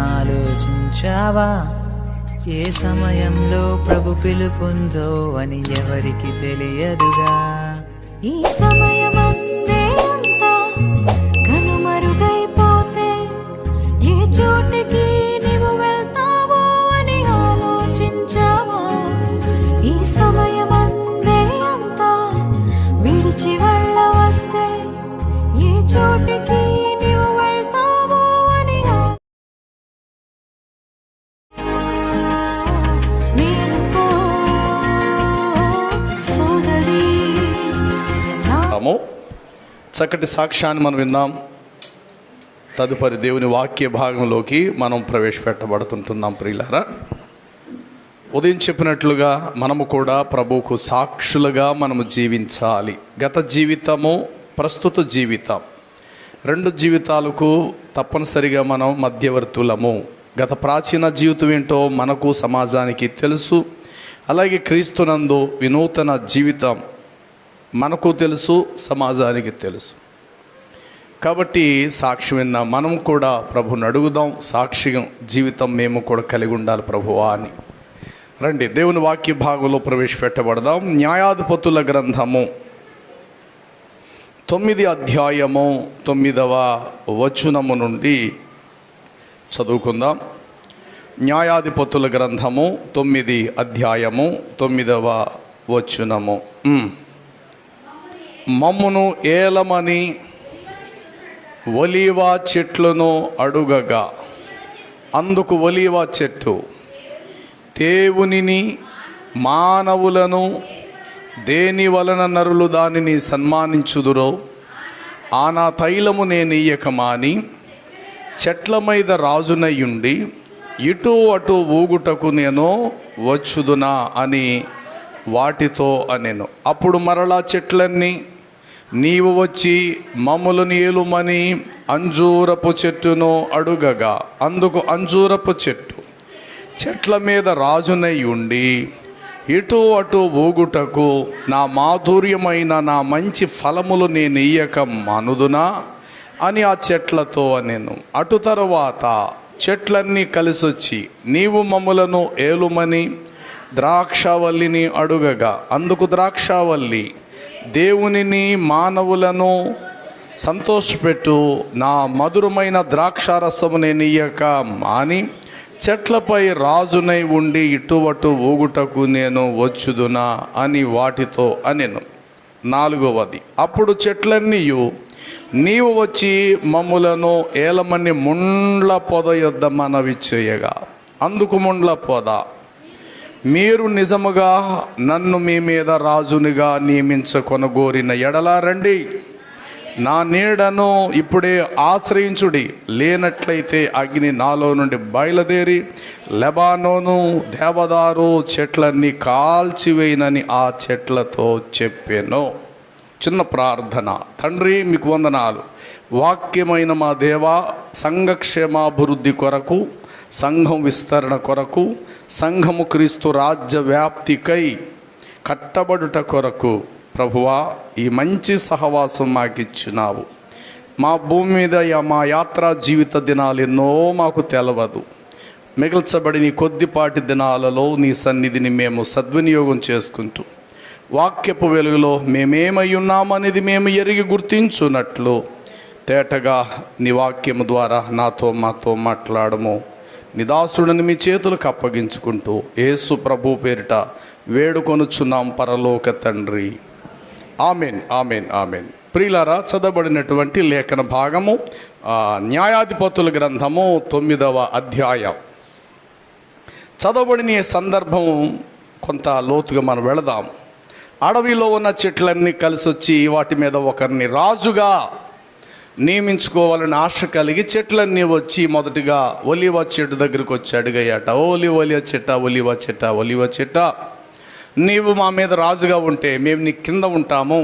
ఆలోచించావా? ఏ సమయంలో ప్రభు పిలుపుందో అని ఎవరికి తెలియదుగా. ఈ సమయమందే అంతా కనుమరుగైపోతే ఏ చోటికి నీవు వెళ్తావో అని ఆలోచించావా? ఈ సమయమందే అంతా విడిచి వెళ్ళవస్తే ఏ చోటికి నీవు వెళ్తావో అని మేలుకో సోదరి. చక్కటి సాక్ష్యాన్ని మనం విన్నాం. తదుపరి దేవుని వాక్య భాగంలోకి మనం ప్రవేశపెట్టబడుతుంటున్నాం. ప్రియులారా, ఉదయం చెప్పినట్లుగా మనము కూడా ప్రభువుకు సాక్షులుగా మనము జీవించాలి. గత జీవితము, ప్రస్తుత జీవితం, రెండు జీవితాలకు తప్పనిసరిగా మనం మధ్యవర్తులము. గత ప్రాచీన జీవితం ఏంటో మనకు సమాజానికి తెలుసు. అలాగే క్రీస్తునందు వినూతన జీవితం మనకు తెలుసు, సమాజానికి తెలుసు. కాబట్టి సాక్ష్యం విన్న మనం కూడా ప్రభుని అడుగుదాం, సాక్షిగా జీవితం మేము కూడా కలిగి ఉండాలి ప్రభువా అని. రండి దేవుని వాక్య భాగంలో ప్రవేశపెట్టబడదాం. న్యాయాధిపతుల గ్రంథము 9వ అధ్యాయము 9వ వచనము నుండి చదువుకుందాం. న్యాయాధిపతుల గ్రంథము 9వ అధ్యాయము 9వ వచనము. మమ్మును ఏలమని ఒలీవ చెట్లను అడుగగా, అందుకు ఒలీవ చెట్టు, దేవునిని మానవులను దేని వలన నరులు దానిని సన్మానించుదురో ఆ నా తైలము నేనియ్యక మాని చెట్ల మీద రాజునయ్యుండి ఇటు అటు ఊగుటకు నేను వచ్చుదునా అని వాటితో అనెను. అప్పుడు మరలా చెట్లన్నీ, నీవు వచ్చి మమ్ములను ఏలుమని అంజూరపు చెట్టును అడుగగా, అందుకు అంజూరపు చెట్టు, చెట్ల మీద రాజునై ఉండి ఇటు అటు ఊగుటకు నా మాధుర్యమైన నా మంచి ఫలములు నేను ఇయ్యక మనుదునా అని ఆ చెట్లతో అనెను. అటు తరువాత చెట్లన్నీ కలిసొచ్చి, నీవు మమ్ములను ఏలుమని ద్రాక్షవల్లిని అడుగగా, అందుకు ద్రాక్షవల్లి, దేవునిని మానవులను సంతోషపెట్టు నా మధురమైన ద్రాక్షారసము నేను ఇయ్యక మాని చెట్లపై రాజునై ఉండి ఇటువటు ఊగుటకు నేను వచ్చుదునా అని వాటితో అనెను. 4వది, అప్పుడు చెట్లన్నీయు నీవు వచ్చి మమ్ములను ఏలమని ముండ్ల పొద యొద్ద మనవి చేయగా, అందుకు ముండ్ల పొద, మీరు నిజముగా నన్ను మీ మీద రాజునిగా నియమించుకొనగోరిన ఎడల రండి, నా నీడను ఇప్పుడే ఆశ్రయించుడి. లేనట్లయితే అగ్ని నాలో నుండి బయలుదేరి లెబానోను దేవదారు చెట్లన్నీ కాల్చివేయనని ఆ చెట్లతో చెప్పాను. చిన్న ప్రార్థన. తండ్రి, మీకు వందనాలు. వాక్యమైన మా దేవా, సంఘక్షేమాభివృద్ధి కొరకు, సంఘం విస్తరణ కొరకు, సంఘము క్రీస్తు రాజ్య వ్యాప్తికై కట్టబడుట కొరకు ప్రభువా ఈ మంచి సహవాసం మాకు ఇచ్చినావు. మా భూమి మీద మా యాత్రా జీవిత దినాలు ఎన్నో మాకు తెలవదు. మిగిల్చబడిన కొద్దిపాటి దినాలలో నీ సన్నిధిని మేము సద్వినియోగం చేసుకుంటూ వాక్యపు వెలుగులో మేమేమై ఉన్నామనేది మేము ఎరిగి గుర్తించున్నట్లు తేటగా నీ వాక్యము ద్వారా నాతో మాతో మాట్లాడము. నిదాసుడిని మీ చేతులకు అప్పగించుకుంటూ యేసు ప్రభు పేరిట వేడుకొనుచున్నాం పరలోక తండ్రి. Amen, amen, amen. ప్రియులారా, చదవబడినటువంటి లేఖన భాగము న్యాయాధిపతుల గ్రంథము 9వ అధ్యాయం. చదవబడిన ఈ సందర్భం కొంత లోతుగా మనం వెళదాం. అడవిలో ఉన్న చెట్లన్నీ కలిసి వచ్చి వాటి మీద ఒకరిని రాజుగా నియమించుకోవాలని ఆశ కలిగి చెట్లన్నీ వచ్చి మొదటిగా ఒలీవ చెట్టు దగ్గరికి వచ్చి అడిగాయట, ఒలివ చెట్ట, నీవు మా మీద రాజుగా ఉంటే మేము నీ కింద ఉంటాము,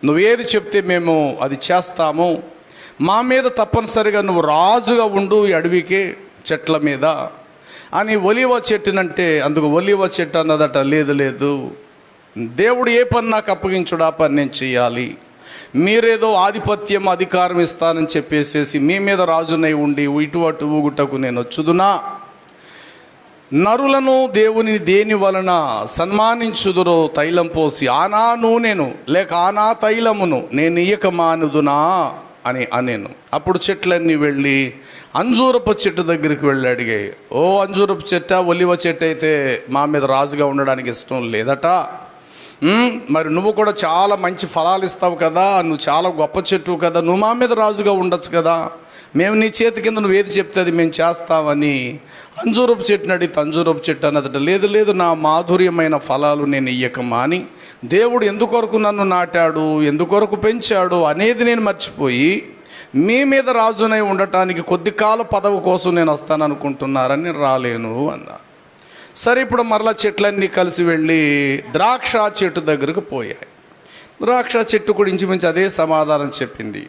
నువ్వేది చెప్తే మేము అది చేస్తాము, మా మీద తప్పనిసరిగా నువ్వు రాజుగా ఉండు ఈ అడవికే చెట్ల మీద అని ఒలీవ చెట్టునంటే, అందుకు ఒలీవ చెట్టు అన్నదట, లేదు దేవుడు ఏ పని నాకు అప్పగించుడు ఆ పని నేను చేయాలి, మీరేదో ఆధిపత్యం అధికారం ఇస్తానని చెప్పేసేసి మీ మీద రాజునై ఉండి ఇటు అటు ఊగుటకు నేను వచ్చుదునా? నరులను దేవుని దేని వలన సన్మానించుదురో తైలం పోసి ఆనా నూనెను లేక ఆనా తైలమును నేను ఇయ్యక మానుదునా అని అనేను. అప్పుడు చెట్లన్నీ వెళ్ళి అంజూరపు చెట్టు దగ్గరికి వెళ్ళి అడిగాయి, ఓ అంజూరపు చెట్ట, ఒలివ చెట్టు అయితే మా మీద రాజుగా ఉండడానికి ఇష్టం లేదట. మరి నువ్వు కూడా చాలా మంచి ఫలాలు ఇస్తావు కదా, నువ్వు చాలా గొప్ప చెట్టు కదా, నువ్వు మా మీద రాజుగా ఉండొచ్చు కదా, మేము నీ చేతి కింద నువ్వు ఏది చెప్తే అది మేము చేస్తామని అంజూరపు చెట్టుని అడిగితే అంజూరపు చెట్టు అన్నదట, లేదు లేదు, నా మాధుర్యమైన ఫలాలు నేను ఇయ్యక మాని దేవుడు ఎందుకొరకు నన్ను నాటాడు, ఎందుకొరకు పెంచాడు అనేది నేను మర్చిపోయి మీ మీద రాజునై ఉండటానికి కొద్ది కాల పదవి కోసం నేను వస్తాను అనుకుంటున్నారని రాలేను అన్నారు. సరే, ఇప్పుడు మరలా చెట్లన్నీ కలిసి వెళ్ళి ద్రాక్ష చెట్టు దగ్గరకు పోయాయి. ద్రాక్ష చెట్టు కూడా ఇంచుమించు అదే సమాధానం చెప్పింది,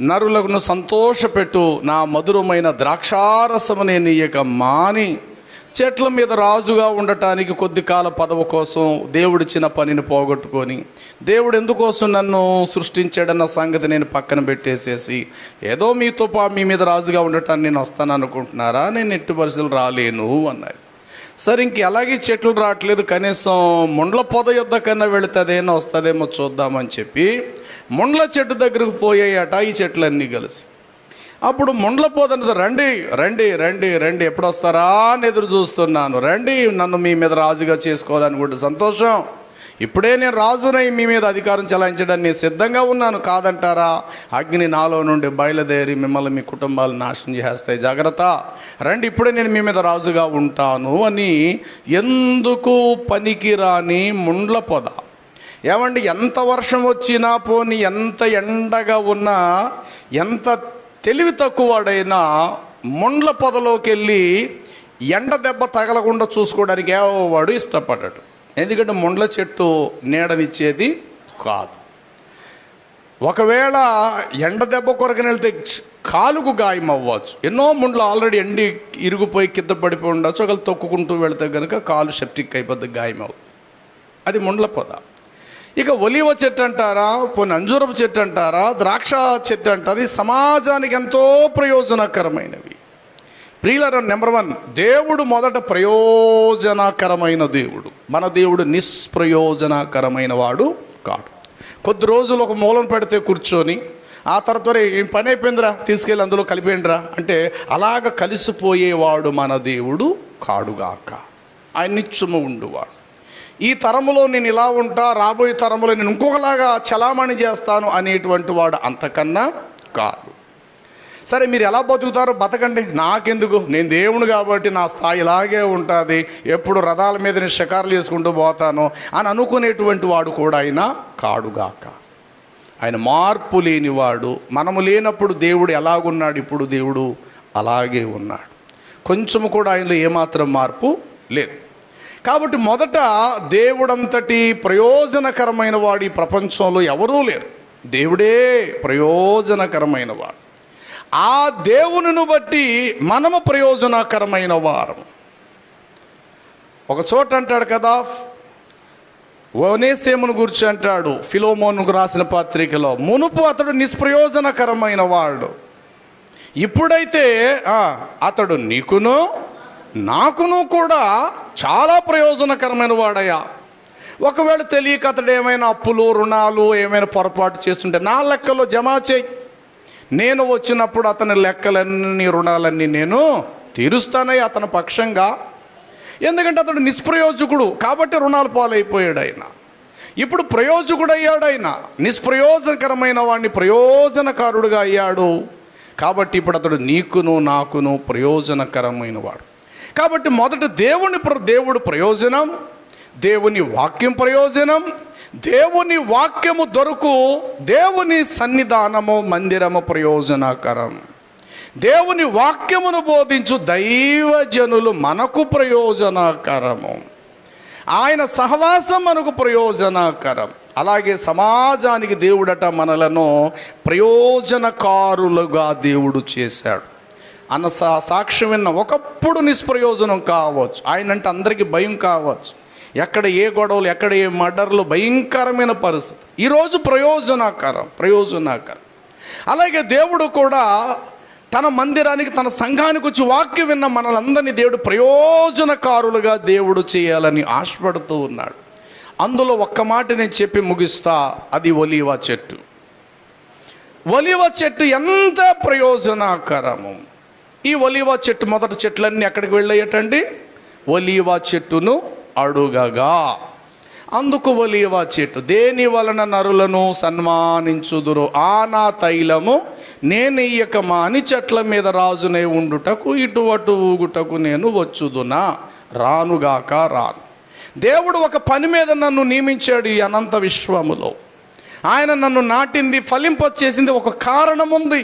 నరులను సంతోషపెట్టు నా మధురమైన ద్రాక్షారసము నేను ఇయ్యక మాని చెట్ల మీద రాజుగా ఉండటానికి కొద్ది కాల పదవి కోసం దేవుడిచ్చిన పనిని పోగొట్టుకొని దేవుడు ఎందుకోసం నన్ను సృష్టించాడన్న సంగతి నేను పక్కన పెట్టేసేసి ఏదో మీ మీద రాజుగా ఉండటానికి నేను వస్తాను అనుకుంటున్నారా? నేను ఎట్టి పరిస్థితులు రాలేను అన్నారు. సరే, ఇంక ఎలాగే చెట్లు రావట్లేదు, కనీసం ముండ్ల పొద యుద్ధ కన్నా వెళుతుందేమో వస్తుందేమో చూద్దామని చెప్పి ముండ్ల చెట్టు దగ్గరకు పోయాయట ఈ చెట్లన్నీ కలిసి. అప్పుడు ముండ్ల పొద రండి రండి రండి రండి, ఎప్పుడు వస్తారా అని ఎదురు చూస్తున్నాను, రండి నన్ను మీ మీద రాజుగా చేసుకోవాలనుకుంటే సంతోషం, ఇప్పుడే నేను రాజునై మీ మీద అధికారం చెలాయించడానికి నేను సిద్ధంగా ఉన్నాను, కాదంటారా? అగ్ని నాలో నుండి బయలుదేరి మిమ్మల్ని మీ కుటుంబాలు నాశనం చేస్తాయి, జాగ్రత్త, రండి ఇప్పుడే నేను మీ మీద రాజుగా ఉంటాను అని ఎందుకు పనికిరాని ముండ్ల పొద. ఏమండి, ఎంత వర్షం వచ్చినా పోనీ, ఎంత ఎండగా ఉన్నా, ఎంత తెలివి తక్కువవాడైనా ముండ్ల పొదలోకి వెళ్ళి ఎండ దెబ్బ తగలకుండా చూసుకోవడానికి వాడు ఇష్టపడ్డాడు. ఎందుకంటే ముండ్ల చెట్టు నీడనిచ్చేది కాదు. ఒకవేళ ఎండ దెబ్బ కొరకని వెళ్తే కాలుకు గాయం అవ్వచ్చు. ఎన్నో ముండ్లు ఆల్రెడీ ఎండి ఇరిగిపోయి కింద పడిపోయి ఉండొచ్చు. ఒకవేళ తొక్కుకుంటూ వెళితే కనుక కాలు సెప్టిక్ అయిపోద్ది, గాయం అవుతుంది. అది ముండ్ల పొద. ఇక ఒలివ చెట్టు అంటారా, పోనీ అంజూరపు చెట్టు అంటారా, ద్రాక్ష చెట్టు అంటారు, ఈ సమాజానికి ఎంతో ప్రయోజనకరమైనవి. ప్రియులారా, నెంబర్ 1, దేవుడు మొదట ప్రయోజనకరమైన దేవుడు. మన దేవుడు నిష్ప్రయోజనకరమైన వాడు కాడు. కొద్ది రోజులు ఒక మూలం పెడితే కూర్చొని ఆ తర్వాత ఏం పని అయిపోయిందిరా తీసుకెళ్ళి అందులో కలిపేయండిరా అంటే అలాగ కలిసిపోయేవాడు మన దేవుడు కాడుగాక. ఆయన నిత్యము ఉండువాడు. ఈ తరములో నేను ఇలా ఉంటా, రాబోయే తరములో నేను ఇంకొకలాగా చలామణి చేస్తాను అనేటువంటి వాడు అంతకన్నా కాదు. సరే, మీరు ఎలా బతుకుతారో బతకండి, నాకెందుకు, నేను దేవుడు కాబట్టి నా స్థాయి ఇలాగే ఉంటుంది, ఎప్పుడు రథాల మీద నేను షికారులు చేసుకుంటూ పోతాను అని అనుకునేటువంటి వాడు కూడా ఆయన కాడుగాక. ఆయన మార్పు లేనివాడు. మనము లేనప్పుడు దేవుడు ఎలాగున్నాడు, ఇప్పుడు దేవుడు అలాగే ఉన్నాడు. కొంచెము కూడా ఆయనలో ఏమాత్రం మార్పు లేదు. కాబట్టి మొదట దేవుడంతటి ప్రయోజనకరమైన వాడు ఈ ప్రపంచంలో ఎవరూ లేరు. దేవుడే ప్రయోజనకరమైన వాడు. ఆ దేవునిని బట్టి మనము ప్రయోజనకరమైన వారం. ఒక చోట అంటాడు కదా, ఒనేసిమును గురించి అంటాడు ఫిలోమోనుకు రాసిన పత్రికలో, మునుపు అతడు నిష్ప్రయోజనకరమైన వాడు, ఇప్పుడైతే అతడు నీకును నాకును కూడా చాలా ప్రయోజనకరమైన వాడయ్యా. ఒకవేళ తెలియక అతడు ఏమైనా అప్పులు రుణాలు ఏమైనా పొరపాటు చేస్తుంటే నా లెక్కలో జమ చేయి, నేను వచ్చినప్పుడు అతని లెక్కలన్నీ రుణాలన్నీ నేను తీరుస్తానయ్యా అతని పక్షంగా. ఎందుకంటే అతడు నిష్ప్రయోజకుడు కాబట్టి రుణాలు పాలైపోయాడు ఆయన. ఇప్పుడు ప్రయోజకుడు అయ్యాడు ఆయన. నిష్ప్రయోజనకరమైన వాడిని ప్రయోజనకారుడుగా అయ్యాడు కాబట్టి ఇప్పుడు అతడు నీకును నాకును ప్రయోజనకరమైన వాడు. కాబట్టి మొదట దేవుడు ప్రయోజనం, దేవుని వాక్యం ప్రయోజనం, దేవుని వాక్యము దొరకు దేవుని సన్నిధానము మందిరము ప్రయోజనకరం. దేవుని వాక్యమును బోధించు దైవజనులు మనకు ప్రయోజనకరము. ఆయన సహవాసం మనకు ప్రయోజనకరం. అలాగే సమాజానికి దేవుడట మనలను ప్రయోజనకారులుగా దేవుడు చేశాడు అన్న సాక్ష్యం విన్న. ఒకప్పుడు నిష్ప్రయోజనం కావచ్చు, ఆయన అంటే అందరికీ భయం కావచ్చు, ఎక్కడ ఏ గొడవలు, ఎక్కడ ఏ మర్డర్లు, భయంకరమైన పరిస్థితి. ఈరోజు ప్రయోజనకరం. అలాగే దేవుడు కూడా తన మందిరానికి, తన సంఘానికి వచ్చి వాక్యం విన్న మనలందరినీ దేవుడు ప్రయోజనకారులుగా దేవుడు చేయాలని ఆశపడుతూ ఉన్నాడు. అందులో ఒక్క మాట నేను చెప్పి ముగిస్తా. అది ఒలీవ చెట్టు. ఒలీవ చెట్టు ఎంత ప్రయోజనకరము. ఈ ఒలీవ చెట్టు మొదటి చెట్లన్నీ ఎక్కడికి వెళ్ళేయటండి? ఒలీవ చెట్టును అడుగగా. అందుకు ఒలీవ చెట్టు, దేని వలన నరులను సన్మానించుదురు, ఆనా తైలము నేనెయ్యక మాని చెట్ల మీద రాజునే ఉండుటకు ఇటు అటు ఊగుటకు నేను వచ్చుదునా, రానుగాక రాను. దేవుడు ఒక పని మీద నన్ను నియమించాడు. ఈ అనంత విశ్వములో ఆయన నన్ను నాటింది, ఫలింపచేసింది, ఒక కారణం ఉంది.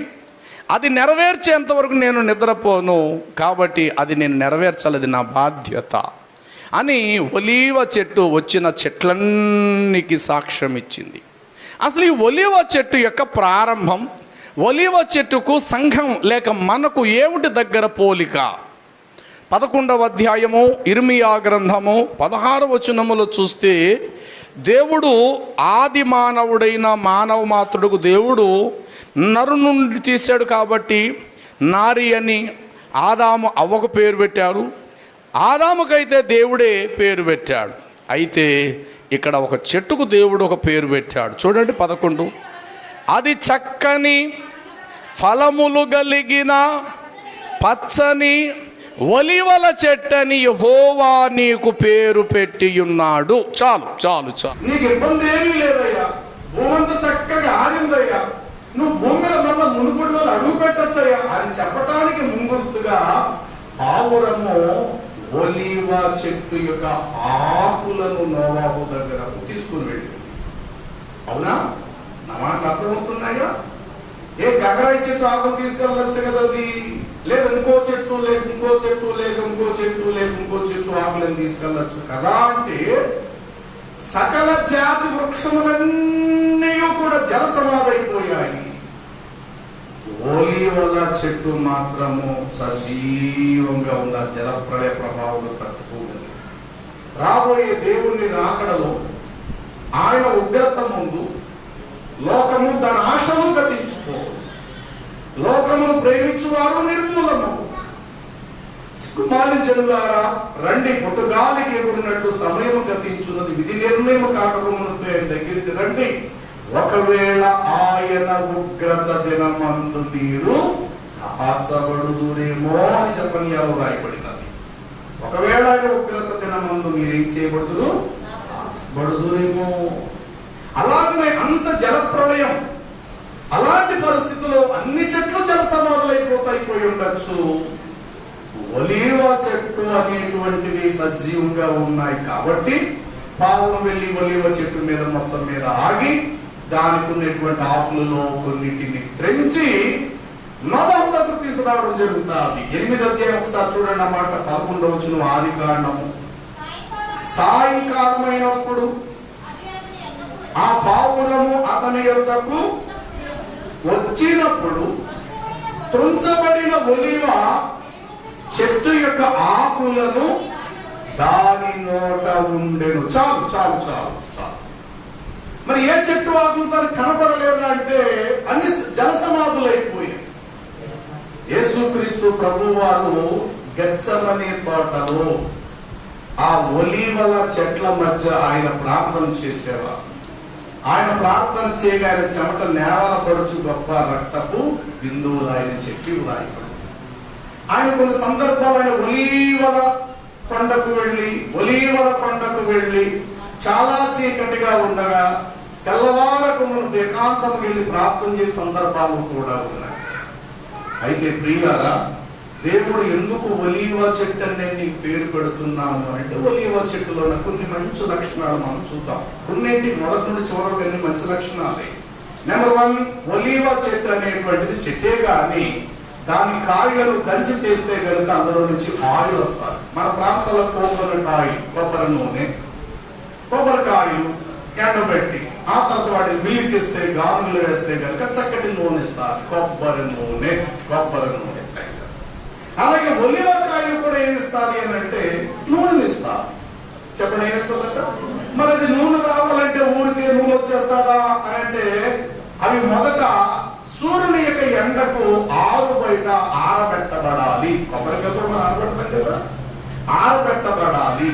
అది నెరవేర్చేంతవరకు నేను నిద్రపోను. కాబట్టి అది నేను నెరవేర్చాలి, అది నా బాధ్యత అని ఒలీవ చెట్టు వచ్చిన చెట్లన్నికి సాక్ష్యం ఇచ్చింది. అసలు ఈ ఒలీవ చెట్టు యొక్క ప్రారంభం, ఒలీవ చెట్టుకు సంఘం లేక మనకు ఏమిటి దగ్గర పోలిక? 11వ అధ్యాయము ఇర్మియా గ్రంథము 16వ వచనములో చూస్తే, దేవుడు ఆది మానవుడైన మానవ మాత్రుడుకు దేవుడు నరు నుండి తీశాడు కాబట్టి నారి అని ఆదాము అవ్వకు పేరు పెట్టారు. ఆదాముకైతే దేవుడే పేరు పెట్టాడు. అయితే ఇక్కడ ఒక చెట్టుకు దేవుడు ఒక పేరు పెట్టాడు. చూడండి 11, అది చక్కని ఫలములు కలిగిన పచ్చని ఒలీవల చెట్టని యెహోవా నీకు పేరు పెట్టి ఉన్నాడు. చాలు చాలు చాలు. నీకు ఇబ్బంది ఏమీ లేదయ్యా, భూమంతా చక్కగా ఆరిందయ్యా, నువ్వు భూమి మీద మళ్ళీ మునుపటి వాళ్ళు అడుగు పెట్టచ్చయ్యా అని చెప్పటానికి ముంగుర్తుగా పావురము ఒలీవ చెట్టు యొక్క ఆకులను నోవాహు దగ్గరకు తీసుకుని వెళ్ళింది. అవునా? నా మాటలు అర్థమవుతున్నాయా? ఏ గగరాయి చెట్టు ఆకులు తీసుకెళ్ళచ్చు కదా, అది లేదా ఇంకో చెట్టు లేక ఇంకో చెట్టు లేక ఇంకో చెట్టు లేక ఇంకో చెట్టు ఆకులను తీసుకెళ్ళచ్చు కదా. అంటే సకల జాతి వృక్షములన్నీ కూడా జల సమాధైపోయాయి. ఒలీవల చెట్టు మాత్రము సజీవంగా ఉన్న జల ప్రళయ ప్రభావం తట్టుకోగలదు. రాబోయే దేవుని రాకడలో ఆయన ఉగ్రత ముందు లోకము దాని ఆశను గతించుకో, లోకమును ప్రేమించువారు నిర్మూలము. కుమారి జనులారా రండి, పుట్టుగాలికి ఎగురినట్లు సమయం గతించున్నది, విధి నిర్ణయం కాకమునుపై ఆయన దగ్గరికి రండి. ఒకవేళ ఆయన ఉగ్రత దినమందు మీరు దాచబడుదురేమో అని జెఫన్యాలో రాయబడినది. ఒకవేళ ఆయన ఉగ్రత దినమందు మీరేం చేయబడుదురు? దాచబడుదురేమో. అలాగనే అంత జల ప్రళయం, అలాంటి పరిస్థితుల్లో అన్ని చెట్లు జల సమాధులైపోయి ఉండొచ్చు. ఒలీవ చెట్టు అనేటువంటివి సజీవంగా ఉన్నాయి కాబట్టి పావులు వెళ్ళి ఒలీవ చెట్టు మీద మొత్తం మీద ఆగి దానికి ఉన్నటువంటి ఆకులలో కొన్నిటిని త్రెంచి నోవాహు దగ్గర తీసుకురావడం జరుగుతుంది. 8వ అధ్యాయం ఒకసారి చూడండి అన్నమాట. 11వ వచనం ఆది కాండము. సాయంకాలమైనప్పుడు ఆ పావురము అతని యొద్దకు వచ్చినప్పుడు త్రుంచబడిన ఒలీవ చెట్టు యొక్క ఆకులను దాని నోట ఉండెను. చాలు చాలు చాలు చాలు. మరి ఏ చెట్టు ఆకులు దానికి కనపడలేదా అంటే అన్ని జల సమాధులైపోయాయి. యేసుక్రీస్తు ప్రభువు వారు గెత్సెమనే తోటలో ఆ ఒలీవల చెట్ల మధ్య ఆయన ప్రార్థన చేసేవారు. ఆయన ప్రార్థన చేయగా ఆయన చెమట నేల పడుచు గొప్ప రక్తపు బిందువులు ఆయన చెప్పి వ్రాయబడి. ఆయన కొన్ని సందర్భాలు ఆయన ఒలీవల కొండకు వెళ్ళి చాలా చీకటిగా ఉండగా తెల్లవారకు మునుపు ఏకాంతం వెళ్ళి ప్రార్థన చేసే సందర్భాలు కూడా ఉన్నాయి. అయితే ప్రియులారా, దేవుడు ఎందుకు ఒలీవ చెట్టు అని నీకు పేరు పెడుతున్నాము అంటే, ఒలీవ చెట్టులో కొన్ని మంచి లక్షణాలు మనం చూద్దాం. కొన్నింటి మొదటి నుండి చివరకు అన్ని మంచి లక్షణాలే. నెంబర్ 1, ఒలీవ చెట్టు అనేటువంటిది చెట్టే కానీ దాని కాయలను దంచి తీస్తే కనుక అందులో నుంచి ఆయిల్ వస్తారు. మన ప్రాంతాల్లో కోకోనట్ ఆయిల్, కొబ్బరి నూనె, కొబ్బరికాయలు ఎండబెట్టి ఆ తర్వాత వాటిని మిల్క్ ఇస్తే, గానుగలు వేస్తే కనుక చక్కటి నూనె ఇస్తారు. కొబ్బరి నూనె. అలాగే ఒలీవ కాయలు కూడా ఏమి ఇస్తుంది అని అంటే నూనెని ఇస్తారు. చెప్పండి, ఏమిస్తుందట? మరి అది నూనె రావాలంటే ఊరికే నూనె వచ్చేస్తాదా అని అంటే అవి మొదట సూర్యుని యొక్క ఎండకు ఆరు బయట ఆరబెట్టబడాలి. కొబ్బరికాయ కూడా మనం ఆరబెడతాం కదా, ఆరబెట్టబడాలి.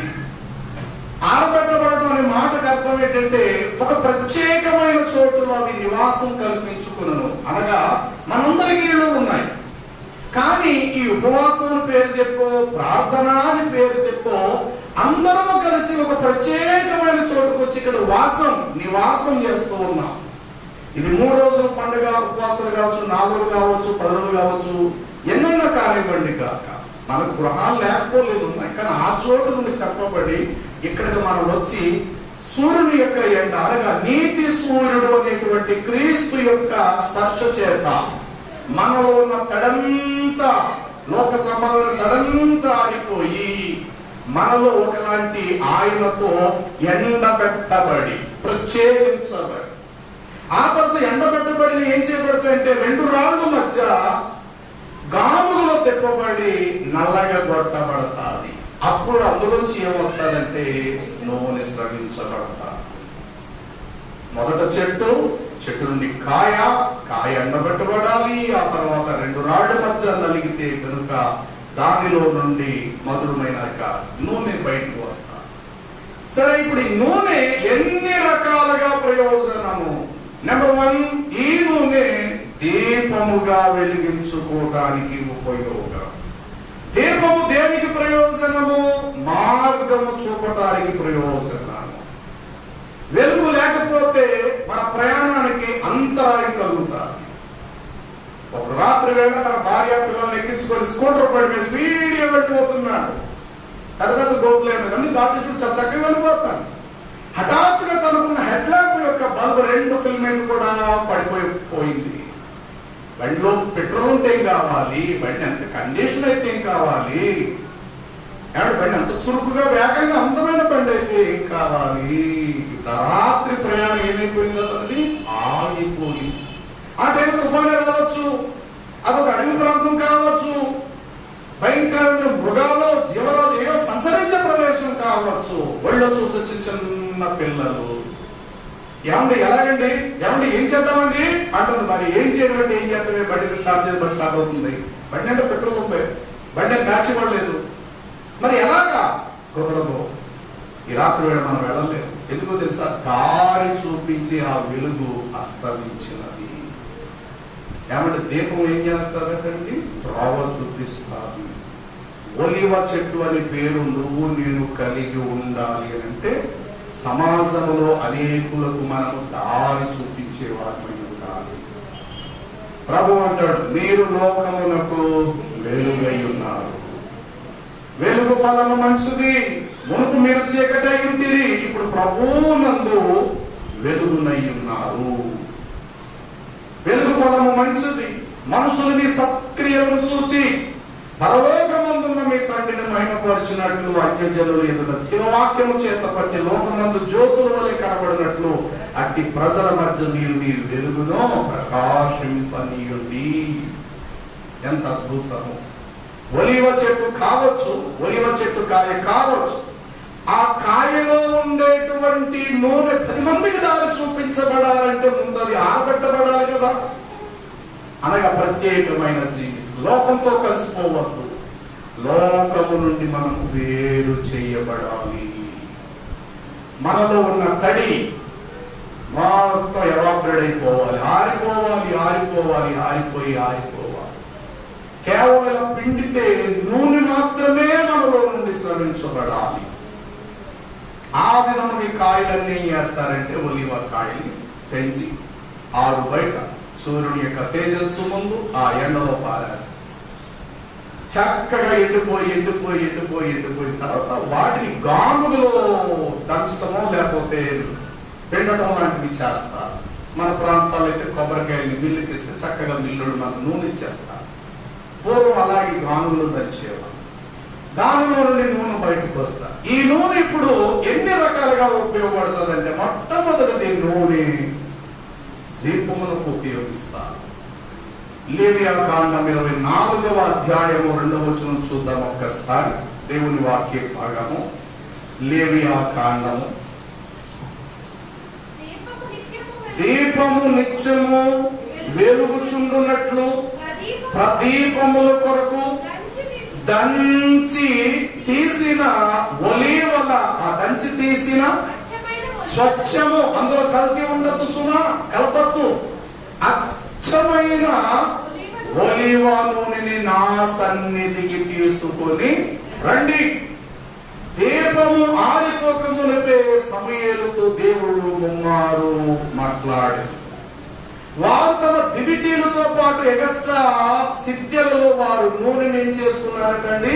ఆరబెట్టబడటం అనే మాటకు అర్థం ఏంటంటే ఒక ప్రత్యేకమైన చోటులో అవి నివాసం కల్పించుకును. అనగా మనందరికీ ఇళ్ళు ఉన్నాయి, కానీ ఈ ఉపవాసం పేరు చెప్పో, ప్రార్థన అని పేరు చెప్పో, అందరము కలిసి ఒక ప్రత్యేకమైన చోటుకు వచ్చి ఇక్కడ నివాసం చేస్తూ ఉన్నాం. ఇది 3 రోజుల పండుగ, ఉపవాసాలు కావచ్చు, 4 రోజులు కావచ్చు, 10 రోజులు కావచ్చు, ఎన్నైనా కానివ్వండి కాక మనకు గృహాలు లేకపోలేదు ఉన్నాయి, కానీ ఆ చోటు నుండి తప్పబడి ఇక్కడికి మనం వచ్చి సూర్యుని యొక్క ఎండ అనగా నీతి సూర్యుడు అనేటువంటి క్రీస్తు యొక్క స్పర్శ చేత మనలో ఉన్న తడంతా, లోక సంబంధమైన తడంతా ఆరిపోయి మనలో ఒకలాంటి ఆయనతో ఎండబెట్టబడి ప్రత్యేకించబడి, ఆ తర్వాత ఎండబెట్టబడి ఏం చేయబడతాయంటే 2 రాళ్ళు మధ్య గానుగులో తిప్పబడి నల్లగా కొట్టబడతాది. అప్పుడు అందులోంచి ఏమొస్తాదంటే నూనె స్రవించబడతా. మొదట చెట్టు నుండి కాయ ఎండబెట్టబడాలి. ఆ తర్వాత 2 రాళ్ళ మధ్య నలిగితే కనుక దానిలో నుండి మధురమైన నూనె బయటకు వస్తా. సరే, ఇప్పుడు ఈ నూనె ఎన్ని రకాలుగా ప్రయోజనము? నెంబర్ 1, ఈ నూనె దీపముగా వెలిగించుకోవడానికి ఉపయోగం. దీపము దేనికి ప్రయోజనము? మార్గము చూపటానికి ప్రయోజనము. వెలుగు లేకపోతే మన ప్రయాణానికి అంతరాయం కలుగుతాయి. ఒక రాత్రి వేళ తన భార్య పిల్లల్ని ఎక్కించుకొని స్కూటర్ పడి స్పీడ్గా వెళ్ళిపోతున్నాడు. పెద్ద గోతులేమి అన్ని దాటి చక్కగా వెళ్ళిపోతాడు. హఠాత్తుగా తనకున్న హెడ్ ల్యాంప్ యొక్క బల్బ్ 2 ఫిల్మెంట్ కూడా పడిపోయింది. బండిలో పెట్రోల్ ఉంటే ఏం కావాలి, బండి ఎంత కండిషన్ అయితే ఏం కావాలి, బండి అంత చురుకుగా వేగంగా అందమైన బండి అయితే ఏం కావాలి. రాత్రి ప్రయాణం ఏమైపోయిందో అన్నది ఆగిపోయింది. ఆ టైం తుఫానే రావచ్చు, అదొక అడవి ప్రాంతం కావచ్చు, భయంకరమైన మృగాలు జీవరాజు ఏదో సంచరించే ప్రదేశం కావచ్చు. ఒళ్ళో చూస్తే చిన్న పిల్లలు, ఏమండి ఎలాగండి, ఏమండి ఏం చేద్దామండి అంటుంది. మరి ఏం చేయడం అంటే ఏం చేస్తామే, బండి స్టార్ట్ చేసి బండి స్టార్ట్ అవుతుంది, బండి అంటే పెట్రోల్ ఉంది, బండి అంటే మ్యాచ్ ఇవ్వలేదు. మరి ఎలాగా కుదరదు. ఈ రాత్రి వేళ మనం వెళ్ళలేము. ఎందుకో తెలుసా? దారి చూపించి ఆ వెలుగు అస్తమించినది. ఏమంటే దీపం ఏం చేస్తుందండి? త్రోవ చూపిస్తుంది. ఒలివ చెట్టు అనే పేరు నువ్వు నేను కలిగి ఉండాలి అని అంటే సమాజంలో అనేకులకు మనము దారి చూపించేవారమై ఉండాలి. ప్రభు అంటాడు, మీరు లోకమునకు వెలుగై ఉన్నారు. వెలుగు ఫలము మంచిది. మునుపు మీరు చీకటై ఉంటిరి, ఇప్పుడు ప్రభువునందు వెలుగునై ఉన్నారు. వెలుగు ఫలము మంచిది. మనుషులని సత్క్రియలను చూచి పరలోకమందున్న మీ తండ్రిని మహిమపరిచినట్లు అన్యజనులు ఎదుట జీవవాక్యము చేత పట్టి లోకమందు జ్యోతుల వలె కనబడినట్లు అట్టి ప్రజల మధ్య మీరు మీ వెలుగును ప్రకాశింపనీయుండి. ఎంత అద్భుతము! ఒలివ చెట్టు కావచ్చు, ఒలివ చెట్టు కాయ కావచ్చు, ఆ కాయలో ఉండేటువంటి నూనె 10 మందికి దారి చూపించబడాలంటే ముందు అది ఆరబెట్టబడాలి కదా. అనగా ప్రత్యేకమైన జీవితం. లోకంతో కలిసిపోవద్దు. లోకము నుండి మనం వేరు చేయబడాలి. మనలో ఉన్న తడి మొత్తం ఎవాపరేట్ అయిపోవాలి, ఆరిపోవాలి. కేవలం పిండితే నూనె మాత్రమే మనలో నుండి స్రవించబడాలి. ఆ విధంగా ఈ కాయలన్నీ ఏం చేస్తారంటే ఒలివ కాయల్ని పెంచి ఆరు బయట సూర్యుని యొక్క తేజస్సు ముందు ఆ ఎండలో పారేస్తారు. చక్కగా ఎండిపోయిన తర్వాత వాటిని గానుగులో దంచటమో లేకపోతే పిండటం లాంటివి చేస్తారు. మన ప్రాంతాల్లో అయితే కొబ్బరికాయలు మిల్లుకి ఇస్తే చక్కగా మిల్లుడు మనకు నూనె ఇచ్చేస్తారు. పూర్వం అలాగే గానుగులు దంచేవారు. దానిలో నుండి నూనె బయటకు వస్తారు. ఈ నూనె ఇప్పుడు ఎన్ని రకాలుగా ఉపయోగపడుతుంది అంటే మొట్టమొదటిది నూనె దీపములకు ఉపయోగిస్తారు. లేవియాకాండం 24వ అధ్యాయము 2వ వచనం చూద్దాం ఒక్కసారి. దేవుని వాక్య భాగము లేవియా కాండము. దీపము నిత్యము వెలుగుచుండునట్లు ప్రదీపముల కొరకు దంచి తీసిన ఒలీవల, ఆ దంచి తీసిన స్వచ్ఛము, అందులో కల్తీ ఉండద్దు సుమా, కలపద్దు, అచ్చమైన ఒలీవ నూనెని నా సన్నిధికి తీసుకొని రండి. దీపము ఆరిపోక మునిపే సమూయేలుతో దేవుడు ముమ్మారు మాట్లాడి, వారు తమ దివిటీలతో పాటు ఎగస్ట్రా సిద్ధలలో వారు నూనెని ఏం చేసుకున్నారటండి,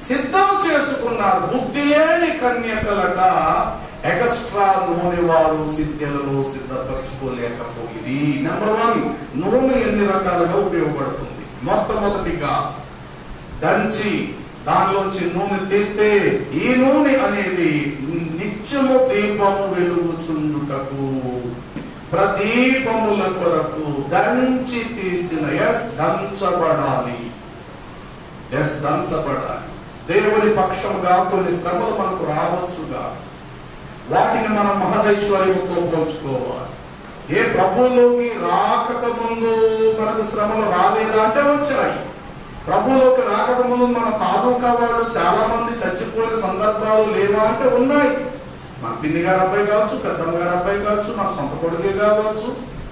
సిద్ధము చేసుకున్నారు. బుద్ధి లేని కన్యకలట ఎగస్ట్రా నూనె వారు సిద్ధలలో సిద్ధపరచుకోలేకపోయింది. నెంబర్ 1, నూనె ఎన్ని రకాలుగా ఉపయోగపడుతుంది. మొట్టమొదటిగా దంచి దానిలోంచి నూనె తీస్తే, ఈ నూనె అనేది నిత్యము దీపము వెలుగుచుండుటకు, ప్రదీపముల కొరకు దంచి తీసిన, దంచబడాలి. దేవుని పక్షముగా కొన్ని శ్రమలు మనకు రావచ్చుగా, వాటిని మనం మహదైశ్వర్యంతో పోల్చుకోవాలి. ఏ ప్రభువులోకి రాకక ముందు మనకు శ్రమలు రాలేదా అంటే వచ్చాయి. ప్రభువులోకి రాకక ముందు మన తాలూకా వాళ్ళు చాలా మంది చచ్చిపోయిన సందర్భాలు లేవా అంటే ఉన్నాయి. మన పిన్ని గారి అబ్బాయి కావచ్చు, పెద్దమ్మ గారి అబ్బాయి కావచ్చు, మన సొంత కొడుకే కావచ్చు,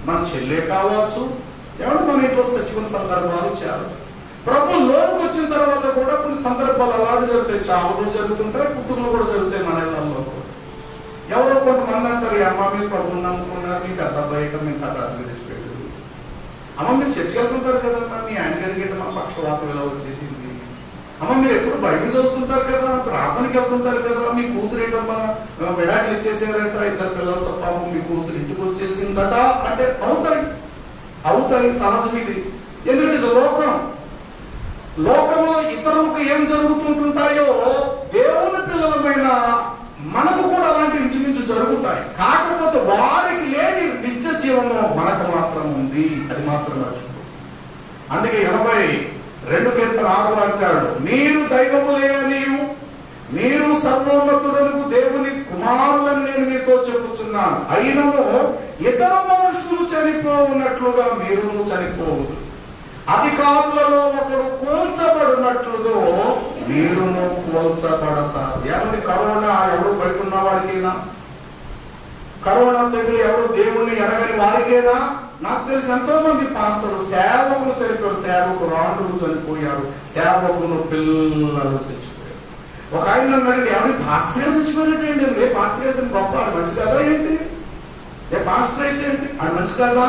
మన చెల్లె కావచ్చు, ఎవరు మన ఇంట్లో చచ్చిపోయిన సందర్భాలు చాలా. ప్రభులోకి వచ్చిన తర్వాత కూడా కొన్ని సందర్భాలు అలాంటి జరుగుతాయి. చావులు జరుగుతుంటాయి, పుట్టుకలు కూడా జరుగుతాయి మన ఇళ్లలో. ఎవరో కొంతమంది అంటారు, అమ్మ మీరు ప్రభువుని నమ్ముకున్నారు, మీ పెద్ద అబ్బాయి మేము కథ తెచ్చిపెట్టారు. అమ్మ మీరు చర్చకి వెళ్తుంటారు కదమ్మా, మీ ఆయన గారికి మన పక్షవాతం ఇలా వచ్చేసింది. అమ్మ మీరు ఎప్పుడు బైబిల్ చదువుతుంటారు కదా, ప్రార్థనకి వెళ్తుంటారు కదా, మీ కూతురు ఏంటమ్మా విడాకులు ఇచ్చేసారట, 2 పిల్లలతో పాపం మీ కూతురు ఇంటికి వచ్చేసిందట అంటే అవుతాయి సహజం ఇది. ఎందుకంటే ఇది లోకంలో ఇతరులకు ఏం జరుగుతుంటాయో దేవుని పిల్లలమైన మనకు కూడా అలాంటి ఇంచుమించు జరుగుతాయి. కాకపోతే వారికి లేని నిత్య జీవనం మనకు మాత్రం ఉంది, అది మాత్రం మర్చిపో. అందుకే 82:6 అంటాడు, మీరు దైవములేని మీరు సర్వోన్నతుడకు దేవుని కుమారులని నేను మీతో చెప్పుచున్నాను. అయినను ఇతర మనుషులు చనిపోవున్నట్లుగా మీరు చనిపోవద్దు. అధికారులలో ఒకడు కూల్చబడినట్లుగా మీరును కూల్చబడతారు. ఏమండి, కరోనా ఎవరు బయట ఉన్న వాడికేనా? కరోనా తెగులు ఎవరు దేవుణ్ణి ఎరగని వారికేనా? నాకు తెలిసిన ఎంతో మంది పాస్టర్లు, సేవకులు చనిపోయారు, సేవకురాండ్రులు చనిపోయారు, సేవకులు పిల్లలు చచ్చిపోయారు. ఒక ఆయన అన్నాడండి, ఎవరి పాస్టర్ చచ్చిపోయినట్టండి, ఏ పాస్టర్ అయితే గొప్ప, అది మనిషి కదా ఏంటి? ఏ పాస్టర్ అయితే ఏంటి, అది మనిషి కదా?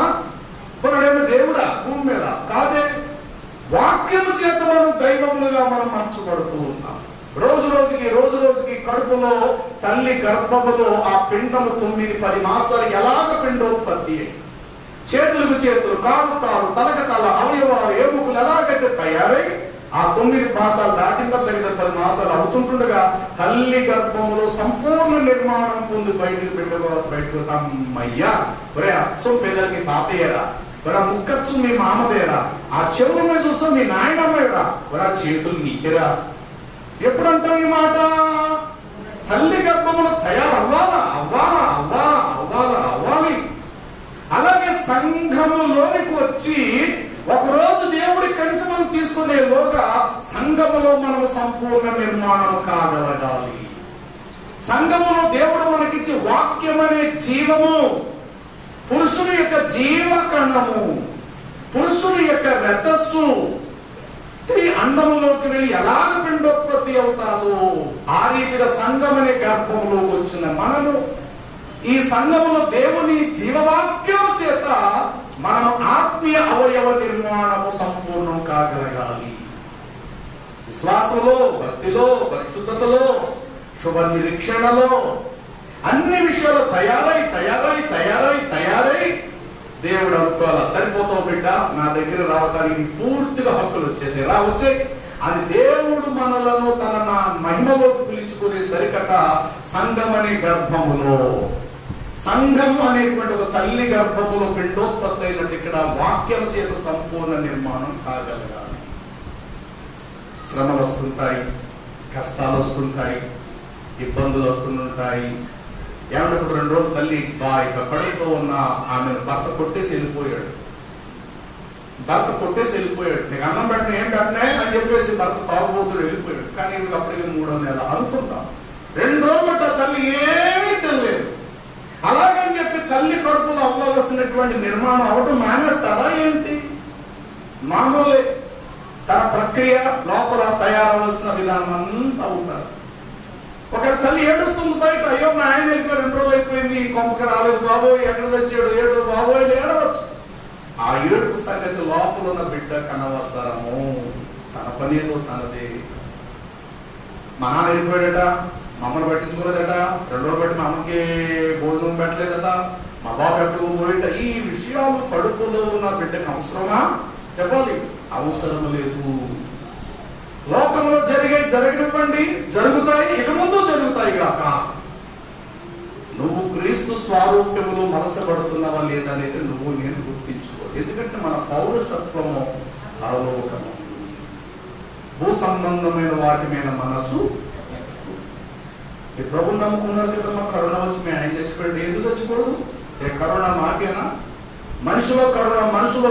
కొన్నాడైనా దేవుడా భూమి మీద? కాదే. వాక్యము చేత మనం దైవములుగా మనం మార్చబడుతూ ఉన్నాం. రోజు రోజుకి కడుపులో తల్లి గర్భములో ఆ పిండము 9-10 మాసాలు ఎలాగ పిండోత్పత్తి అయ్యి, చేతులకు చేతులు, కాలు కాలు, తలకు తల, అవయవాలు, ఎముకలు ఎలాగైతే తయారై ఆ 9 మాసాలు దాటిన దగ్గర 10 మాసాలు అవుతుంటుండగా తల్లి గర్భములో సంపూర్ణ నిర్మాణం పొంది బయటకు అమ్మయ్యా, ఒరే అచ్చం పేదలకి తాతయ్యరా, ఒరా ముక్కచ్చు మీ మామదేరా, ఆ చెవుల మీద చూసా మీ నాయనమ్మరా, ఒరా చేతులు నీకెరా. ఎప్పుడంటాం ఈ మాట? తల్లి గర్భములో అవ్వాలి. అలాగే సంఘములోనికి వచ్చి ఒకరోజు దేవుడి కంచెను తీసుకునేలోగా సంఘములో మనము సంపూర్ణ నిర్మాణం కాగలగాలి. సంఘములో దేవుడు మనకిచ్చే వాక్యం అనే జీవము, పురుషుని యొక్క జీవకణము, పురుషుని యొక్క రథస్సు, స్త్రీ అండములోకి వెళ్ళి ఎలాగ పిండోత్పత్తి అవుతాదో ఆ రీతిగా సంఘం అనే గర్భంలోకి వచ్చిన మనము ఈ సంఘములో దేవుని జీవవాక్యము చేత మనము ఆత్మీయ అవయవ నిర్మాణము సంపూర్ణం కాగలగాలి. విశ్వాసంలో, భక్తిలో, పరిశుద్ధతలో, శుభ నిరీక్షణలో అన్ని విషయాలు తయారై దేవుడు అనుకోవాలా, సరిపోతావు బిడ్డ, నా దగ్గర రావడానికి పూర్తిగా హక్కులు వచ్చేసాయి, వచ్చాయి. అది దేవుడు మనలను తన నా మహిమలోకి పిలుచుకునే సరికట సంఘం అనే గర్భములో, సంఘం అనేటువంటి ఒక తల్లి గర్భములో పిండోత్పత్తి అయినట్టు ఇక్కడ వాక్యం చేత సంపూర్ణ నిర్మాణం కాగలగాలి. శ్రమలు వస్తుంటాయి, కష్టాలు వస్తుంటాయి, ఇబ్బందులు వస్తుంటాయి. ఏమంటే ఇప్పుడు 2 రోజులు తల్లి ఇక కడుపుతో ఉన్న ఆమెను భర్త కొట్టేసి వెళ్ళిపోయాడు. నీకు అన్నం పెట్టిన ఏం పెట్టినా అని చెప్పేసి భర్త తాగుబోతుడు వెళ్ళిపోయాడు. కానీ ఇవి అప్పటికి 3వ నెల అనుకుందాం. 2 రోజులు ఆ తల్లి ఏమీ తెలియలేదు. అలాగని చెప్పి తల్లి కడుపులో అవ్వాల్సినటువంటి నిర్మాణం అవటం మానేస్తాడా ఏంటి? మామూలే. తన ప్రక్రియ లోపల తయారవలసిన విధానం అంతా అవుతారు. ఒక తల్లి ఏడుస్తుంది బయట, అయ్యో మా ఆయన వెళ్ళిపోయి 2 రోజులు అయిపోయింది, కొంపకి రాలేదు బాబోయ్, ఎక్కడ తెచ్చాడు, ఏడు బాబోయ్ ఏడవచ్చు. ఆ ఏడుపు సంగతి లోపల ఉన్న బిడ్డ కనవసరము. తన పని ఏదో తనదే. మా నాన్న వెళ్ళిపోయాడట, మమ్మల్ని పట్టించుకోలేదట, 2 రోజులు బట్టి మా అమ్మకి భోజనం పెట్టలేదట, మా బాబు ఎక్కడికి పోయేట. ఈ విషయాలు కడుపులో ఉన్న బిడ్డకు అవసరమా? చెప్పాలి, అవసరం లేదు. లోకంలో జరగనివ్వండి, జరుగుతాయి, ఇక ముందు జరుగుతాయి గాక. నువ్వు క్రీస్తు స్వరూపములో మలచబడుతున్నావా లేదా అనేది నువ్వు నేను గుర్తించుకో. ఎందుకంటే మన పౌరసత్వము పరలోకము, భూ సంబంధమైన వాటి మీద మనసు. ఈ ప్రభు నమ్ముకున్నారు కదా, మా కరోనా వచ్చి మేము ఆయన చచ్చిపోయాడు. ఎందుకు చచ్చిపోడు? కరోనా మాకేనా? మనిషిలో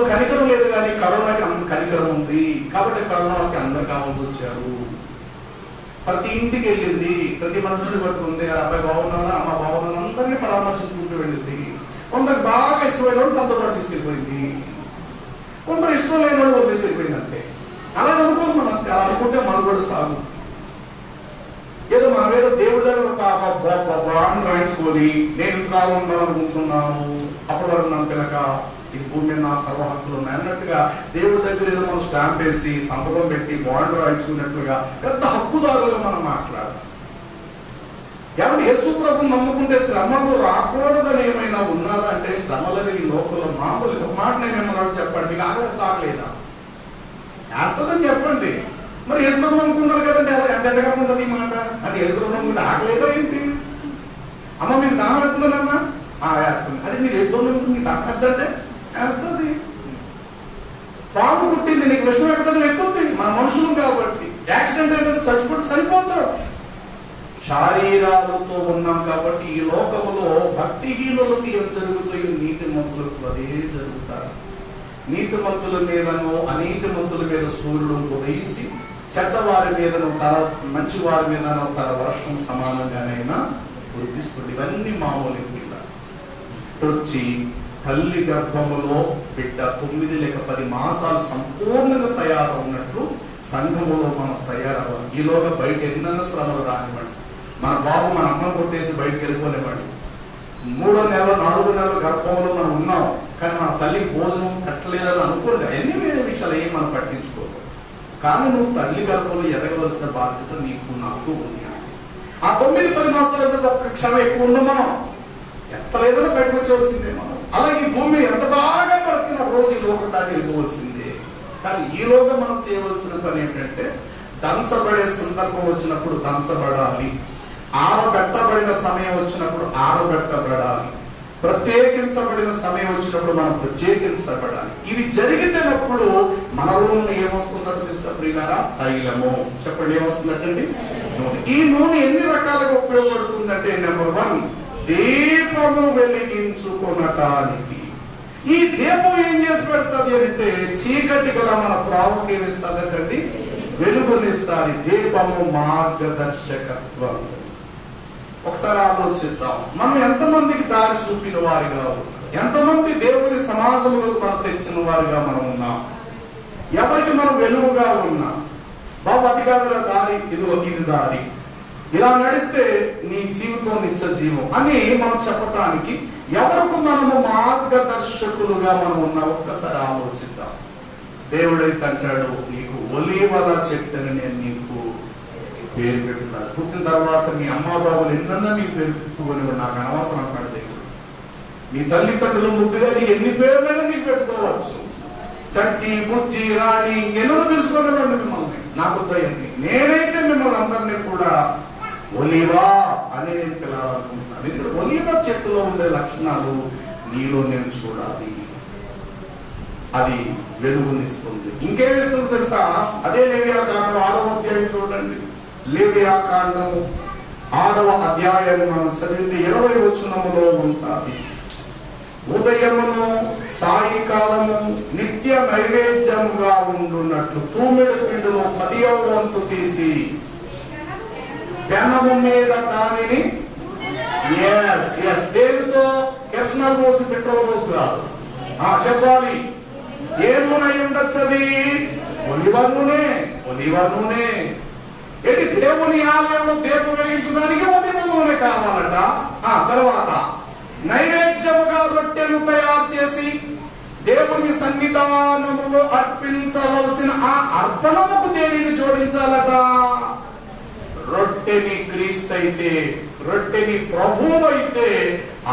కనికరం లేదు, కానీ కరోనాకి కనికరం ఉంది. కాబట్టి కరోనాకి అందరు కావాల్సి వచ్చారు. ప్రతి ఇంటికి వెళ్ళింది, ప్రతి మనుషుని పట్టుకుంది. అబ్బాయి బాగున్నారా, అమ్మ బాగున్నారా, అందరినీ పరామర్శించుకుంటూ వెళ్ళింది. కొందరికి బాగా ఇష్టమైన వాళ్ళు తనతో పాటు తీసుకెళ్ళిపోయింది, కొందరు ఇష్టం లేని వాళ్ళు వదిలేసి వెళ్ళిపోయింది. అంతే. అలా అనుకోని మనం అంతే. అలా అనుకుంటే మనం కూడా సాగు. ఏదో మనం ఏదో దేవుడి దగ్గర బాండ్ రాయించుకోవాలి, నేను ఇంతకాలం ఉండాలనుకుంటున్నాను, అప్పటి వరకు నన్ను పిలక, ఈ భూమి మీద నా సర్వ హక్కులు ఉన్నాయి అన్నట్టుగా దేవుడి దగ్గర ఏదో మనం స్టాంప్ వేసి సంతకం పెట్టి బాండ్ రాయించుకున్నట్లుగా పెద్ద హక్కుదారులుగా మనం మాట్లాడాలి. ఎవరు యేసు ప్రభువుని నమ్ముకుంటే శ్రమలు రాకూడదని ఏమైనా ఉన్నదా అంటే, శ్రమలని ఈ లోకంలో మామూలు. ఒక మాట నేనేమన్నాడు చెప్పండి, మీకు ఆగలేదా? వేస్తుందని చెప్పండి. మరి యేసు ప్రభు అనుకున్నారు కదండి, అలా ఎంత ఎండగా ఉంటుంది ఈ మాట అంటే, యేసు ప్రభు నమ్ముకుంటే ఆగలేదా ఏంటి? అమ్మ మీకు దాహం ఎత్తుందన్నా వేస్తుంది. అది మీరు యేసు ప్రభు నమ్ముతుంది, మీకు దాహం ఎత్తంటే వేస్తుంది. పాము పుట్టింది, నీకు విషయం ఎక్కడం ఎక్కుతుంది. మన మనుషులు కాబట్టి యాక్సిడెంట్ అయితే చనిపోతాడు. శారీరాలతో ఉన్నాం కాబట్టి ఈ లోకములో భక్తిహీనులకు ఏం జరుగుతాయో నీతిమంతులకు అదే జరుగుతారు. నీతిమంతుల మీదను అనీతిమంతుల మీద సూర్యుడు ఉదయించి చెడ్డవారి మీదను మంచి వారి మీదను తన వర్షం సమానంగానైనా కురిపిస్తుంది. ఇవన్నీ మామూలు మీద వచ్చి తల్లి గర్భములో బిడ్డ 9 లేక 10 మాసాలు సంపూర్ణంగా తయారవున్నట్లు సంఘములో మనం తయారవ్వాలి. ఈలోగా బయట ఎన్నెన్న శ్రమలు రానివ్వండి. మన బాబు మన అమ్మను కొట్టేసి బయటకు వెళ్ళిపోనివ్వండి. 3వ నెల 4వ నెల గర్భంలో మనం ఉన్నాం, కానీ మన తల్లికి భోజనం పెట్టలేదని అనుకోండి. అన్ని వేరే విషయాలు ఏం మనం పట్టించుకోవాలి. కానీ నువ్వు తల్లి గర్భంలో ఎదగవలసిన బాధ్యత నీకు నాకు ఉంది. ఆ 9-10 మాసాల ఒక్క క్షణం ఎక్కువ ఉండం. మనం ఎంత లేదన్నా బయటకు వచ్చేవలసిందే. మనం అలాగే ఈ భూమి ఎంత బాగా బ్రతికిన రోజు ఈ లోకం దాన్ని వెళ్ళిపోవలసిందే. కానీ ఈలోగా మనం చేయవలసిన పని ఏంటంటే, దంచబడే సందర్భం వచ్చినప్పుడు దంచబడాలి, ఆరబెట్టబడిన సమయం వచ్చినప్పుడు ఆరబెట్టబడాలి, ప్రత్యేకించబడిన సమయం వచ్చినప్పుడు మనం ప్రత్యేకించబడాలి. ఇవి జరిగితేనప్పుడు మనలో ఏమొస్తుందో తెలుసా ప్రియులారా? తైలము. చెప్పండి, ఏమొస్తుందంటండి? నూనె. ఈ నూనె ఎన్ని రకాలుగా ఉపయోగపడుతుందంటే, నెంబర్ 1, దీపము వెలిగించుకొనటానికి. ఈ దీపం ఏం చేసి పెడుతుంది అంటే, చీకటి గల మన త్రావుకి ఏమిస్తుందంటండి? వెలుగునిస్తుంది. దీపము మార్గదర్శకత్వం. ఒకసారి ఆలోచిద్దాం. మనం ఎంతమందికి దారి చూపిన వారిగా ఉన్నాం? ఎంతమంది దేవుని సమాజంలోకి మనం తెచ్చిన వారిగా మనం ఉన్నాం? ఎవరికి మనం వెలుగుగా ఉన్నాం? బాబు అది కాదురా దారి, ఇది దారి, ఇలా నడిస్తే నీ జీవితం నిత్య జీవం అని మనం చెప్పటానికి ఎవరికి మనము మార్గదర్శకులుగా మనం ఉన్నాం? ఒక్కసారి ఆలోచిద్దాం. దేవుడైతే అంటాడు, నీకు ఒలీవల చెట్టుని నేను నీకు పేరు పెట్టున్నాను. పుట్టిన తర్వాత మీ అమ్మా బాబులు ఎన్నన్నా మీ పేరు పెట్టుకొని నాకు అనవసరం అంటాడు దేవుడు. మీ తల్లిదండ్రులు ముద్దుగా నీకు ఎన్ని పేర్లైనా నీకు పెట్టుకోవచ్చు. చట్టి, బుజ్జి, రాణి ఎన్నో తెలుసుకోలేమండి మిమ్మల్ని. నాకు దయండి. నేనైతే మిమ్మల్ని అందరినీ కూడా ఒలీవా అని నేను పిలవాలనుకుంటున్నాను. ఎందుకంటే ఒలీవా చెట్టులో ఉండే లక్షణాలు నీలో నేను చూడాలి. అది వెలుగునిస్తుంది. ఇంకేమిస్తుంది తెలుసా? అదే లేవియా కాండం 6వ అధ్యాయం చూడండి. లేవియా కాండం 6వ అధ్యాయాన్ని మనం చదివితే 20 వచనములో ఉంటుంది. ఉదయమును సాయంకాలము నిత్య నైవేద్యముగా ఉండున్నట్లు తూమెడు పిండిలో 10వ వంతు తీసి పెనము మీద దానిని దేనితో కిరసనాలు పోసి పెట్రోల్ పోసి కాదు, చెప్పాలి. ఏ నూనె అయి ఉండొచ్చది? ఒలివ నూనె. ఏంటి? దేవుని ఆలయంలో దీపం వెలిగించడానికి ఒలివ నూనె కావాలట. తర్వాత నైవేద్యముగా రొట్టెను తయారు చేసి దేవుని సన్నిధానములో అర్పించవలసిన ఆ అర్పణముకు దేనిని జోడించాలట? రొట్టెని క్రీస్తు అయితే, రొట్టెని ప్రభువు అయితే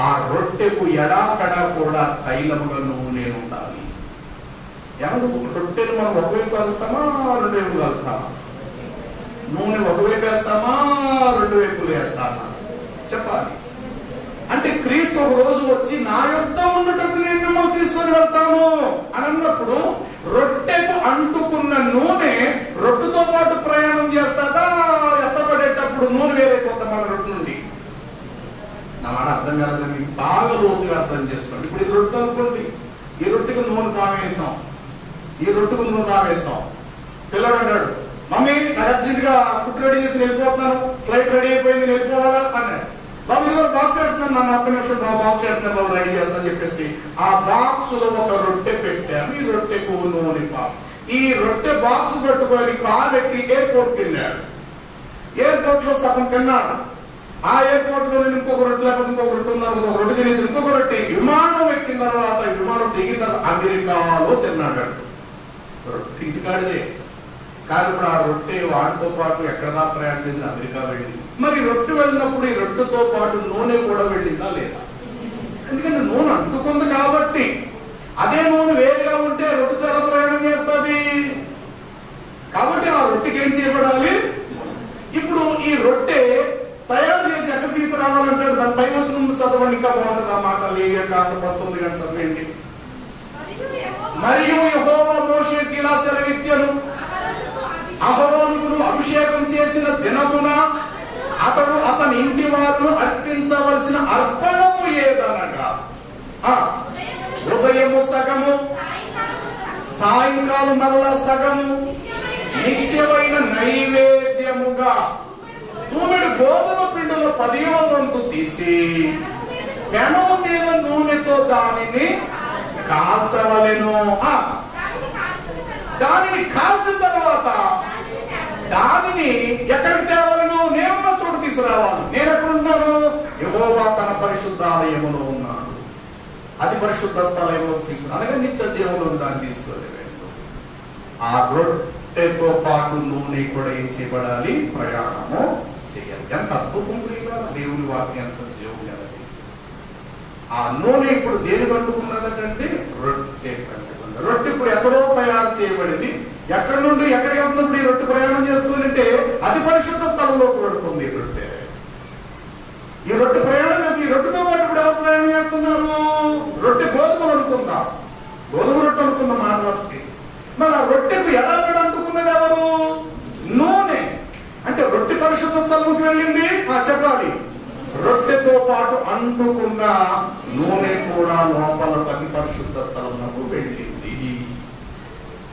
ఆ రొట్టెకు ఎడాకడా కూడా తైలముగా నూనె ఉండాలి. ఏమన్నా రొట్టెను మనం ఒకవైపు కలుస్తామా, 2 వైపులు కలుస్తామా? నూనె ఒకవైపు వేస్తామా, 2 వైపులు వేస్తామా? చెప్పాలి. అంటే క్రీస్తు ఒక రోజు వచ్చి నా యొద్ద ఉన్నట్టు నేను మిమ్మల్ని తీసుకొని వెళ్తాను అని అన్నప్పుడు రొట్టెకు అంటుకున్న నూనె రొట్టెతో పాటు ప్రయాణం చేస్తాదా? ఎత్తపడేటప్పుడు నూనె వేరైపోతాం మన రొట్టె నుండి. నా మాట అర్థం కాలేదండి, బాగా లోతుగా అర్థం చేసుకోండి. ఇప్పుడు ఇది రొట్టె అనుకోండి, ఈ రొట్టెకు నూనె పావేసాం, పిల్లడు అన్నాడు, మమ్మీ నాకు అర్జెంట్గా ఫుడ్ రెడీ చేసి వెళ్ళిపోతున్నాను, ఫ్లైట్ రెడీ అయిపోయింది, వెళ్ళిపోవాలా అన్నాడు. బాబు ఏదో బాక్స్ పెడుతున్నాను, నన్ను 1 నిమిషం బాక్స్ పెడుతున్నాను బాబు, రెడీ చేస్తాను చెప్పేసి ఆ బాక్స్ లో ఒక రొట్టె పెట్టాము. ఈ రొట్టెకు నూనె ఈ రొట్టె బాక్స్ పెట్టుకొని కారు ఎక్కి ఎయిర్పోర్ట్కి వెళ్ళాడు. ఎయిర్పోర్ట్ లో సగం తిన్నాడు. ఆ ఎయిర్పోర్ట్ లో ఇంకొక రొట్టె లేకపోతే ఇంకొక రొట్టె ఉన్నారు, ఒక రొట్టె తినేసి ఇంకొక రొట్టె విమానం ఎక్కిన తర్వాత, విమానం దిగిన తర్వాత అమెరికాలో తిన్నాడు. రొట్టె ఇంటికాడిదే కాదు. ఇప్పుడు ఆ రొట్టె వాడితో పాటు ఎక్కడ దా ప్రయాణించింది? అమెరికా వెళ్ళింది. మరి రొట్టె వెళ్ళినప్పుడు ఈ రొట్టెతో పాటు నూనె కూడా వెళ్ళిందా లేదా? ఎందుకంటే నూనె అంటుకుంది కాబట్టి. అదే నూనె వేరుగా ఉంటే రొట్టెతో ఎలా ప్రయాణం చేస్తుంది? కాబట్టి ఆ రొట్టెకి ఏం చేయబడాలి? ఇప్పుడు ఈ రొట్టె తయారు చేసి ఎక్కడ తీసుకురావాలంటాడు? దాని పై వచనం చదవండి, ఇంకా బాగుంటుంది ఆ మాట. లేవియాకాండం 19 గంట చదవండి. మరియు యెహోవా మోషేకి ఇలా సెలవిచ్చెను, అహరోనును అభిషేకం చేసిన దినమున అతడు అతని ఇంటి వారును అర్పించవలసిన అర్పణము ఏదనగా ఉదయము సగము, సాయంకాలం మరలా సగము నిత్యమైన నైవేద్యముగా తూమెడు గోధుమ పిండిలో 10వ వంతు తీసి పెనము మీద నూనెతో దానిని కాల్చవలెను. దానిని కాల్చిన తర్వాత దానిని ఎక్కడికి తేవాలను? నేనున్న చోటు తీసుకురావాలి. నేను ఎక్కడున్నాను? యెహోవా తన పరిశుద్ధాలయములో ఉన్నాడు. అతి పరిశుద్ధ స్థలంలో తీసుకుని, అలాగే నిత్య జీవంలో దాన్ని తీసుకోలేదు. ఆ రొట్టెతో పాటు నూనె కూడా ఏం చేయబడాలి? ప్రయాణము చేయాలి. ఎంత అద్భుతం ప్రియులారా, దేవుని వాక్యం ఎంత జీవం కలది. ఆ నూనె ఇప్పుడు దేని కంటుకున్నదంటే రొట్టె కంటుకున్నది. రొట్టె ఇప్పుడు ఎక్కడో తయారు చేయబడింది. ఎక్కడి నుండి ఎక్కడికి వెళ్తున్నప్పుడు ఈ రొట్టె ప్రయాణం చేసుకుంటే అతి పరిశుద్ధ స్థలంలోకి పెడుతుంది. ఈ రొట్టె ప్రయాణం చేస్తుంది. ఈ రొట్టెతో పాటు ఇప్పుడు ఎవరు ప్రయాణం చేస్తున్నారు? రొట్టె గోధుమలు అనుకుందాం, గోధుమ రొట్టె అనుకుందాం మాట వరుసకి. మరి ఆ రొట్టెకు ఎడాపెడ అంటుకున్నది ఎవరు? నూనె. అంటే రొట్టె పరిశుద్ధ స్థలంకి వెళ్ళింది. చెప్పాలి, రొట్టెతో పాటు అంటుకున్న నూనె కూడా లోపల అతి పరిశుద్ధ స్థలంలో వెళ్ళింది.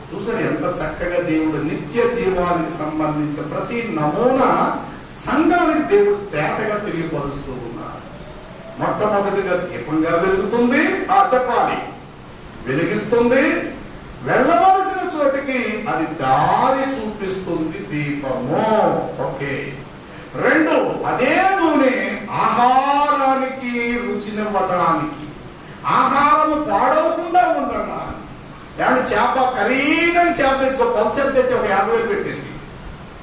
చూసారు ఎంత చక్కగా దేవుడు నిత్య జీవానికి సంబంధించిన ప్రతి నమూనా సంఘానికి దేవుడు తేటగా తెలియపరుస్తూ ఉన్నాడు. మొట్టమొదటిగా దీపంగా వెలుగుతుంది, చెప్పాలి, వెలిగిస్తుంది. వెళ్ళవలసిన చోటికి అది దారి చూపిస్తుంది దీపము. ఓకే. 2, అదే నూనె ఆహారానికి రుచినివ్వడానికి, ఆహారం పాడవకుండా ఉండడానికి. ఏమంటే చేప ఖరీదని చేప తెచ్చుకో, పల్సర్ తెచ్చి ఒక 50,000 పెట్టేసి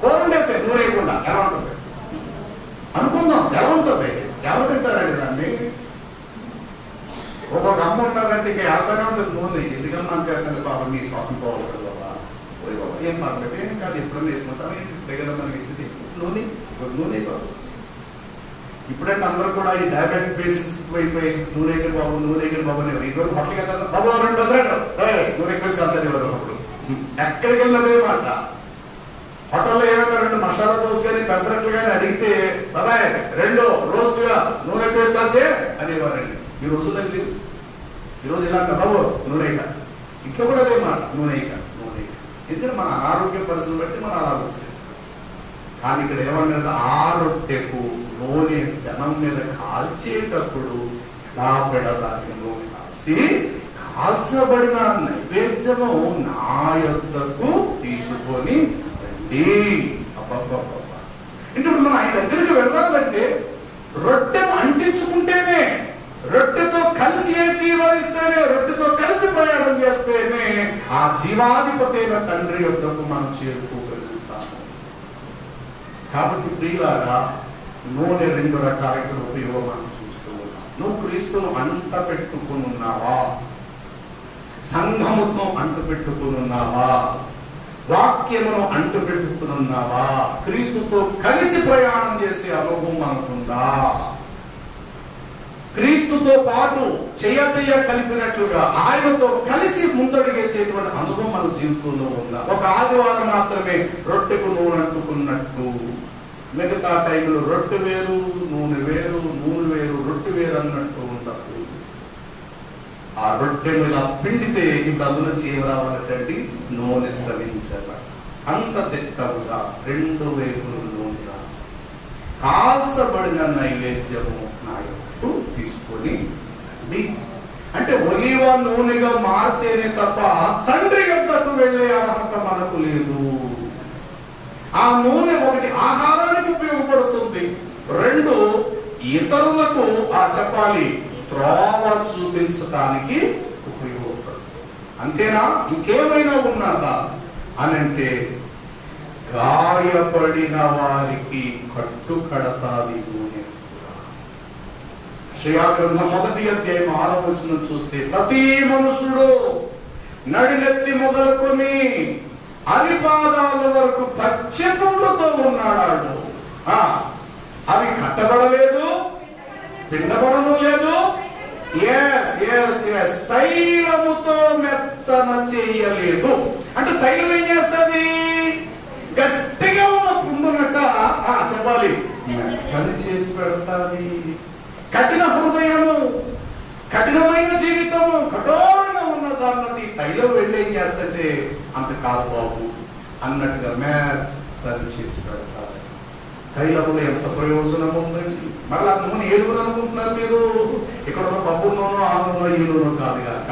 కూర ఉండేసే నూనె వేయకుండా ఎలా ఉంటుంది అనుకుందాం? ఎలా ఉంటుంది? ఎవరు తింటారండి దాన్ని? ఒక్కొక్క అమ్మ ఉన్నారంటే ఇంకా వేస్తానే ఉంటుంది నూనె. ఎందుకన్నా అంటే బాబా మీ శ్వాసం పోవాలి కదా బాబా, పోయి బాబా ఏం పర్లేదు, ఏం కాదు, ఎప్పుడన్నా వేసుకుంటాం దగ్గర మనకి ఇచ్చింది నూనె బాబు. ఇప్పుడంటే అందరూ కూడా ఈ డయాబెటిక్ పేషెంట్స్ ఎక్కువైపోయి నూనె బాబు అని ఇదివరకు హోటల్కి వెళ్తారు, బాబు 2 డజన్లు నూనె ఎక్కువ కాల్చాలి ఎవరు. అప్పుడు ఎక్కడికి వెళ్ళదే మాట. హోటల్లో ఏమైనా 2 మసాలా దోశ కానీ పెసరట్లు కానీ అడిగితే బాబాయ్ రెండో రోస్ట్గా నూనె వేసుకొచ్చే అనేవారండి. ఈ రోజు తల్లి ఈరోజు ఇలా బాబు నూనెక, ఇంట్లో కూడా అదే మాట, నూనెక. ఎందుకంటే మన అనారోగ్య పరిస్థితులు బట్టి మనం అలా వచ్చేస్తాం. కానీ ఇక్కడ ఏమన్నా ఆ రొట్టెకు నూనె జనం మీద కాల్చేటప్పుడు ఎలా పెడదానికి నూనె రాసి కాల్చబడిన నైవేద్యము నా యొద్దకు తీసుకొని రండి. అబ్బబ్బబ్బబ్బా, అంటే ఇప్పుడు మనం ఆయన దగ్గరికి వెళ్ళాలంటే రొట్టెను అంటించుకుంటేనే, రొట్టెతో కలిసి ఏకీభవిస్తేనే, రొట్టెతో కలిసి ప్రయాణం చేస్తేనే ఆ జీవాధిపతి అయిన తండ్రి యొద్దకు మనం చేరుకోగలుగుతాము. కాబట్టి ప్రియులారా, నూనె 2 రకాల ఉపయోగం మనం చూస్తూ ఉన్నాం. నువ్వు క్రీస్తును అంట పెట్టుకుని ఉన్నావా? సంఘముతో అంటు పెట్టుకుని ఉన్నావా? వాక్యమును అంటు పెట్టుకుని ఉన్నావా? క్రీస్తుతో కలిసి ప్రయాణం చేసే అనుభవం మనకుందా? క్రీస్తుతో పాటు చెయ్య కలిపినట్లుగా ఆయనతో కలిసి ముందడుగేసేటువంటి అనుభవం మన జీవితంలో ఉందా? ఒక ఆదివారం మాత్రమే రొట్టెకు నూనె అంటుకున్నట్టు, మిగతా టైంలో రొట్టె వేరు నూనె వేరు, నూనె వేరు రొట్టె వేరు అన్నట్టు ఉండదు. ఆ రొట్టెను ఇలా పిండితే ఇప్పుడు అందులో చేయరావాలంటే నూనె స్రవించబడి అంత దిట్టముగా 2 వైపులు నూనె రాసి కాల్చబడిన నైవేద్యము నా యొద్దకు తీసుకొని రండి. అంటే ఒలీవ నూనెగా మారితేనే తప్ప తండ్రి యొద్దకు వెళ్ళే అర్హత మనకు లేదు. ఆ నూనె ఒకటి ఆహారానికి ఉపయోగపడుతుంది, 2 ఇతరులకు చెప్పాలి త్రోవ చూపించడానికి ఉపయోగపడుతుంది. అంతేనా? ఇంకేమైనా ఉన్నదా అని అంటే గాయపడిన వారికి కట్టు కడతాది నూనె. యెషయా గ్రంథం 1వ అధ్యాయం 6వ వచనం చూస్తే ప్రతి మనుషుడు నడినెత్తి మొదలుకొని అరిపాదాల వరకు పచ్చపుండుతో ఉన్నాడు. అవి కట్టబడలేదు, పిండబడను లేదు. తైలముతో మెత్తన చేయలేదు. అంటే తైలం ఏం చేస్తుంది? గట్టిగా ఉన్న పుండునట చెప్పాలి మెత్తన చేసి పెడతాది. కఠిన హృదయము, కఠినమైన జీవితము, కఠోరంగా ఉన్న దాన్ని తైలం వెళ్ళి ఏం చేస్తుంటే అంత కాదు బాబు అన్నట్టుగా మెత్తన చేసి పెడతారు. తైలములో ఎంత ప్రయోజనం ఉందండి. మళ్ళీ నూనె ఏ నూనె అనుకుంటున్నారు మీరు? ఇక్కడ ఉన్న పప్పు నూనె, ఆ నూనె, ఈ నూనె కాదు కాక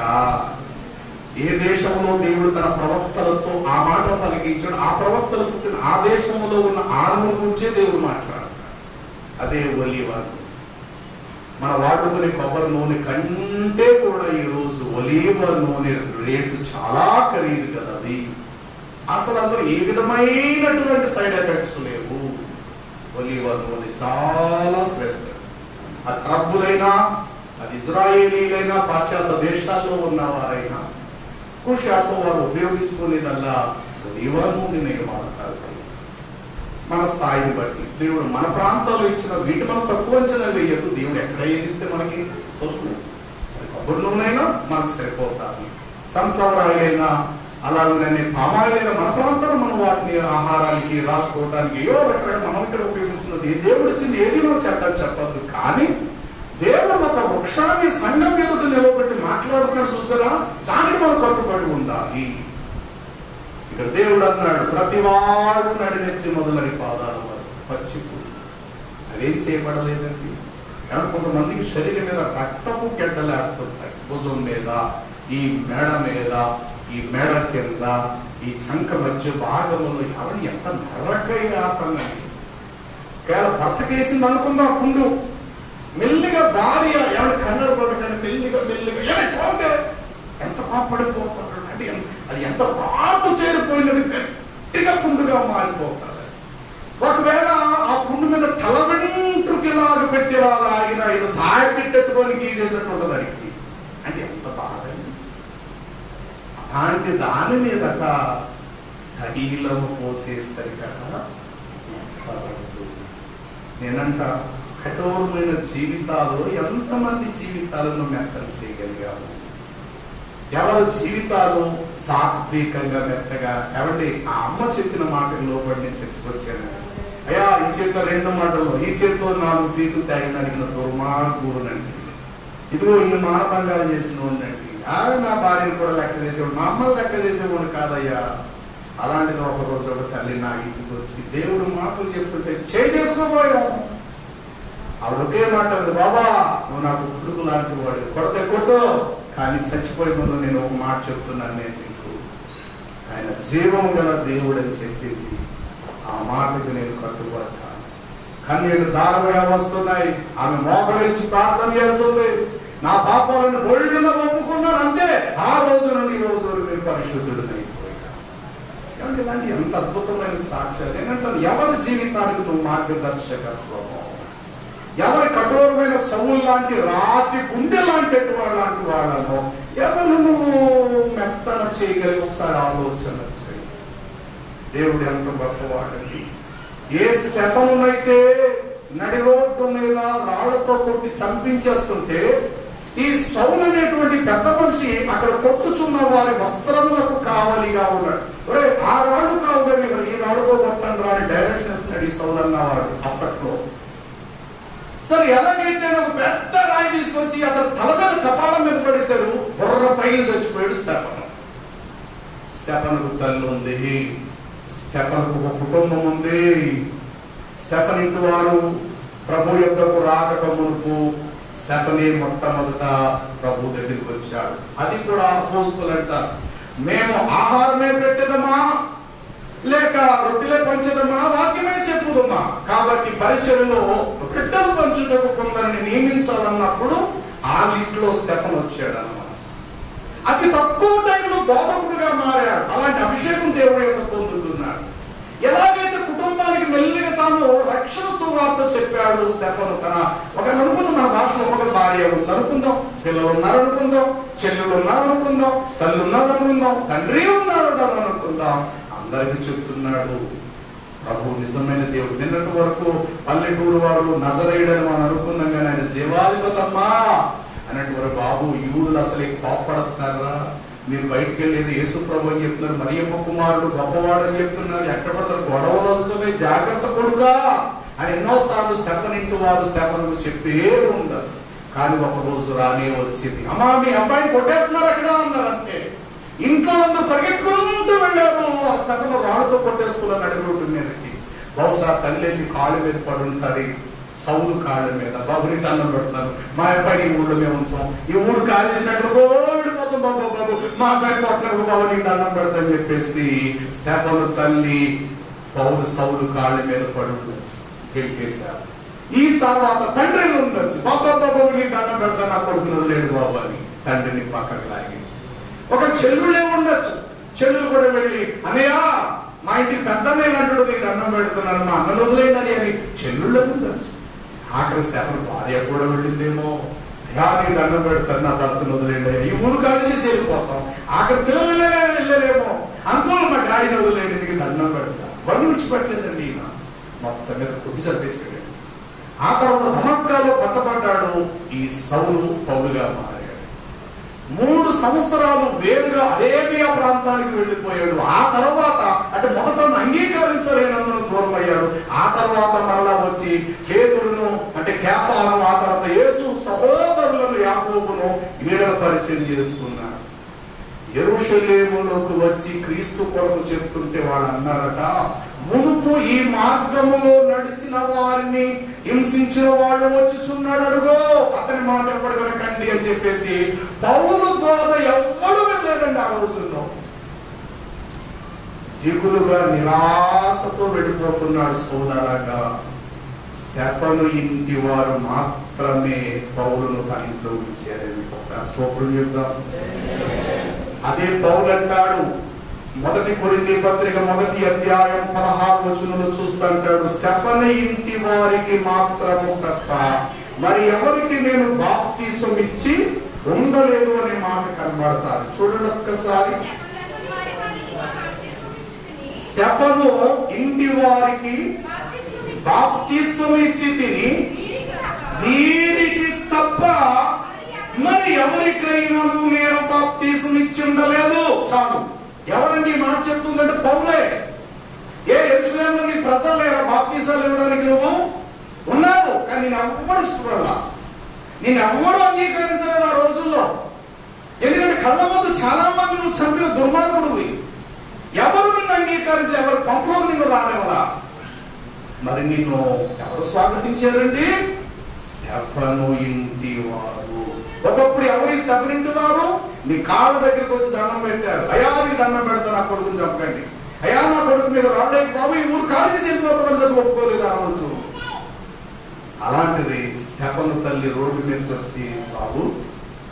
ఏ దేశంలో దేవుడు తన ప్రవక్తలతో ఆ మాట పలికించాడు, ఆ ప్రవక్తలు పుట్టిన ఆ దేశంలో ఉన్న ఆ నూనె గురించే దేవుడు మాట్లాడతాడు. అదే ఒలీవ. మన వాడుకునే కొబ్బరి నూనె కంటే కూడా ఈరోజు ఒలీవ నూనె రేటు చాలా ఖరీదు కదా. అది అసలు అందులో ఏ విధమైనటువంటి సైడ్ ఎఫెక్ట్స్ లేవు. ఒలీవ నూనె చాలా శ్రేష్టం. అది అరబ్బులైనా, అది ఇజ్రాయేలీలైనా, పాశ్చాత్య దేశాల్లో ఉన్నవారైనా ఎక్కువ శాతం వారు ఉపయోగించుకునేదల్లా ఒలీవ నూనె వాడతారు. మన స్థాయిని బట్టి దేవుడు మన ప్రాంతాల్లో ఇచ్చిన వీటి మనం తక్కువ అంచనా వేయదు. దేవుడు ఎక్కడ ఏదిస్తే మనకి సంతోషమే. కొబ్బరి నూనె అయినా మనకు సరిపోతుంది. సన్ఫ్లవర్ ఆయిల్ అయినా, అలాగే పామాయిల్ అయినా మన ప్రాంతంలో మనం వాటిని ఆహారానికి రాసుకోవడానికి ఏవో రకరకాల మనం ఇక్కడ ఉపయోగించున్నది. దేవుడు ఇచ్చింది ఏది మనం చెప్పద్దు. కానీ దేవుడు ఒక వృక్షాన్ని సంఘం ఎదుట నిలబెట్టి మాట్లాడుతున్నాడు చూసారా, దానికి మనం కట్టుబడి ఉండాలి. ఇక్కడ దేవుడు అన్నాడు ప్రతివాడు నడినెత్తి మొదలరి పాదాల వరకు పచ్చిపుడు. అవేం చేయబడలేదండి. కానీ కొంతమందికి శరీరం మీద రక్తపు గడ్డలు వేస్తుంటాయి. భుజం మీద, ఈ మెడ మీద, ఈ మెడ కింద, ఈ చంక మధ్య భాగంలో ఎవరి ఎంత నరకైనా అతన్ని కేవలం భర్తకేసింది అనుకుందాం. పుండు మెల్లిగా భార్య ఎవరి కన్నర పడగానే మెల్లిగా ఎంత కోపడిపోతాడు అంటే అది ఎంత పాటు తేరిపోయినది గట్టిగా పుండుగా మారిపోతాడు. ఒకవేళ ఆ పుండు మీద తల వెంట్రుకిలాగా పెట్టి వాళ్ళ ఆయన ఏదో తాయెట్టుకొని గీసేసినట్టు ఉంటుంది అడిగి. అంటే ఎంత బాధ. అలాంటి దాని మీదట తైలము పోసేసరికట నేనంట కఠోరమైన జీవితాల్లో ఎంతమంది జీవితాలను మెత్తలు చేయగలిగాము. ఎవరి జీవితాలు సాత్వికంగా మెత్తగా. ఎవరి ఆ అమ్మ చెప్పిన మాటలు లోపడి నేను చర్చకొచ్చాను. అయ్యా ఈ చేత 2 మాటలు, ఈ చేతితో 4 పీకులు తాగిన దుర్మార్గుడునండి, ఇదిగో ఇన్ని మానభంగాలు చేసిన ఉండండి, నా భార్యను కూడా లెక్క చేసేవాడు, మా అమ్మని లెక్క చేసేవాడు కాదయ్యా. అలాంటిది ఒకరోజు ఒక తల్లి నా ఇంటికి వచ్చి దేవుడు మాటలు చెప్తుంటే చేసుకోబోయాను. ఆవిడ ఒకే మాట, బాబా నువ్వు నాకు కొడుకు లాంటి వాడు, కొడితే కొట్టు, కానీ చచ్చిపోయే ముందు నేను ఒక మాట చెప్తున్నాను, నేను నీకు ఆయన జీవం గల దేవుడు అని చెప్పింది. ఆ మాటకు నేను కట్టుబడతాను. కన్నీళ్ళు దారుగా వస్తున్నాయి. ఆమె మోకరించి ప్రార్థన చేస్తుంది. నా పాపాలను ఒళ్ళున ఒప్పుకున్నాను, అంతే. ఆ రోజు నుండి ఈ రోజు వరకు నేను పరిశుద్ధుడిని అయిపోయాను. ఇలాంటి ఎంత అద్భుతమైన సాక్ష్యాలు. ఏంటంటే ఎవరి జీవితానికి నువ్వు మార్గదర్శకత్వము, ఎవరి కఠోరమైన సౌలు లాంటి రాతి గుండె లాంటి వాళ్ళను ఎవరు నువ్వు మెత్తన చేయగలిగి ఒకసారి ఆలోచన చేయి. దేవుడు ఎంత గొప్పవాడండి. ఏ స్టెఫనునైతే నడి రోడ్డు మీద రాళ్లతో కొట్టి చంపించేస్తుంటే ఈ సౌలు అనేటువంటి పెద్ద మనిషి అక్కడ కొట్టుచున్న వారి వస్త్రములకు కావలిగా ఉన్నాడు. ఒరే ఆ రాళ్ళు కావు కానీ ఈ రాళ్ళతో కొట్టండి రా అని డైరెక్షన్ ఇస్తున్నాడు ఈ సౌలు అన్నవాడు అప్పట్లో. సరే ఎలాగైతే ఒక పెద్ద రాయి తీసుకొచ్చి అతను తల మీద కపాలం మీద పడేశారు, బుర్ర పైన చచ్చిపోయాడు స్టెఫను. స్టెఫనుకు తల్లి ఉంది, స్టెఫనుకు ఒక కుటుంబం ఉంది. స్టెఫన్ ఇంటి వారు ప్రభు యొద్దకు రాకక మునుపు స్టెఫనే మొట్టమొదట ప్రభు దగ్గరికి వచ్చాడు. అది కూడా అపోస్తలులు అంటారు, మేము ఆహారమే పెట్టదమా లేక రొట్టెలే పంచదమా, వాక్యమే చెప్పుదమా. కాబట్టి పరిచర్యలో రొట్టెలు పంచుటకు కొందరిని నియమించాలన్నప్పుడు ఆ లిస్ట్ లో స్టెఫన్ వచ్చాడు అన్నమాట. అతి తక్కువ టైంలో బోధకుడుగా మారాడు. అలాంటి అభిషేకం దేవుడు యొక్క పొందుతున్నాడు. ఎలాగైతే కుటుంబానికి మెల్లిగా తాను రక్షణ సువార్త చెప్పాడు స్టెఫను. ఒకరు అనుకుందాం, మన భాషలో ఒకరు భార్య ఉంది అనుకుందాం, పిల్లలు ఉన్నారు అనుకుందాం, చెల్లెలు ఉన్నారు అనుకుందాం, తల్లి ఉన్నది అనుకుందాం, తండ్రి ఉన్నాడు అని అనుకుందాం. అందరికి చెప్తున్నాడు ప్రభు నిజమైన దేవుడు. నిన్నటి వరకు పల్లెటూరు వారు నజరేయుడని మనం అనుకున్నాం, కానీ ఆయన జీవాధిపతమ్మా అన్నట్టు వరకు బాబు యూదులు అసలు కోప్పడుతున్నారా, మీరు బయటికి వెళ్ళేది యేసు ప్రభు అని చెప్తున్నారు, మరియమ్మ కుమారుడు గొప్పవాడు అని చెప్తున్నారు, ఎక్కడ పడతారు గొడవలు వస్తున్నాయి, జాగ్రత్త కొడుకా అని ఎన్నోసార్లు స్టెఫన్ ఇంటి వారు స్టెఫన్కు చెప్పే ఉండదు. కానీ ఒక రోజు రానే వచ్చింది, అమ్మా మీ అబ్బాయిని కొట్టేస్తున్నారు అక్కడ అన్నారు. అంతే. ఇంట్లో అందరూ పరిగెట్టుకుంటూ వెళ్ళారు. ఆ స్టెఫన్ రాళ్ళతో కొట్టేసుకున్నాను నడి రోడ్డు మీదకి. బహుశా తల్లి వెళ్ళి కాళ్ళ మీద పడి ఉంటారు, సౌలు కాళ్ళ మీద, బాబుని దండం పెడతారు, మా అబ్బాయిని ఈ ఊళ్ళో మేము ఉంచాం, ఈ ఊరు ఖాళీ చేసినప్పుడు ఓడిపోతాం బాబు బాబు మా అబ్బాయి కొట్టినప్పుడు బాబు నీకు దండం పెడతాని చెప్పేసి స్టెఫను తల్లి సౌలు కాళ్ళ మీద పడి ఉండొచ్చు, గెలికేశారు. ఈ తర్వాత తండ్రి ఉండొచ్చు, బాబా బాబు నీకు దండం పెడతాను, నా కొడుకుని వదిలేడు బాబు అని తండ్రిని పక్కకు లాగేసి. ఒక చెల్లులే ఉండొచ్చు, చెల్లులు కూడా వెళ్ళి అన్నయ్య మా ఇంటికి పెద్దన్నయ్య అంటాడు నీకు దండం పెడుతున్నాను, మా అన్నలు వదిలేదని అని చెల్లుళ్ళే ఉండొచ్చు. ఆఖరి స్టెఫన్ భార్య కూడా వెళ్ళిందేమో, అయ్యా నీకు దండం పెడతాను, నా భర్తను వదిలేండి, ఈ ఊరు కాళ్ళు చేసి వెళ్ళిపోతాం. ఆఖరి పిల్లలు వెళ్ళలేమో, అంకుల్ మా డాడీని వదిలేండి నీకు దండం పెడతాను. వన్ విడిచిపెట్టలేదండి ఈయన, మొత్తం మీద కొట్టి చంపేసాడు. ఆ తర్వాత దమస్కాలో పట్టబడ్డాడు. ఈ సౌలు పౌలుగా మారాడు. 3 సంవత్సరాలు వేరుగా అరేబియా ప్రాంతానికి వెళ్ళిపోయాడు. ఆ తర్వాత అంటే మొదట అంగీకరించలేనందున దూరం అయ్యాడు. ఆ తర్వాత మరలా వచ్చి పేతురును అంటే కేఫాను, ఆ తర్వాత యేసు సహోదరులను యాకోబును వీళ్ళను పరిచయం చేసుకున్నాడు. యెరూషలేములోకి వచ్చి క్రీస్తు కొరకు చెప్తుంటే వాళ్ళు అన్నారట, మునుపు ఈ మార్గములో నడిచిన వారిని హింసించిన వాడు వచ్చుచున్నాడు, అడుగో అతని మాట ఎప్పుడు వినకండి అని చెప్పేసి పౌలు బోధ ఎవ్వడు వెళ్ళలేదండి. ఆ రోజుల్లో దిగులుగా నిరాశతో వెళ్ళిపోతున్నాడు సోదరగా. స్టెఫను ఇంటి వారు మాత్రమే పౌలును తన ఇంట్లో ఉంచారని స్తోత్రం చెప్తాం. అదే పౌలు అంటాడు, 1 కొరింథీ పత్రిక 1వ అధ్యాయం 16వ వచనంలో చూస్తుంటాడు, స్టెఫను ఇంటి వారికి మాత్రము తప్ప మరి ఎవరికి నేను బాప్తిసం ఇచ్చి ఉండలేదు అనే మాట కనబడతారు. చూడండి ఒక్కసారి, స్టెఫను ఇంటి వారికి బాప్తిసం ఇచ్చి తిని వీరికి తప్ప మరి ఎవరికైనా నేను బాప్తిసం ఇచ్చి ఉండలేదు. చాలు. ఎవరండి మాట చెప్తుందంటే పౌలే. ఏ యెరూషలేములో నీ ప్రజల్లో ఎలా బాప్తీసాలు ఇవ్వడానికి నువ్వు ఉన్నావు, కానీ నేను ఎవ్వడు ఇష్టపడాల, నేను ఎవ్వడు అంగీకరించలేదు ఆ రోజుల్లో. ఎందుకంటే కళ్ళ ముందు చాలా మంది నువ్వు చంపిన దుర్మార్గుడివి, ఎవరు నిన్ను అంగీకరించలేదు, ఎవరు పంపులోకి నిన్ను రానివ్వరా. మరి నిన్ను ఎవరు స్వాగతించారండి? స్టెఫను ఇంటి వారు. ఒకప్పుడు ఎవరి స్టెఫన్ ఇంటి వారు? నీ కాళ్ళ దగ్గరికి వచ్చి దండం పెట్టారు. అయ్యా నీకు దండం పెడతా, నా కొడుకుని చంపకండి, అయ్యా నా కొడుకు మీద రాళ్ళకి బాబు ఈ ఊరు కాలు చేసి వెళ్ళిపోతామని ఒప్పుకోలేదు ఆ రోజు. అలాంటిది స్టెఫను తల్లి రోడ్డు మీదకి వచ్చి, బాబు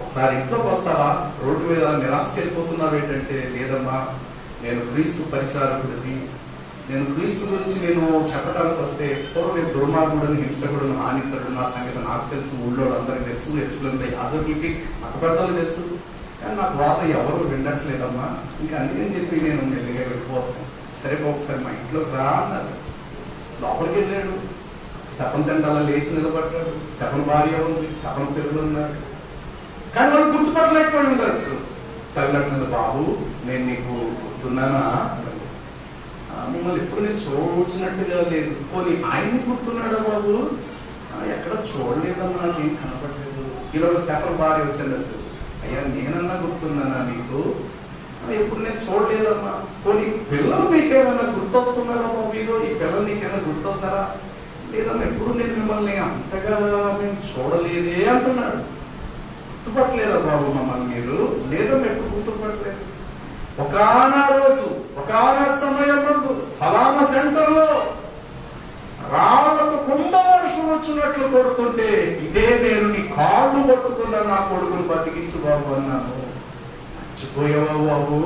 ఒకసారి ఇంట్లోకి వస్తావా, రోడ్డు మీద నిరాశకి వెళ్ళిపోతున్నావు ఏంటంటే, లేదమ్మా నేను క్రీస్తు పరిచారకుడిని, నేను క్రీస్తు గురించి నేను చెప్పడానికి వస్తే నేను దుర్మార్గుడని, హింసకుడును, హానికరుడు, నా సంగతి నాకు తెలుసు, ఊళ్ళో అందరికీ తెలుసు, యక్షులందరి యాజకులకి మత పెద్దలు తెలుసు, కానీ నాకు బాధ ఎవరు వినట్లేదమ్మా, ఇంకా అందుకని చెప్పి నేను మెల్లిగా వెళ్ళిపోతాను. సరే ఒకసారి మా ఇంట్లోకి రా అన్నారు. లోపలికి వెళ్ళాడు. స్టెఫన్ తండ్రి లేచి నిలబడ్డాడు. స్టెఫన్ భార్య ఉంది, స్టెఫన్ పిల్లలు ఉన్నారు, కానీ వాళ్ళు గుర్తుపట్టలేకపోయి ఉండొచ్చు. తల్లి అంటున్నది, బాబు నేను నీకు గుర్తున్నానా, మిమ్మల్ని ఎప్పుడు నేను చూసినట్టుగా లేదు, పోనీ ఆయన్ని గుర్తున్నాడా బాబు, ఎక్కడ చూడలేదమ్మా, నాకేం కనపడలేదు. ఈరోజు స్టెఫన్ భార్య వచ్చిండొచ్చు, అయ్యా నేనన్నా గుర్తున్నానా నీకు, ఎప్పుడు నేను చూడలేదమ్మా, పోనీ పిల్లలు మీకేమైనా గుర్తొస్తున్నారా బాబు, ఈ పిల్లలు నీకేమైనా గుర్తొస్తారా, లేదమ్మా ఎప్పుడు నేను మిమ్మల్ని అంతగా మేము చూడలేదే అంటున్నాడు. గుర్తుపట్టలేదా బాబు మమ్మల్ని మీరు, లేదమ్మా ఎప్పుడు గుర్తుపట్టలేదు. ఒకానా రోజు ఒకానా సమయం ముందు ఫలానా సెంటర్లో రాళ్ళతో కుంభవర్షం వచ్చినట్లు కొడుతుంటే, ఇదే నేను నీ కాళ్ళు పట్టుకున్న నా కొడుకును బతికించు బాబు అన్నాను. మర్చిపోయావా బాబు,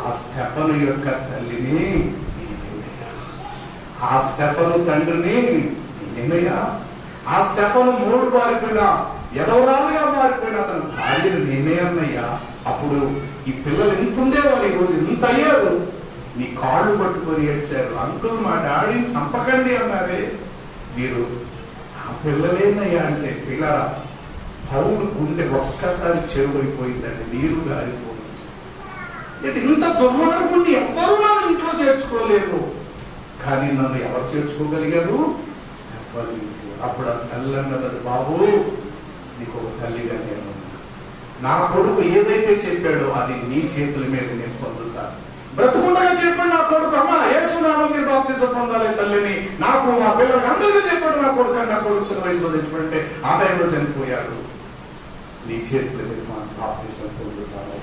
ఆ స్టెఫను యొక్క తల్లిని నేనయ్యా, ఆ స్టెఫను తండ్రిని నేనయ్యా, ఆ స్టెఫను మూడు మారిపోయినా ఎదవరాలుగా మారిపోయిన అతను భార్యను నేనే అన్నయ్యా. అప్పుడు ఈ పిల్లలు ఎంత ఉండేవాళ్ళు, ఈరోజు ఎంత అయ్యారు, నీ కాళ్ళు పట్టుకొని ఏడ్చారు, అంకుల్ మా డాడీని చంపకండి అన్నారే, మీరు ఆ పిల్లలేనయ్యా అంటే, పిల్లరా పౌలు గుండె ఒక్కసారి చెరువైపోయిందండి, నీరు గారిపోయింది. ఇంత దుర్మార్గుడిని ఎవ్వరూ నన్ను ఇంట్లో చేర్చుకోలేదు, కానీ నన్ను ఎవరు చేర్చుకోగలిగారు? అప్పుడు ఆ తల్లి అన్నది, బాబు నీకు ఒక తల్లిగా నేను, నా కొడుకు ఏదైతే చెప్పాడో అది నీ చేతుల మీద నేను పొందుతాను. బ్రతుకుండగా చెప్పాడు నా కొడుకు, అమ్మా యేసునామం మీరు బాప్తిజం పొందాలి తల్లిని, నాకు మా పిల్లలకి అందరికీ చెప్పాడు నా కొడుకు, నా కొడుకు చిన్న వయసులో తెచ్చిపెట్టే ఆ టైంలో చనిపోయాడు, నీ చేతుల మీద మా బాప్తిజం పొందుతాను.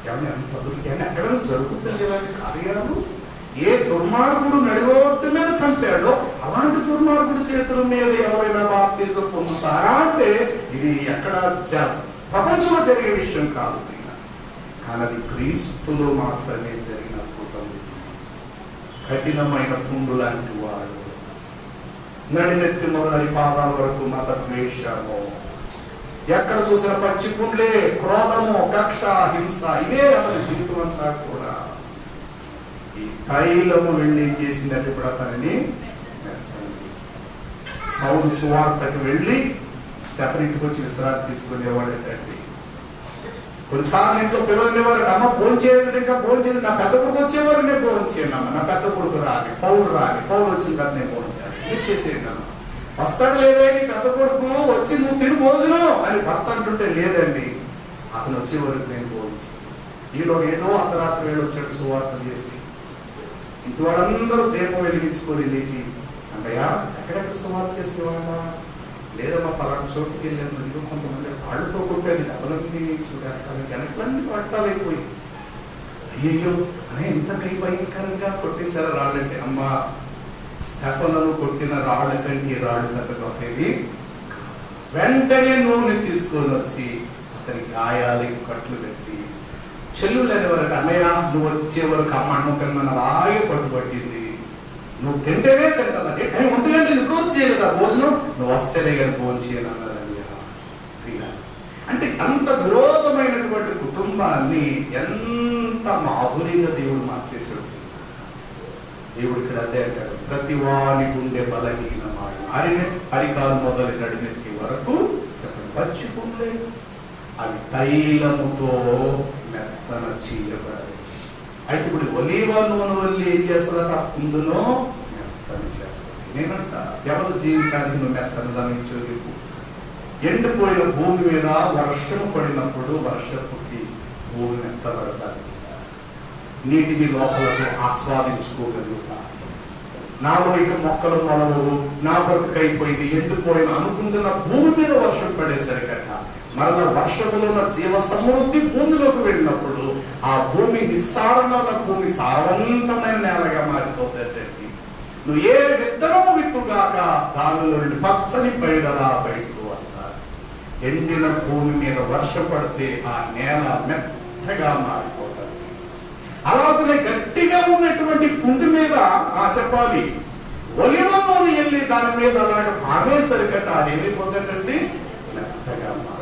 ఏమన్నా ఎంత అదుపుకి ఎక్కడ జరుగుతుంది ఇలాంటి కార్యాలు? ఏ దుర్మార్గుడు నడిరోడ్డు మీద చంపాడో అలాంటి దుర్మార్గుడు చేతుల మీద ఎవరైనా బాప్తిజం పొందుతారా అంటే, ఇది ఎక్కడ ప్రపంచంలో జరిగే విషయం కాదు, కానీ అది క్రీస్తులో మాత్రమే జరిగిన అద్భుతం. కఠినమైన పుండు లాంటి వాడు, నడినెత్తి మొదలై పాదాల వరకు మత ద్వేషము, ఎక్కడ చూసిన పచ్చి పుండ్లే, క్రోధము, కక్ష, హింస, ఇదే అతని జీవితం అంతా కూడా. ఈ తైలము వెళ్ళి చేసినట్టు ఇప్పుడు అతనిని సౌలు సువార్తకు వెళ్ళి స్టెఫన్ ఇంటికి వచ్చి విశ్రాంతి తీసుకునేవాడేటండి. కొన్నిసార్లు ఇంట్లో పిల్లలు ఉండేవారు, అమ్మ భోజనం చేయలేదు, ఇంకా భోజనం చేయలేదు, నా పెద్ద కొడుకు వచ్చేవారు నేను భోజనం చేయను అమ్మ, నా పెద్ద కొడుకు రాలి, పౌరుడు రాలి, పౌరుడు వచ్చిన తర్వాత నేను భోజనం చేయాలి, ఇది చేసేయండి అమ్మ. వస్తాడు లేదే నీ పెద్ద కొడుకు వచ్చి నువ్వు తిని భోజనం అని భర్త అంటుంటే, లేదండి అతను వచ్చే వరకు నేను భోజనం. ఈలో ఏదో అర్ధరాత్రి వేళ వచ్చాడు సువార్త చేసి, ఇంటి వాళ్ళందరూ దీపం వెలిగించుకొని లేచి, అమ్మయ్యా ఎక్కడెక్కడ సువార్త చేసేవాళ్ళ, లేదమ్మా పలానా చోటుకి వెళ్ళాను, ఇదిగో కొంతమంది వాళ్ళతో కొట్టారు, ఎవరిని చూడాలి వెనకలన్నీ పట్టాలైపోయి, అయ్యో అనే ఎంత భయంకరంగా కొట్టేశారు రాళ్ళంటే, అమ్మా స్టెఫనును కొట్టిన రాళ్ళ కంటే రాళ్ళు పెద్ద గొప్పవి. వెంటనే నూనె తీసుకొని వచ్చి అతని గాయాలకి కట్లు పెట్టి, చెల్లులు అనేవారు, అన్నయ్య నువ్వు వచ్చే వరకు అమ్మ అన్నం తిన్నాను అలాగే పట్టుబట్టింది, నువ్వు తింటేనే తింటానండి, కానీ 1 గంట ఇప్పుడు చేయలేదా భోజనం, నువ్వు వస్తేనే కానీ భోజనం చేయను అన్నది. అంటే అంత విరోధమైనటువంటి కుటుంబాన్ని ఎంత మాధుర్యంగా దేవుడు మార్చేసాడు. దేవుడు ఇక్కడ అదే అంటాడు, ప్రతి వాని గుండె బలహీనమైన అరికాలు మొదలు నడినెత్తి వరకు చెప్పండి పచ్చిపుండే, అవి తైలముతో మెత్తన చీయబడాలి. అయితే ఇప్పుడు ఒలీవ నూనె వల్లి ఏం చేస్తుందట? కుందులో మెత్తని చేస్తుంది. నేనంట ఎవరి జీవితానికి నువ్వు మెత్తనిదాన్ని ఇచ్చేది? ఎండిపోయిన భూమి మీద వర్షం పడినప్పుడు వర్షపుకి భూమి మెత్తబడతారు, నీటిని లోపలకు ఆస్వాదించుకోగలుగుతారు. నాలో ఇక మొక్కలు మొలవు, నా బ్రతుకైపోయింది, ఎండిపోయిన అనుకుంటున్న భూమి మీద వర్షం పడేసరికట మరలా వర్షములో ఉన్న జీవ సమృద్ధి భూమిలోకి వెళ్ళినప్పుడు ఆ భూమి నిస్సారమైన భూమి సారవంతమైన నేలగా మారిపోతాడండి. నువ్వు ఏ విత్తనము విత్తుగాక దానిలో నుండి పచ్చని పైడలా బయటకు వస్తారు. ఎండిన భూమి మీద వర్షం పడితే ఆ నేల మెత్తగా మారిపోతుంది. అలాగనే గట్టిగా ఉన్నటువంటి కుండి మీద చెప్పాలి ఒలివ నూనె వెళ్ళి దాని మీద అలాగ పారేసరికట అది ఏమైపోతుందండి? మెత్తగా మారి.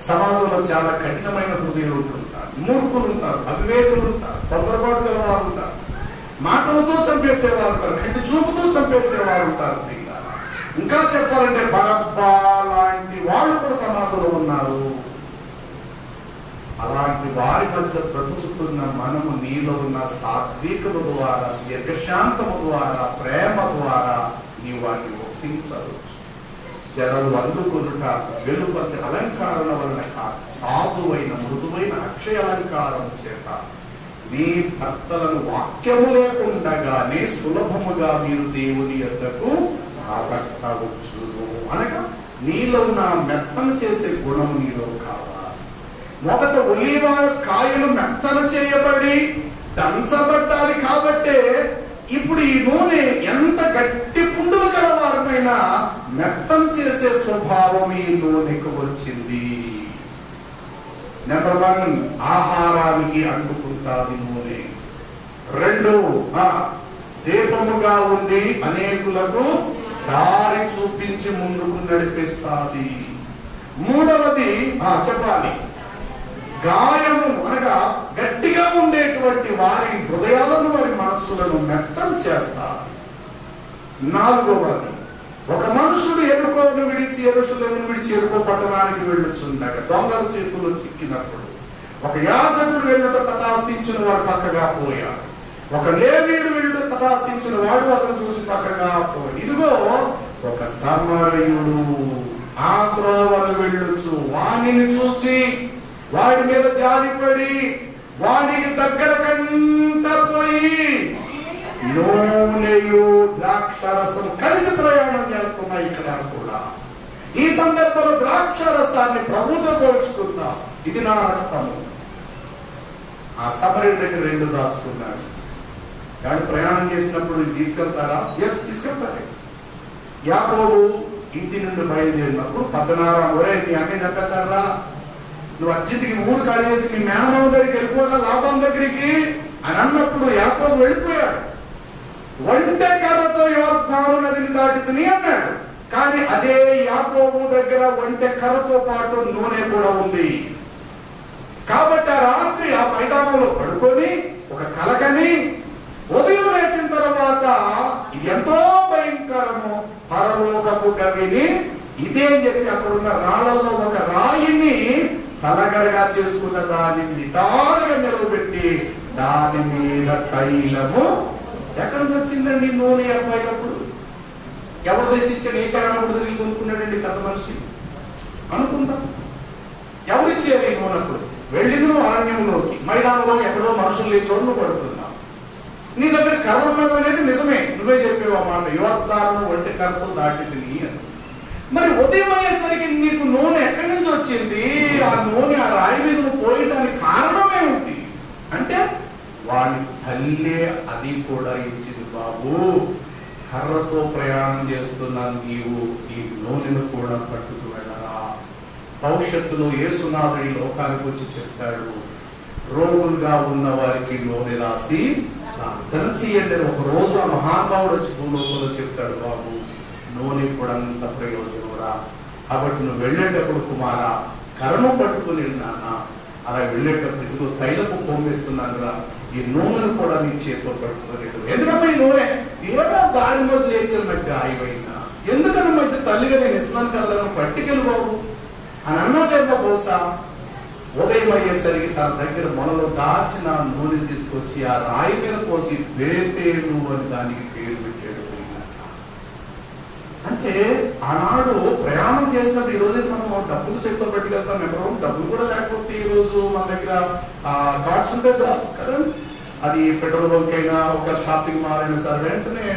సమాజంలో చాలా కఠినమైన హృదయాలు ఉంటుంటారు, మూర్ఖులు ఉంటారు, అవివేకులు ఉంటారు, తొందరపాటు గల వారు ఉంటారు, మాటలతో చంపేసేవారు ఉంటారు, కంటి చూపుతో చంపేసేవారు ఉంటారు. ఇంకా చెప్పాలంటే బరబ్బా లాంటి వాళ్ళు కూడా సమాజంలో ఉన్నారు. అలాంటి వారి మధ్య బ్రతుకుతున్న మనము నీలో ఉన్న సాత్వికము ద్వారా, దీర్ఘశాంతము ద్వారా, ప్రేమ ద్వారా నీవు వాటిని ఒప్పించవచ్చు. జడలు అల్లుకొనుట వెలుపటి అలంకారం వలన కాదు, సాధువైన మృదువైన అక్షయ అలంకారం చేత నీ భర్తలను వాక్యము లేకుండగానే సులభముగా మీరు దేవుని యొద్దకు రాబట్టవచ్చును. అనగా నీలో ఉన్న మెత్తను చేసే గుణము నీలో కావాలి. మొదట ఒలీవ కాయలు మెత్తన చేయబడి దంచబడ్డాలి. కాబట్టే ఇప్పుడు ఈ నూనె ఎంత గట్టి పుండులు గల వారినైనా మెత్తన చేసే స్వభావం ఈ నూనెకు వచ్చింది. నెంబర్ 1, ఆహారానికి అంటుకుంటాది నూనె. 2, దీపముగా ఉండి అనేకులకు దారి చూపించి ముందుకు నడిపిస్తాది. 3వది చెప్పాలి గాయము, అనగా గట్టిగా ఉండేటువంటి వారి హృదయాలను, వారి మనస్సులను మెత్తలు చేస్తారు. 4వది ఒక మనుషుడు ఎరుకోను విడిచి యెరూషలేమును విడిచి ఎరుకో పట్టణానికి వెళ్ళుచుండగా దొంగల చేతుల్లో చిక్కినప్పుడు ఒక యాజకుడు వెళ్ళుట తటాస్తించిన వాడు పక్కగా పోయాడు. ఒక లేవీయుడు వెళ్ళుట తటాస్తించిన వాడు అతను చూసి పక్కగా పోయాడు. ఇదిగో ఒక సమరయుడు ఆ త్రోవను వెళ్ళుచు వాణిని చూచి వాడి మీద జాలిపడి వాడికి దగ్గర కంట పోయి నూనెయు ద్రాక్షరసం కలిసి ప్రయాణం చేస్తున్నాయి. ఇక్కడ కూడా ఈ సందర్భంలో ద్రాక్షరసాన్ని ప్రభుతో పోల్చుకుందాం. ఇది నా రక్తము. ఆ సమరయుడి దగ్గర 2 దాచుకున్నాడు. కానీ ప్రయాణం చేసినప్పుడు తీసుకెళ్తారా? ఎస్, తీసుకెళ్తారు. యాకోబు ఇంటి నుండి బయలుదేరినప్పుడు 16 ఒరే నీ అన్నీ చంపేస్తారా, నువ్వు అర్జెంట్కి 3 కాళ్ళు చేసి మీ మేనమామ దగ్గరికి వెళ్ళిపోగా లాభం దగ్గరికి అని అన్నప్పుడు యాకోబు వెళ్ళిపోయాడు. ఒంటె కర్రతో యోర్దాను నదిని దాటిని అన్నాడు. కానీ అదే యాకోబు దగ్గర ఒంటె కర్రతో పాటు నూనె కూడా ఉంది. కాబట్టి ఆ రాత్రి ఆ మైదానంలో పడుకొని ఒక కలకని ఉదయం లేచిన తర్వాత ఇది ఎంతో భయంకరము, పరలోకపు గవిని ఇదే అని చెప్పి అక్కడ ఉన్న రాళ్లలో ఒక రాయిని తలగడగా చేసుకున్న దాన్ని నిటారుగా నిలవబెట్టి దాని మీద తైలము. ఎక్కడి నుంచి వచ్చిందండి నూనె? అబ్బాయినప్పుడు ఎవరు తెచ్చిచ్చాడు? ఏ కారణప్పుడు తిరిగి కొనుక్కున్నాడండి పెద్ద మనిషి అనుకుందాం. ఎవరిచ్చారు ఈ నూనెప్పుడు? వెళ్ళింది నువ్వు అరణ్యంలోకి, మైదానంలో ఎక్కడో మనుషులు లేని చోటు నువ్వు పడుకుందాం. నీ దగ్గర కర్ర ఉన్నది అనేది నిజమే, నువ్వే చెప్పేవు అన్నమాట. యువతాలను ఒంటి కర్రతో దాటింది నీ అని. మరి ఉదయం అయ్యేసరికి నీకు నూనె ఎక్కడి నుంచి వచ్చింది? ఆ నూనె ఆ రాయి మీద పోయడానికి కారణమే ఉంది అంటే వాడి తల్లే అది కూడా ఇచ్చింది. బాబు, కర్రతో ప్రయాణం చేస్తున్నాను, నీవు ఈ నూనెను కూడా పట్టుకు వెళ్ళరా. భవిష్యత్తులో యేసునాథుడు ఈ లోకానికి వచ్చి చెప్తాడు, రోగులుగా ఉన్న వారికి నూనె రాసి ప్రార్థన చేయండి. ఒక రోజు ఆ మహానుభావుడు వచ్చి భూలోకంలో చెప్తాడు, బాబు నూనె కూడా అంత ప్రయోజనరా. కాబట్టి నువ్వు వెళ్ళేటప్పుడు కుమారా కర్రను పట్టుకుని నాన్న, అలా వెళ్ళేటప్పుడు ఇదిగో తైలపు పొంగిస్తున్నాను రా, ఈ నూనెను కూడా నీ చేతితో పట్టుకోలేదు. ఎందుకమ్మా ఈ నూనె? ఏమో దారి మీద లేచినట్టు ఆయమైనా ఎందుకన్నా మంచి తల్లిగా నేను ఇస్తున్నాను కదా, పట్టుకెళ్ళి బాబు అని అన్నదేమో బహుశా. ఉదయం అయ్యేసరికి తన దగ్గర మొలలో దాచిన నూనె తీసుకొచ్చి ఆ రాయి మీద పోసి బేతేలు అని దానికి పేరు పెట్టాడు. అంటే ఆనాడు ప్రయాణం చేసినప్పుడు ఈ రోజు మనం డబ్బులు చేతితో పెట్టుకెళ్తాం. ఎవరో డబ్బులు కూడా లేకపోతే ఈ రోజు మన దగ్గర కార్డ్స్ ఉంటే కదండి, అది పెట్రోల్ బంక్ అయినా ఒక షాపింగ్ మాల్ అయినా సరే వెంటనే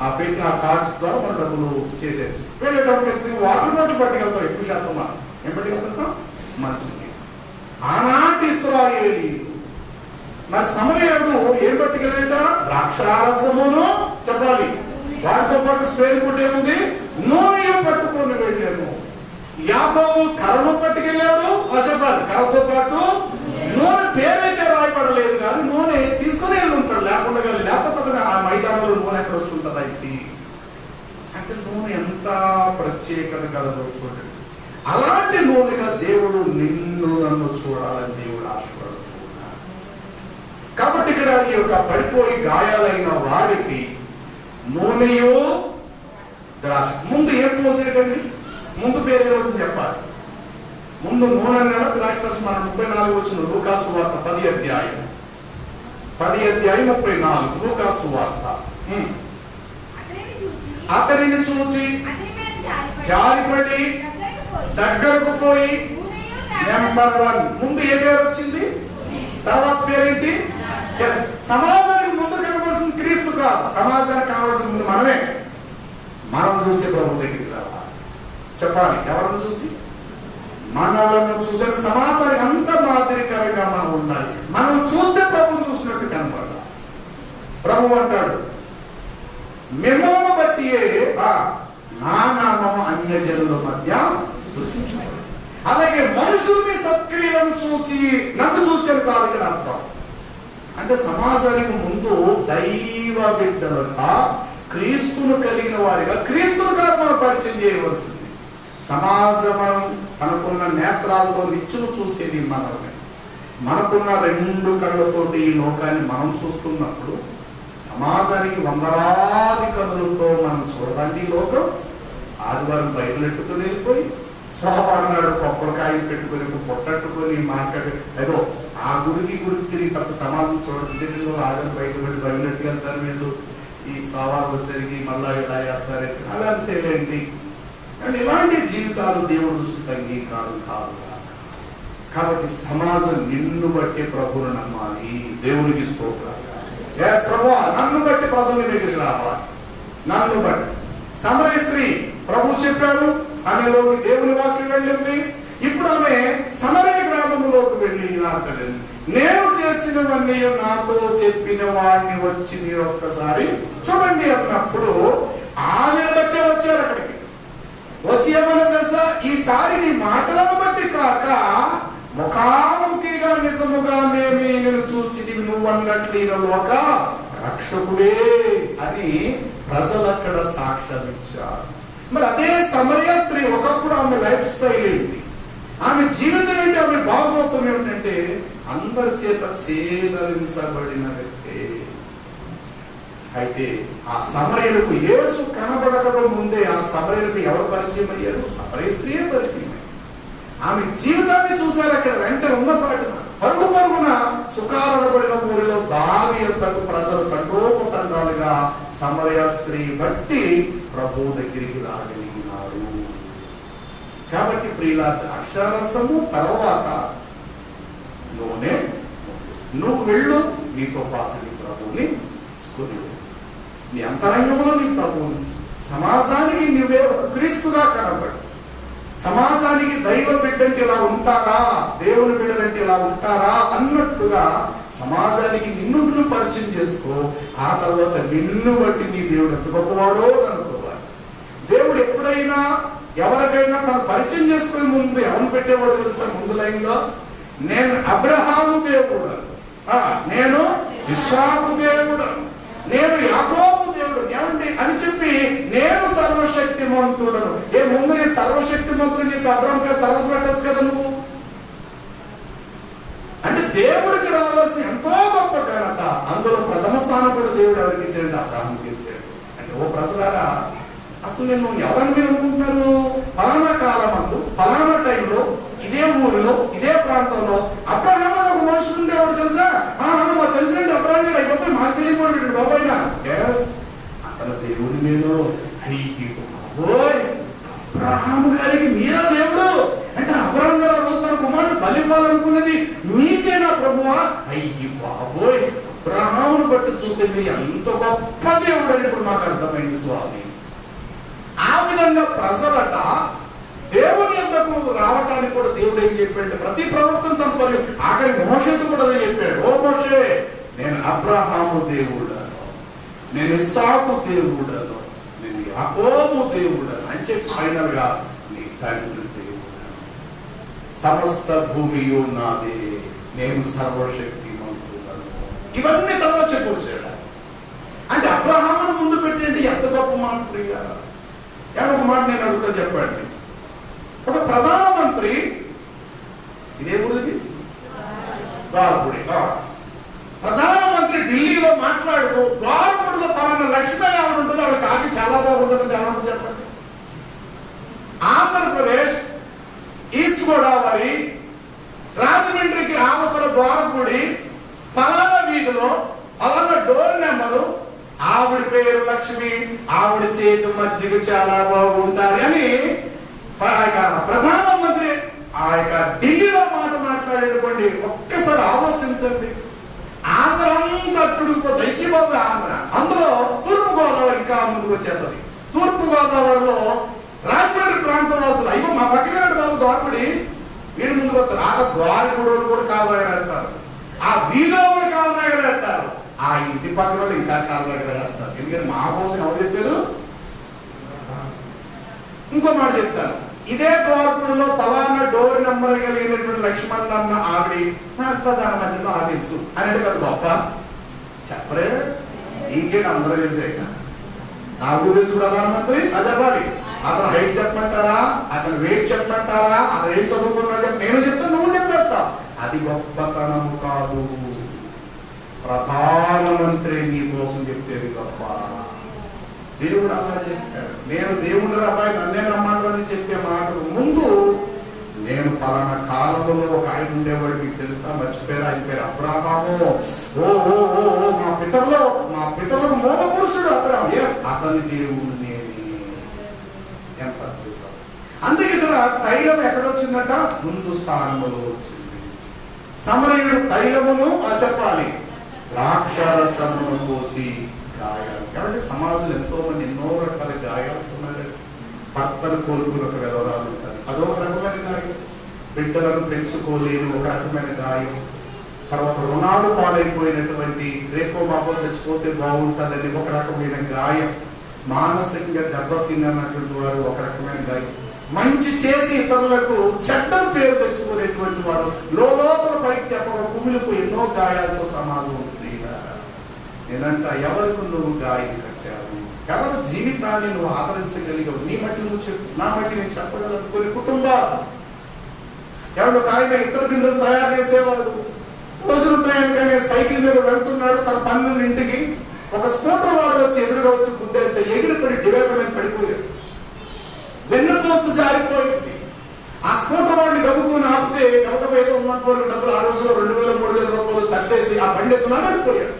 ఆ పెట్టి ఆ కార్డ్స్ ద్వారా మనం డబ్బులు చేసేయచ్చు. వేరే డబ్బులు వేస్తే వాటర్ బాటిల్ పట్టుకెళ్తాం. ఎక్కువ శాతం మనం ఏం పట్టుకెళ్తాం? మంచిది. ఆనాటి ఇశ్రాయేలీయులు మరి సమరయుడు ఏం పట్టుకెళ్ళట? ద్రాక్షారసమును చెప్పాలి, వాటితో పాటు స్పేర్ ఫుడ్ ఏముంది? నూనె పట్టుకొని వెళ్ళాము. యాకోబు కర్రను పట్టుకెళ్ళాడు, చెప్పాలి, కర్రతో పాటు నూనె పేరైతే రాయబడలేదు కానీ నూనె తీసుకుని వెళ్ళి ఉంటాడు. లేకపోతే ఆ మైదానంలో నూనె ఎక్కడ వచ్చి ఉంటుంది అయితే. అంటే నూనె ఎంత ప్రత్యేకత కలదో చూడండి. అలాంటి నూనెగా దేవుడు నిన్ను నన్ను చూడాలని దేవుడు ఆశపడుతూ ఉన్నాడు. కాబట్టి ఇక్కడ ఈ యొక్క పడిపోయి గాయాలైన వారికి నూనెయో ద్రాక్ష. ముందు ఏం పోసేటండి? ముందు పేరు ఏమవుతుంది చెప్పాలి. ముందు నూనె అన్నాడు, ద్రాక్ష. మన 34 వచ్చిన లూకాసు వార్త 10 అధ్యాయం 34 లూకాసు వార్త. అతనిని చూచి జారిపడి దగ్గరకు పోయి నెంబర్ 1 ముందు ఏ పేరు వచ్చింది? తర్వాత పేరేంటి? సమాజానికి ముందు కనబడుతుంది క్రీస్తు కాదు, సమాజానికి కనబడుతుంది ముందు మనమే. మనం చూసే ప్రభు దగ్గరికి రావాలి. చెప్పాలి, ఎవరిని చూసి? మనలను చూసిన సమాజానికి అంత మాదిరికరంగా మనం ఉండాలి. మనం చూస్తే ప్రభు చూసినట్టు కనబడాలి. ప్రభు అంటాడు, మిమ్మల్ని బట్టియే నా నామము అన్యజనుల మధ్య దూషించబడింది. అలాగే మనుషుల్ని సత్క్రియలను చూచి నన్ను చూసేది కాదు ఇక్కడ అర్థం. అంటే సమాజానికి ముందు దైవ బిడ్డలుగా క్రీస్తును కలిగిన వారిగా క్రీస్తును కాదు మనం పరిచయం చేయవలసింది. సమాజం తనకున్న నేత్రాలతో నిత్యము చూసేది మనమే. మనకున్న 2 కళ్ళతోటి ఈ లోకాన్ని మనం చూస్తున్నప్పుడు సమాజానికి వందలాది కనులతో మనం చూడడానికి ఈ లోకం. ఆదివారం బైబిల్ ఎట్టుకుని వెళ్ళిపోయి సోమవారం నాడు కొబ్బరికాయ పెట్టుకుని పొట్టట్టుకొని మార్కెట్ ఏదో ఆ గుడికి తిరిగి తప్ప సమాజం చూడదు. ఆదివారం బయట వెళ్ళి బైబిల్ ఎట్టుకెళ్తారు వీళ్ళు. ఈ సోమవారం వచ్చేసరికి మళ్ళా ఇలా వేస్తారు. అలా అంతేలేంటి. అండ్ ఇలాంటి జీవితాలు దేవుడు దృష్టికి అంగీకారం కాదు. కాబట్టి సమాజం నిన్ను బట్టి ప్రభువును నమ్మాలి. దేవునికి స్తోత్రం. ప్రభువా నన్ను బట్టి ప్రజల దగ్గరికి రావాలి. నన్ను బట్టి సమరయ స్త్రీ ప్రభు చెప్పారు, ఆమెలోకి దేవుని వాక్యం వెళ్ళింది. ఇప్పుడు ఆమె సమరయ గ్రామంలోకి వెళ్ళి నాటలేదు. నేను చేసినవన్నీ నాతో చెప్పిన వాడిని వచ్చి మీరు ఒక్కసారి చూడండి అన్నప్పుడు ఆమెను బట్టే వచ్చారు. అక్కడికి వచ్చి ఏమన్నా తెలుసా? ఈసారి నీ మాటలను బట్టి కాక ముఖాముఖిగా నిజముగా మేమే నేను చూచి నువ్వు అన్నట్లు ఒక రక్షకుడే అని ప్రజలు అక్కడ సాక్ష్యం ఇచ్చారు. మరి అదే సమరయ స్త్రీ ఒకప్పుడు ఆమె లైఫ్ స్టైల్ ఏంటి, ఆమె జీవితం ఏంటి, ఆమె భాగవతం ఏమిటంటే అందరి చేత చేదరించబడిన వ్యక్తి. అయితే ఆ సమరయులకు యేసు కనబడక ముందే ఆ సమరయులకు ఎవరు పరిచయం అయ్యారు? సమరయ స్త్రీయే పరిచయం అయ్యారు. ఆమె జీవితాన్ని చూశారు. అక్కడ వెంట ఉన్న పాటున పరుగున సుఖారపడిన ఊరిలో బావి యొద్దకు ప్రజలు తండోపతండాలుగా సమరయ స్త్రీ బట్టి ప్రభు దగ్గరికి రాగలిగినారు. కాబట్టి ప్రియులారా, అక్షరసము తర్వాత నూనె. నువ్వు వెళ్ళు, నీతో పాటు నీ ప్రభువుని తీసుకుని నీ అంతరంగంలో నీ ప్రభువుని సమాజానికి నువ్వే క్రీస్తుగా కనబడు. సమాజానికి దైవ బిడ్డంటే ఇలా ఉంటారా, దేవుని బిడ్డలంటే ఇలా ఉంటారా అన్నట్టుగా సమాజానికి నిన్ను పరిచయం చేసుకో. ఆ తర్వాత నిన్ను బట్టి నీ దేవుడు ఎంత గొప్పవాడో అనుకోవాలి. దేవుడు ఎప్పుడైనా ఎవరికైనా తను పరిచయం చేసుకునే ముందు ఎవరు పెట్టేవాడు తెలుసా? ముందు లైన్లో నేను అబ్రహాము దేవుడు, నేను ఇస్సాకు దేవుడు, నేను యాకోబు దేవుడు ఏమండి అని చెప్పి నేను సర్వశక్తిమంతుడను. ముందు నీ సర్వశక్తిమంతుడు చెప్పి అబ్రహాం పేరు తర్వాత పెట్టచ్చు కదా నువ్వు. అంటే దేవుడికి రావాల్సిన ఎంతో గొప్ప ఘనత, అందులో ప్రథమ స్థానం కూడా దేవుడు ఎవరికి ఇచ్చాడు? అబ్రహాంకి ఇచ్చాడు. అంటే ఓ ప్రజలారా, అసలు నేను ఎవరని మీరు అనుకుంటున్నారు? ఫలానా కాలం అందు ఫలానా టైంలో ఇదే ఊరిలో ఇదే ప్రాంతంలో అబ్రహాము అని ఒక మనుషులు ఉండేవాడు తెలుసా? మాకు తెలిసింది అబ్రహాం గారు అయిపోయి మాకు తెలియకూడదు బాబాయ్ గారు. అతను దేవుడు నేను అబ్రహాము గారికి మీరా దేవుడు అంటే అబ్రహాం గారు రోజు తన కుమారుడు బలి ఇవ్వాలనుకున్నది మీకేనా ప్రభువా? అయ్యి బాబోయ్, అబ్రహామును బట్టి చూస్తే మీరు ఎంత గొప్ప దేవుడు అని ఇప్పుడు మాకు అర్థమైంది స్వామి. ఆ విధంగా ప్రజలట దేవుని యొద్దకు రావటానికి కూడా దేవుడు ఏం చెప్పాడు? ప్రతి ప్రవక్తన తన పని ఆఖరి మోషేతో కూడా అదే చెప్పాడు. ఓ మోషే, నేను అబ్రహాము దేవుడను, నేను ఇస్సాకు దేవుడను, నేను యాకోబు దేవుడను అని చెప్పి ఫైనల్ గా నీ తండ్రి దేవుడను, సమస్త భూమియు నాదే, నేను సర్వశక్తిమంతుడను, ఇవన్నీ తప్ప చెప్పొచ్చాడు. అంటే అబ్రహామును ముందు పెట్టేది ఎంత గొప్ప మాట ప్రియ. ఒక మాట నేను అడుగుతా చెప్పండి. ఒక ప్రధానమంత్రి ఇదే ఊరిది ద్వారపుడి, ప్రధానమంత్రి ఢిల్లీలో మాట్లాడుతూ ద్వారపుడిలో పలానా లక్ష్మీ ఆవిడ ఉంటుంది, ఆవిడ కాఫీ చాలా బాగుంటుంది ఎలా ఉంటుంది చెప్పండి. ఆంధ్రప్రదేశ్ ఈస్ట్ గోదావరి రాజమండ్రికి ఆవతల ద్వారపుడి పలానా వీధిలో పలానా డోర్ నెంబరు, ఆవిడ పేరు లక్ష్మి, ఆవిడ చేతి మజ్జిగ చాలా బాగుంటారు అని ప్రధానమంత్రి ఆ యొక్క ఢిల్లీలో మాట్లాడేటువంటి ఒక్కసారి ఆలోచించండి. ఆంధ్ర అంతా అట్టుడుతో దైక్యబాబు ఆంధ్ర, అందులో తూర్పు గోదావరి ఇంకా ముందుకు వచ్చేస్తుంది. తూర్పు గోదావరిలో రాజమండ్రి ప్రాంతం అసలు అయ్యో మా పక్కన బాబు ద్వారపుడి వీడు ముందుకు వస్తారు. ఆ ద్వారపుడు కూడా కాలరాగడేస్తారు, ఆ వీధిలో కూడా కాలరాగడేస్తారు, ఆ ఇంటి పక్కన వాళ్ళు ఇంకా కాలరాగడేస్తారు. ఎందుకంటే మా కోసం ఎవరు చెప్పారు? ఇంకో మాట చెప్తాను. ఇదే ద్వారపుడిలో పలానా డోర్ నెంబర్ కలిగినటువంటి లక్ష్మణ్ అన్న ఆవిడ నాకు ప్రధానమంత్రిలో ఆ తెలుసు అనేది కదా గొప్ప చెప్పరే. ఇంకేంటి అందరూ తెలిసే నాకు తెలుసు ప్రధానమంత్రి అది చెప్పాలి. అతను హైట్ చెప్పమంటారా, అతను వెయిట్ చెప్పమంటారా, అతను ఏం చదువుకున్నాడు చెప్పి నేను చెప్తాను, నువ్వు చెప్పేస్తావు. అది గొప్పతనం కాదు. ప్రధానమంత్రి నీ కోసం చెప్తేది గొప్ప. దేవుడు అలా చెప్పాడు. నేను దేవుడు అబ్బాయి నన్నే నమ్మంటారని చెప్పే మాటలు ముందు నేను పలానా కాలంలో ఒక ఆయన ఉండేవాడు, మీకు తెలుసా? మర్చిపోయారు ఆయన పేరు అబ్రహాము. ఓ ఓ ఓ మా పితరులకు మూల పురుషుడు అబ్రహాము. అతని దేవుడు నేనే. ఎంత అద్భుతం. అందుకే ఇక్కడ తైలం ఎక్కడొచ్చిందట? ముందు స్థానంలో వచ్చింది. సమరయుడు తైలమును చెప్పాలి ద్రాక్షారసమును పోసి గాయాలు. కాబట్టి సమాజంలో ఎంతో మంది ఎన్నో రకాల గాయాలు ఉన్నారు. భర్తలు కోలుకుని ఒక విధవరాలు ఉంటారు, అదొక రకమైన గాయం. బిడ్డలను పెంచుకోలేని ఒక రకమైన గాయం. తర్వాత రుణాలు పాలైపోయినటువంటి రేపో మాపో చచ్చిపోతే బాగుంటుందని ఒక రకమైన గాయం. మానసికంగా దెబ్బతిన్నటువంటి వారు ఒక రకమైన గాయం. మంచి చేసి ఇతరులకు చెడ్డ పేరు తెచ్చుకునేటువంటి వారు లోపల పైకి చెప్పక కుమిలిపోయి ఎన్నో గాయాలతో సమాజం ఉంటుంది. నేనంట ఎవరికి నువ్వు గాయం కట్టావు, ఎవరి జీవితాన్ని నువ్వు ఆదరించగలిగావు, నీ మట్టి నువ్వు చెప్పు, నా మట్టి నేను చెప్పగలను. కొన్ని కుటుంబాలు ఎవరు ఒక ఆయన ఇతర బిందులు తయారు చేసేవాడు, రోజులు ప్రయాణికనే సైకిల్ మీద వెళ్తున్నాడు తన పనుల ఇంటికి. ఒక స్కూటర్ వాడు వచ్చి ఎదురుగా వచ్చి గుద్దేస్తే ఎగిరిపడి డివైడర్ మీద పడిపోయాడు. వెన్నుపోసు జారిపోయింది. ఆ స్కూటర్ వాడిని గబుకుని ఆపితే గబకపోయేదో ఉన్నంత వరకు డబ్బులు ఆ రోజులో 2000-3000 రూపాయలు సర్దేసి ఆ బండి వేసుకున్నాడు, పడిపోయాడు.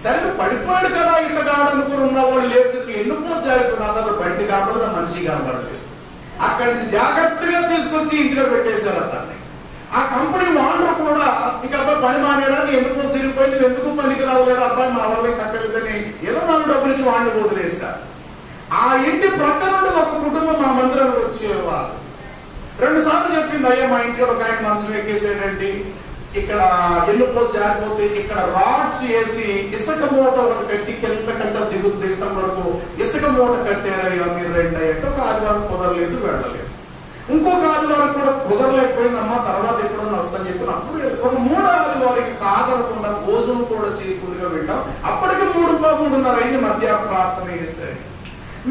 సరే పడిపోయాడు కదా ఇంతకాడు అనుకుని ఉన్న వాళ్ళు లేదు, ఎన్నుపోసు జారిపోయిన అతను బండి కాకుండా మనిషి కనబడలేదు. అక్కడి నుంచి జాగ్రత్తగా తీసుకొచ్చి ఇంటిలో పెట్టేశారు అతన్ని. ఆ కంపెనీ ఓనర్ కూడా ఇక అబ్బాయి పని మానేరా, ఎందుకో సిరిపోయింది, ఎందుకు పనికి రావలేదు అబ్బాయి, మా వాళ్ళకి తగ్గలేదని ఏదో 4 డబ్బులు ఇచ్చి వాడిని వదిలేశారు. ఆ ఇంటి ప్రక్క నుండి ఒక కుటుంబం మా మందిరానికి వచ్చేవారు. 2 సార్లు చెప్పింది, అయ్యా మా ఇంట్లో ఒక ఆయన మంచం ఎక్కేసేటండి, ఇక్కడ ఎన్నుకో జారిపోతే ఇక్కడ రాడ్స్ వేసి ఇసుక మూట ఒకటి కట్టి కిందకంట దిగటం వరకు ఇసుక మూట కట్టారయ్యా మీరు రండి అంటే ఒక ఆదివారం కుదరలేదు, వెళ్ళలేదు. ఇంకొక ఆదివారం కూడా కుదరలేకపోయిందమ్మా, తర్వాత ఎప్పుడన్నా వస్తాను చెప్పినప్పుడు ఒక 3వ ఆదివారికి కాదనకుండా భోజనం కూడా చేయకుండా వెళ్ళాం. అప్పటికి 3-3:30 అయింది మధ్యాహ్నం ప్రార్థన చేశారు.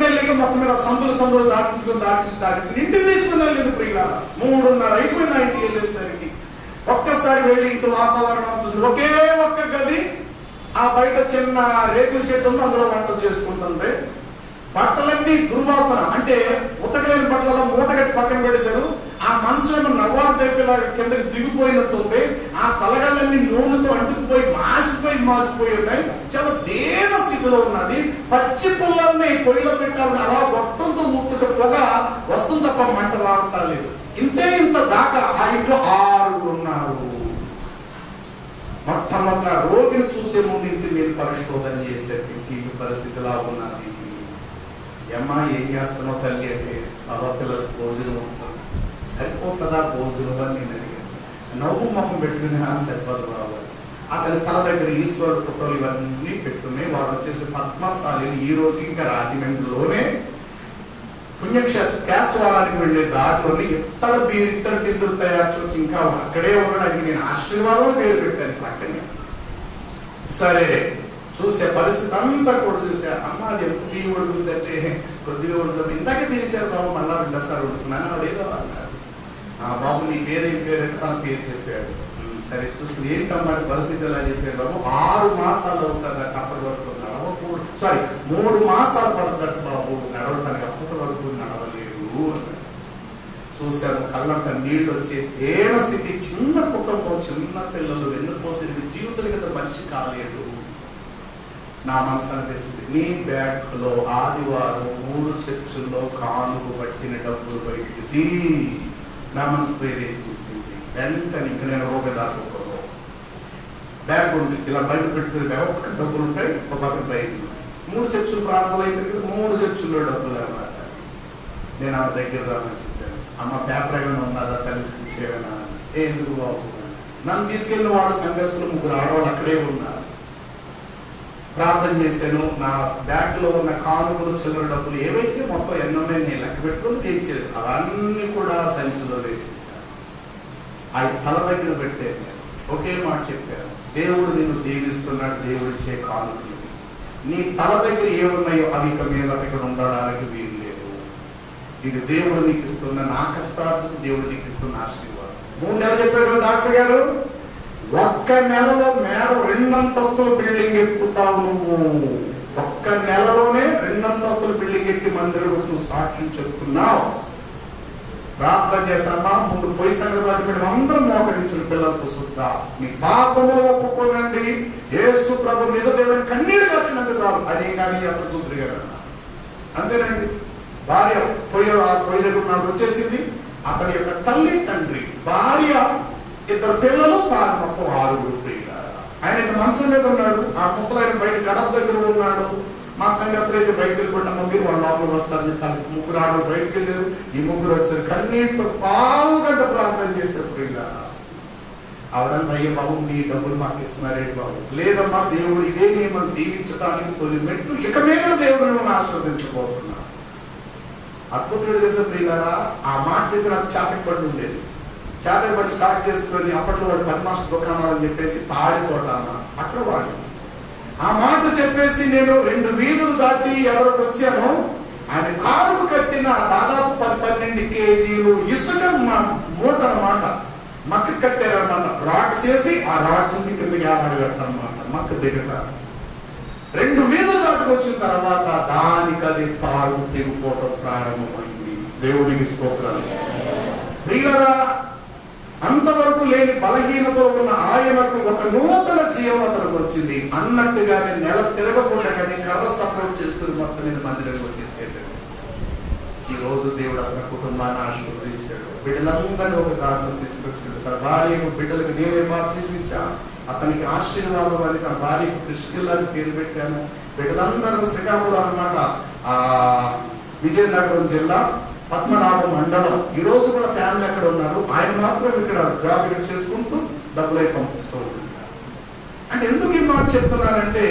మెల్లిగా మొత్తం మీద సందులు దాటించుకుని ఇంటికి తీసుకుని వెళ్ళేది ప్రియుల 3:30 అయిపోయింది. ఆ ఇంటికి వెళ్ళేసరికి ఒక్కసారి వెళ్ళి ఇంటి వాతావరణం చూసి ఒకే ఒక్క గది, ఆ బయట చిన్న రేకుల షెడ్ ఉంది, అందులో వంట చేసుకుంటుంది. బట్టలన్నీ దుర్వాసన, అంటే ఉతకలేని బట్టలలో మూట కట్టి పక్కన పెట్టేశారు. ఆ మంచం నవ్వారు అయిపోయేలాగా కిందకి దిగిపోయినట్టుంది. ఆ తలగళ్ళన్నీ నూనెతో అంటుకుపోయి మాసిపోయి ఉన్నాయి. చాలా దేన స్థితిలో ఉన్నది. పచ్చి పుల్లల్ని పొయ్యిలో పెట్టాలని అలా గొట్టంతో ఊపుతుంటే పొగ వస్తుంది తప్ప మంట రావటం లేదు. ఇంత దాకా ఆ ఇంట్లో 6 ఉన్నారు. మొట్టమొదట రోగిని చూసే ముందు ఇంటి మీరు పరిశోధన చేశారు. ఇంటి పరిస్థితిలా ఉన్నది. అమ్మా ఏం చేస్తున్నావు తల్లి అంటే, బాబా పిల్లలకు భోజనం అవుతుంది. సరిపోతుందా భోజనం అని నేను అడిగాను. నవ్వు మొహం పెట్టుకుని సరిపోదు బాబు. అతని తల దగ్గర ఈశ్వరుడు ఫోటోలు ఇవన్నీ పెట్టుకుని వాడు వచ్చేసి పద్మశాలిని. ఈ రోజు ఇంకా రాజమండ్రిలోనే పుణ్యక్షేత్ర కేశవారానికి వెళ్ళే దారిలోనే ఇత్తడి బిందులు తయారు చేసి ఇంకా అక్కడే ఉండడానికి నేను ఆశీర్వాదం పేరు పెట్టాను పక్కనే. సరే చూసే పరిస్థితి అంతా కూడా చూసా. అమ్మ అది ఎంత బియ్యం ఉడుకుతుందంటే కొద్దిగా ఉడుతుంది. ఇందాక తీసారు బాబు, మళ్ళా 2సారి ఉడుతున్నాను. వాడు ఏదో అన్నాడు. బాబు నీ పేరేం పేరు అంటే తన పేరు చెప్పాడు. సరే చూసి ఏంటమ్మాడి పరిస్థితి ఎలా చెప్పారు బాబు, 6 మాసాలు అవుతుందట అప్పటి వరకు నడవకూడదు. 3 మాసాలు పడుతుందట బాబు నడవటానికి, అప్పటి వరకు నడవలేదు అన్నాడు. చూసాము కళ్ళంట నీళ్ళు వచ్చే దేన స్థితి. చిన్న కుటుంబం, చిన్న పిల్లలు, వెన్నుపోసి జీవితం కింద మనిషి కాలేదు. నా మనసు అనిపిస్తుంది, నీ బ్యాంకులో ఆదివారం 3 చర్చుల్లో కానుక పట్టిన డబ్బులు బయటికి తీ. నా మనసు ప్రేరేపించింది. వెంటనే ఇంకా నేను రోగదాసు బ్యాగ్ ఉంది, ఇలా బయట పెట్టుకుని బ్యాగ్ ఒక్క డబ్బులు ఉంటాయి, ఒక పక్కన బయట 3 చర్చులు ప్రారంభం అయిపోయి 3 చర్చుల్లో డబ్బులు అన్నమాట. నేను ఆమె దగ్గర రామని చెప్పాను. అమ్మ పేపర్ ఏమైనా ఉన్నదా కలిసించేమైనా? ఎందుకు బాబు నన్ను తీసుకెళ్ళిన వాడు సంఘర్షణ 3 ఆడవాళ్ళు అక్కడే ఉన్నారు. ప్రార్థన చేశాను. నా బ్యాగ్ లో ఉన్న కానుకలు చిల్లర డబ్బులు ఏవైతే మొత్తం ఎన్నోనే నేను లెక్క పెట్టుకుని తెచ్చాను. అవన్నీ కూడా సంచిలో వేసేసాను. అవి తల దగ్గర పెట్టాను. ఒకే మాట చెప్పాను, దేవుడు నిన్ను దీవిస్తున్నాడు. దేవుడు ఇచ్చే కానుకలు నీ తల దగ్గర ఏమున్నాయో అవి ఇక మీద ఇక్కడ ఉండడానికి వీలు లేదు. ఇది దేవుడు నీకు ఇస్తున్న నా కష్టార్జిత, దేవుడు నీకు ఇస్తున్న ఆశీర్వాదం. 3 నెలలు చెప్పారు డాక్టర్ గారు. ఒక్క నెలలో మేడం 2 అంతస్తుల బిల్డింగ్ ఎక్కుతావు నువ్వు. ఒక్క నెలలోనే 2 అంతస్తుల బిల్డింగ్ ఎక్కి మందిరం నువ్వు సాక్ష్యం చెప్తున్నావు. ప్రార్థన చేస్తామా ముందు పోయి సంగతి మీరు అందరం మోకరించిన పిల్లలతో చూద్దా. మీ పాపములు ఒప్పుకోనండి, యేసు ప్రభు నిజ దేవుడిని కన్నీరు వచ్చినందుకు చాలు అని కానీ అంత చూద్దరు. అంతేనండి. భార్య పొయ్యి దగ్గర నాడు వచ్చేసింది. అతని యొక్క తల్లి, తండ్రి, భార్య, 2 పిల్లలు, తాను మొత్తం 6 ప్రియులు. ఆయన అయితే మంచం మీద ఉన్నాడు. ఆ ముసలాయన బయట గడప దగ్గర ఉన్నాడు. మా సంఘస్థులు అయితే బయటకు వెళ్ళిపోయినా మీరు వాళ్ళ లోపలికి వస్తారని చెప్పాలి. 3 ఆడవాళ్ళు బయటకు వెళ్ళారు. ఈ 3 వచ్చారు. కన్నీటితో 1/2 గంట ప్రార్థన చేశారు ప్రియులు. ఆవిడన్నా అయ్యే బాబు మీ డబ్బులు మాకు ఇస్తున్నారేంటి బాబు? లేదమ్మా, దేవుడు ఇదే మిమ్మల్ని దీవించడానికి తొలి మెట్టు. ఇక మీద దేవుడు మిమ్మల్ని ఆశీర్వదించబోతున్నాడు. అద్భుతుడు తెలుసా ప్రియులారా, ఆ మాట చెప్పి నాకు చేతకి పడి ఉండేది. చేతకి పడి స్టార్ట్ చేసుకొని అప్పట్లో వాడు 10 మాస దుకాణాలు అని చెప్పేసి తాడి తోట అక్కడ వాడు ఆ మాట చెప్పేసి నేను 2 వీధులు దాటి ఎవరికి వచ్చాను. ఆయన కారుకు కట్టిన దాదాపు 10-12 కేజీలు ఇసుక మూట అన్నమాట. మక్క కట్టారన్నమాట. రాడ్స్ చేసి ఆ రాడ్స్ కిందకి 50 కట్టారన్నమాట. మక్క దిగట 2 వీధులు దాటుకు వచ్చిన తర్వాత దానికి అది తాడు తెగిపోవడం ప్రారంభమైంది. దేవుడికి స్తోత్రాలు. ప్రియులారా, అంతవరకు లేని బలహీనతో ఉన్న ఆయనకు ఒక నూతన జీవం అతనికి వచ్చింది. అన్నట్టుగానే నెల తిరగకుండా కానీ కర్ర సపోర్ట్ చేసుకుని మొత్తం నేను మందిరంలో వచ్చేసేటాడు. ఈ రోజు దేవుడు అతని కుటుంబాన్ని ఆశీర్వదించాడు. బిడ్డలందరినీ ఒక దారిలో తీసుకొచ్చాడు. తన భార్యకు, బిడ్డలకు నేనే బాప్తిస్మిచ్చా. అతనికి ఆశీర్వాదం అని తన భార్యకు ప్రిస్కిల్లా అని పేరు పెట్టాను. బిడ్డలందరూ శ్రీకాకుళం అన్నమాట, విజయనగరం జిల్లా పద్మనాభ మండలం. ఈ రోజు కూడా ఫ్యామిలీ అక్కడ ఉన్నారు. ఆయన మాత్రం ఇక్కడ జాబ్ ఇక్కడ చేసుకుంటూ డబ్బులై పంపిస్తూ ఉంటున్నారు. అంటే ఎందుకు ఈ మాట చెప్తున్నారంటే,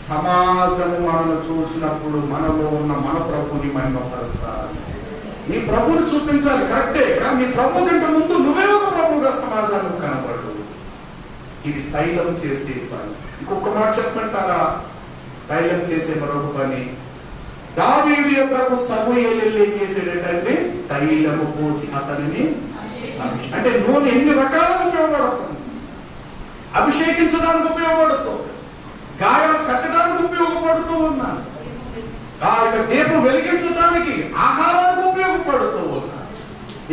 సమాజం మనల్ని చూసినప్పుడు మనలో ఉన్న మన ప్రభుని మహిమపరచాలి. నీ ప్రభుని చూపించాలి, కరెక్టే. కానీ నీ ప్రభు కంటే ముందు నువ్వే ఒక ప్రభువుగా సమాజానికి కనబడు. ఇది తైలం చేసే పని. ఇంకొక మాట చెప్పమంటారా? తైలం చేసే మరొక పని, దావీదు యొక్కకు సమూయేలు ఏం చేసాడంటే తైలము పోసి అతనిని, అంటే నూనె ఎన్ని రకాలుగా ఉపయోగపడుతుంది. అభిషేకించడానికి ఉపయోగపడుతుంది, గాయాలు కట్టడానికి ఉపయోగపడుతూ ఉన్నాను, ఆ యొక్క దీపం వెలిగించడానికి, ఆహారానికి ఉపయోగపడుతూ ఉన్నాను.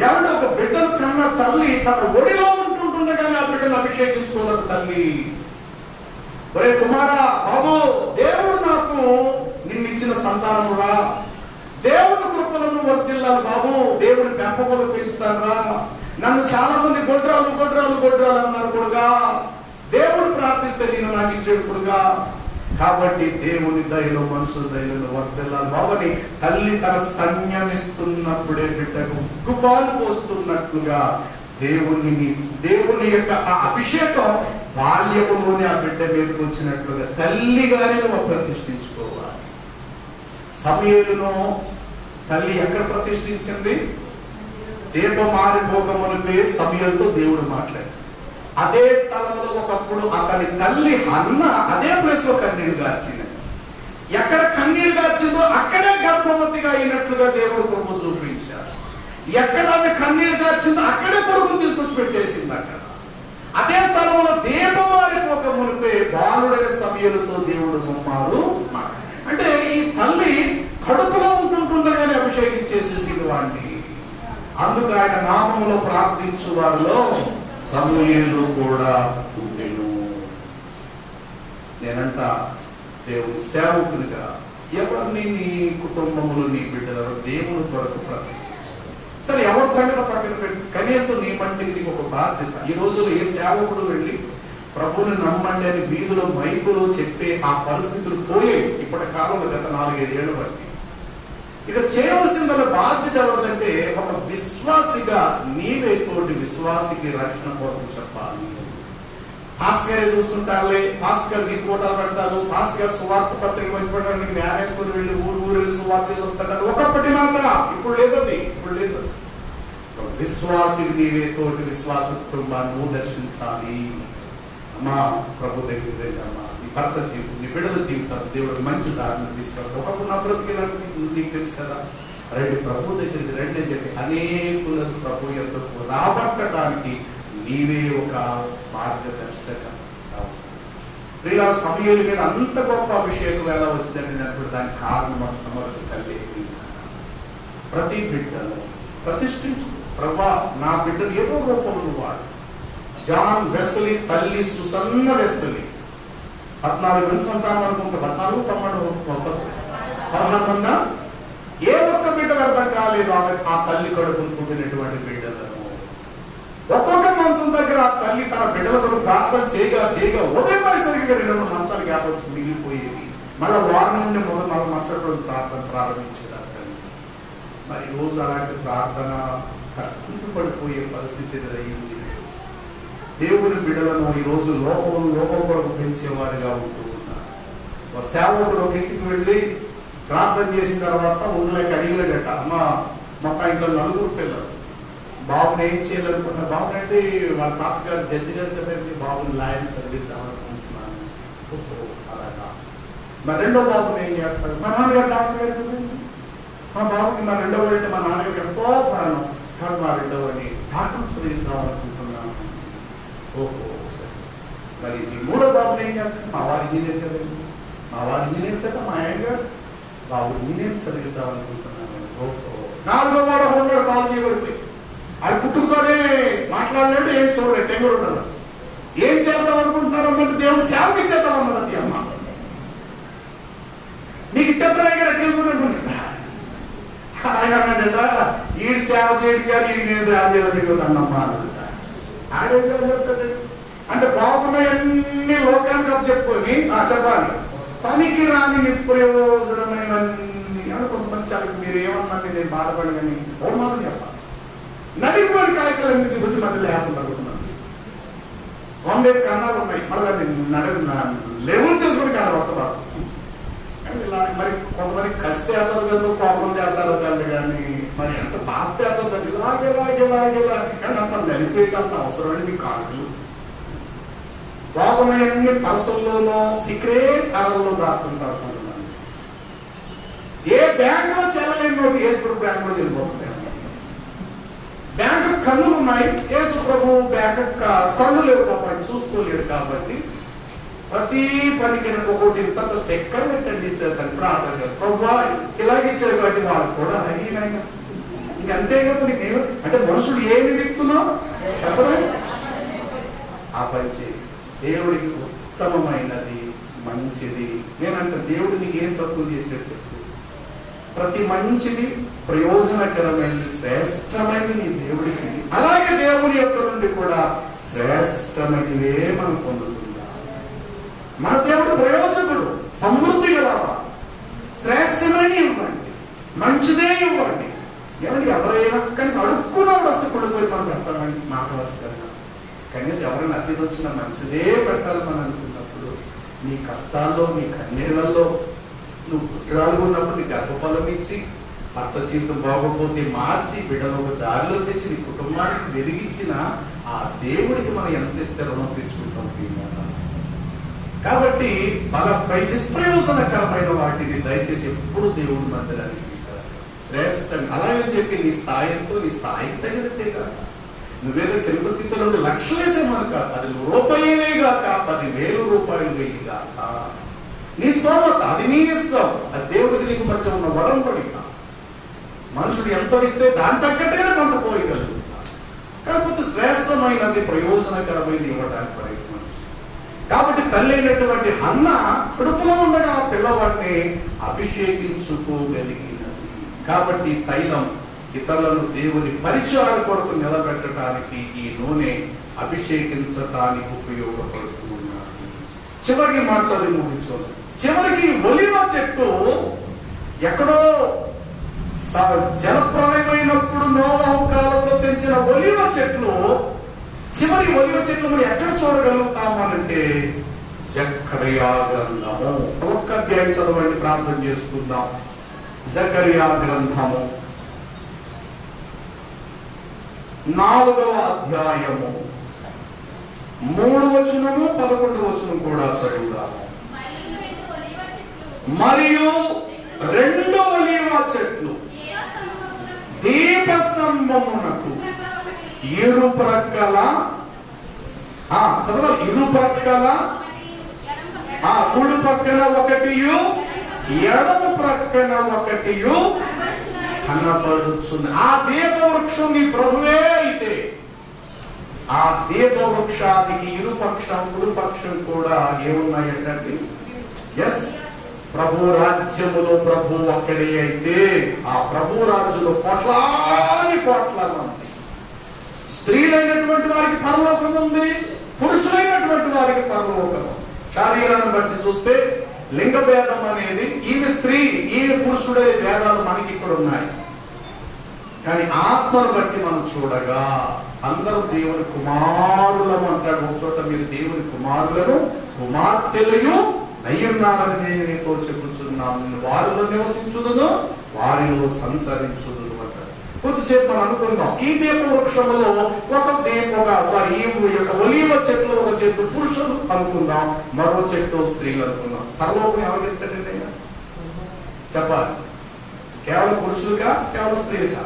ఎవరు ఒక బిడ్డను కన్న తల్లి తన ఒడిలో ఉంటుండగానే ఆ బిడ్డను అభిషేకించుకోలేదు తల్లి. ఒరే కుమారా, బాబు, దేవుడు నాకు నిన్నిచ్చిన సంతానమురా, దేవుని కృపలను వర్ధిల్లాలి బాబు, దేవుని పెంపకలు పెంచుతారా. నన్ను చాలా మంది గొడ్రాలు గొడ్రాలు గొడ్రాలు అన్నారు కొడుగా, దేవుడు ప్రార్థిస్తే నేను నాకు ఇచ్చేడు కొడుగా. కాబట్టి దేవుని దయలో మనుషుల దయలో వర్ధిల్లాలి బాబని తల్లి తన స్తన్యమిస్తున్నప్పుడే బిడ్డకు ఉగ్గుపాలు పోస్తున్నట్లుగా దేవుని యొక్క ఆ అభిషేకం బాల్యములోనే ఆ బిడ్డ మీదకి వచ్చినట్లుగా తల్లిగానే నువ్వు ప్రతిష్ఠించుకోవాలి. సమూయేలును తల్లి ఎక్కడ ప్రతిష్ఠించింది? దీపం ఆరిపోకమునిపే సమూయేలుతో దేవుడు మాట్లాడు. అదే స్థలంలో ఒకప్పుడు అతని తల్లి హన్న అదే ప్లేస్ లో కన్నీళ్లు గార్చింది. ఎక్కడ కన్నీళ్లు గార్చిందో అక్కడే గర్భవతిగా అయినట్లుగా దేవుడు కృప చూపించాడు. ఎక్కడ ఆమె కన్నీళ్లు గార్చిందో అక్కడే కొడుకుని తీసుకొచ్చి పెట్టేసింది. అక్కడ అదే స్థలంలో దీపం ఆరిపోక మునిపే బాలుడైన సమూయేలుతో దేవుడు మమ్మారు. అంటే ఈ తల్లి కడుపులో ఉంటుండగానే అభిషేకించేసేసింది వాడిని. అందుకు ఆయన నామములో ప్రార్థించు వారిలో సమూయేలు కూడా ఉండెను. నేనంట దేవుని సేవకునిగా ఎవరిని నీ కుటుంబంలో నీ బిడ్డలను దేవుని కొరకు ప్రతిష్ఠించారు. సరే, ఎవరి సంగతి పక్కన పెట్టి కనీసం నీ మట్టికి నీకు ఒక బాధ్యత. ఈ రోజుల్లో ఏ సేవకుడు వెళ్ళి ప్రభుని నమ్మండి అని వీధిలో మైకులో చెప్పే ఆ పరిస్థితులు పోయాయి ఇప్పటి కాలంలో, గత 4-5 ఏళ్ల బట్టి. ఇక చేయవలసిన బాధ్యత ఎవరిదంటే, ఒక విశ్వాసిగా నీవే తోటి విశ్వాసికి రక్షణ కోసం చెప్పాలి. పాస్టర్ గారే చూసుకుంటారులే, పాస్టర్ గారు గీత కోటాలు పెడతారు, పాస్టర్ గారు సువార్త పత్రిక పంచిపెట్టడానికి జ్ఞానేశ్వరి వెళ్ళి ఊరు వెళ్ళి సువార్త చేసి వస్తారు. ఒకప్పటి మాట, ఇప్పుడు లేదు. అది ఇప్పుడు లేదు. విశ్వాసికి నీవే తోటి విశ్వాస కుటుంబాన్ని నువ్వు దర్శించాలి. అమ్మా, ప్రభు దగ్గరికి వెళ్ళమ్మా, నీ భర్త జీవితం, నీ బిడ్డల జీవితం దేవుడు మంచి దారిని తీసుకొస్తావు. ఒకప్పుడు నా బ్రతికినట్టు నీకు తెలుసు కదా. రండి ప్రభు దగ్గరికి రండి అని చెప్పి అనేకులను ప్రభు యొక్క రాబట్టడానికి నీవే ఒక మార్గదర్శకం. ప్రియుల, సమూయేలు మీద అంత గొప్ప అభిషేకం ఎలా వచ్చిందంటే అప్పుడు దానికి కారణం మొట్టమొదటి తల్లి. ప్రతి బిడ్డను ప్రతిష్ఠించు. ప్రభా, నా బిడ్డలు ఏదో రూపంలో వాడు. జాన్ వెస్లీ తల్లి సుసన్న వెస్లీ 14 మంది సంతానం అనుకుంటా. 14, 16 మంది. ఏ ఒక్క బిడ్డ అర్థం కాలేదు ఆమె ఆ తల్లి కడుపును పుట్టినటువంటి బిడ్డలను. ఒక్కొక్క మంచం దగ్గర ఆ తల్లి తన బిడ్డల కొరకు ప్రార్థన చేయగా ఉదయం సరిగ్గా 2 మంచాలు గ్యాప్ వచ్చి మిగిలిపోయేవి. మళ్ళీ వారం నుండి మళ్ళీ మరుసటి రోజు ప్రార్థన ప్రారంభించేది ఆ తల్లి. మరి రోజు అలాంటి ప్రార్థన కుంటుపడిపోయే పరిస్థితి ఎదురయ్యింది. దేవుని బిడ్డలను ఈ రోజు లోపం కొరకు పెంచేవారిగా ఉంటూ ఉన్నారు. ఒక సేవకుడు ఒక ఇంటికి వెళ్ళి ప్రార్థన చేసిన తర్వాత ఊళ్ళోకి అడిగలేడట, అమ్మ మొత్తం ఇంట్లో 4 పిల్లలు, బాబుని ఏం చేయాలనుకుంటున్నా? బాబునండి వాళ్ళ తాతగారు జడ్జి గారు కదండి, బాబుని లాయర్ చదివిద్దామనుకుంటున్నాను. అలాగా. మరి రెండో బాబుని ఏం చేస్తారు? మా నాన్నగారు డాక్టర్ గారు కదండి, మా బాబుకి మా రెండో వాడి మా నాన్నగారికి ఎంతో ప్రాణం, కానీ మా రెండో వాడిని డాక్టర్ చదివిద్దాం అనుకుంటున్నాను. ఓహో, సరే. మరి నీ మూడో బాబుని ఏం చేస్తాడు? మా వారి ఇంజనీర్ కదండి, మా వారి ఇంజనీర్ కదా, మా ఆయన గారు బాబు ఇంజనీర్ చదివిద్దాం అనుకుంటున్నాను. ఓహో. 4వ వాడు ఉన్నాడు, కాల్ చేయబడిపోయి అది పుట్టుకతోనే మాట్లాడలేడు, ఏమి చూడలేదు, టెంగుడు ఉంటాడు. ఏం చేద్దాం అనుకుంటున్నారు అన్నట్టు దేవుడు సేవకి ఇచ్చేద్దాం అన్నది. అమ్మ నీకు ఇచ్చేద్దాం టెంగుడు ఆయన అన్నాడట, ఈ సేవ చేయడం కాదు, ఈ నేను సేవ చేయాలి అన్నమ్మా అన్నట. ఆడే సేవ చెప్తాడు అంటే బాగున్నాయన్నీ లోకానికి అప్పు చెప్పుకొని చెప్పాలి. పనికి రాని నిష్ప్రయోజనమైనవన్నీ అని కొంతమంది చాలా. మీరు ఏమన్నా నేను బాధపడదని ఒక మాత్రం చెప్పాలి. నదికి పోయి కాయకాలన్నీ దిగుచ్చి మధ్య లేకుండా కాంగ్రెస్ కన్నాలు ఉన్నాయి, మళ్ళీ దాన్ని లెవెల్ చేసుకుని కాదు ఒక్కబాటు. ఇలా మరి కొంతమంది కష్ట వేస్తారు కదా, కోపం చేస్తారు కదా, కానీ మరి ఎంత బాధ చేస్తారు కదా, ఇలాగేలాగేలాగేలా కానీ అంత నలిపేయటంత అవసరమని మీకు కాదు. బాగున్నాయన్ని పరసల్లోనో సీక్రెట్ అరల్లో దాస్తుంటారు కొంతమంది. ఏ బ్యాంకులో చెల్లలేని నోటి యేసు బ్యాంకులో చెల్లిపోతుంది. బ్యాంకు కన్నులు ఉన్నాయి, యేసు ప్రభు బ్యాంకు కళ్ళు లేవు కాబట్టి చూసుకోలేడు. కాబట్టి ప్రతి పనికి ఒకటి ఇంత స్టెక్కర్ పెట్టండి, ప్రార్థన చేస్తారు. ప్రభు ఇలాగిచ్చారు కాబట్టి వాళ్ళు కూడా ఇంకంతే కదా నీకేం అంటే మనుషుడు ఏమి విత్తున్నా చెప్పరా ఆ పంచి దేవుడికి ఉత్తమమైనది మంచిది. నేనంటే దేవుడు నీకేం తక్కువ చేసాడు చెప్పు. ప్రతి మంచిది ప్రయోజనకరమైనది శ్రేష్టమైనది నీ దేవుడికి, అలాగే దేవుని యొక్క నుండి కూడా శ్రేష్టమైనవే మనం పొందుతున్నాం. మన దేవుడు ప్రయోజకుడు, సమృద్ధి గలవా, శ్రేష్టమైన ఇవ్వండి, మంచిదే ఇవ్వండి. ఏమండి ఎవరైనా కనీసం అడుక్కున్నప్పుడు వస్తే కొడుకుపోయి మనం పెడతామని మాట్లాడుతున్నా, కనీసం ఎవరైనా అతిథి వచ్చినా మంచిదే పెట్టాలి మనం అనుకున్నప్పుడు, నీ కష్టాల్లో నీ కన్నీళ్లలో నువ్వు పుట్టిరాలుగా ఉన్నప్పుడు నీ గర్భఫలం ఇచ్చి భర్త జీవితం బాగోపోతే మార్చి బిడ్డను ఒక దారిలో తెచ్చి నీ కుటుంబానికి వెలిగించిన ఆ దేవుడికి మనం ఎంత ఇస్తే రుణం తెచ్చుకుంటాం. కాబట్టి మనపై నిష్ప్రయోజనకరమైన వాటిని దయచేసి ఎప్పుడు దేవుడి మందిరానికి తీసారు శ్రేష్టం. అలాగని చెప్పి నీ స్థాయితో నీ స్థాయికి తగినట్టే కాక నువ్వేదో కింద స్థితిలో లక్షలు వేసేమను కాక, అది రూపాయలే గాక 10,000 రూపాయలు వేయగాక, నీ స్తోమత అది నీ ఇష్టం, అది దేవుడికి నీకు మధ్య ఉన్న వడంబడిక. మనుషుడు ఎంత ఇస్తే దాని తగ్గట్టేనే పంట పోయగలుగుతా. కాకపోతే శ్రేష్టమైనది ప్రయోజనకరమైన ఇవ్వడానికి ప్రయత్నించు. కాబట్టి తల్లి అయినటువంటి హన్న కడుపులో ఉండగా ఆ పిల్లవాడిని అభిషేకించుకోగలిగినది. కాబట్టి తైలం ఇతరులను దేవుని పరిచయాల కొరకు నిలబెట్టడానికి ఈ నూనె అభిషేకించడానికి ఉపయోగపడుతూ ఉన్నది. చివరికి మాట చదివి ముగించాలి. చివరికి ఒలివ చెట్టు ఎక్కడో జలప్రలయమైనప్పుడు నోవహు కాలంలో పెంచిన ఒలివ చెట్లు, చివరి ఒలివ చెట్లు మనం ఎక్కడ చూడగలుగుతామనంటే జకర్యా గ్రంథము 1వ అధ్యాయం చదవండి, ప్రార్థన చేసుకుందాం. జకర్యా గ్రంథము 4వ అధ్యాయము 3వ వచనము 11వ వచనం కూడా చదువుదాము. మరియు 2 ఒలీవ చెట్లు దీపస్తంభమునకు ఇరుప్రక్కల చదవాలి, ఇరుప్రక్కల కుడి పక్కన ఒకటియు ఎడమ ప్రక్కన ఒకటియు కనబడుచుంది. ఆ దీపవృక్షం నీ ప్రభువే అయితే ఆ దీపవృక్షానికి ఇరుపక్షం కుడిపక్షం కూడా ఏమున్నాయంటే ఎస్ ప్రభు రాజ్యములో ప్రభు అక్కడే అయితే ఆ ప్రభు రాజ్యంలో కోట్ల మంది స్త్రీలైనటువంటి వారికి పరలోకం ఉంది, పురుషులైనటువంటి వారికి పరలోకం. శరీరాన్ని బట్టి చూస్తే లింగ భేదం అనేది ఈమె స్త్రీ ఈమె పురుషుడే భేదాలు మనకి ఇక్కడ ఉన్నాయి. కానీ ఆత్మను బట్టి మనం చూడగా అందరూ దేవుని కుమారులను అంటాడు. ఒక చోట మీరు దేవుని కుమారులను కుమార్తెలు అయ్యున్నారని నేను నీతో చెప్పుచున్నాను, వారిలో నివసించుదును వారిలో సంచరించుదును అంటాడు. కొద్దిసేపు మనం అనుకుందాం, ఈ దీప వృక్షములో ఈ యొక్క ఒలీవ చెట్లు ఒక చెట్టు పురుషులు అనుకుందాం, మరో చెట్టు స్త్రీలు అనుకుందాం. పరలోకం ఎవరికి ఇస్తాడండి అయినా చెప్పాలి? కేవలం పురుషులుగా కేవలం స్త్రీలుగా?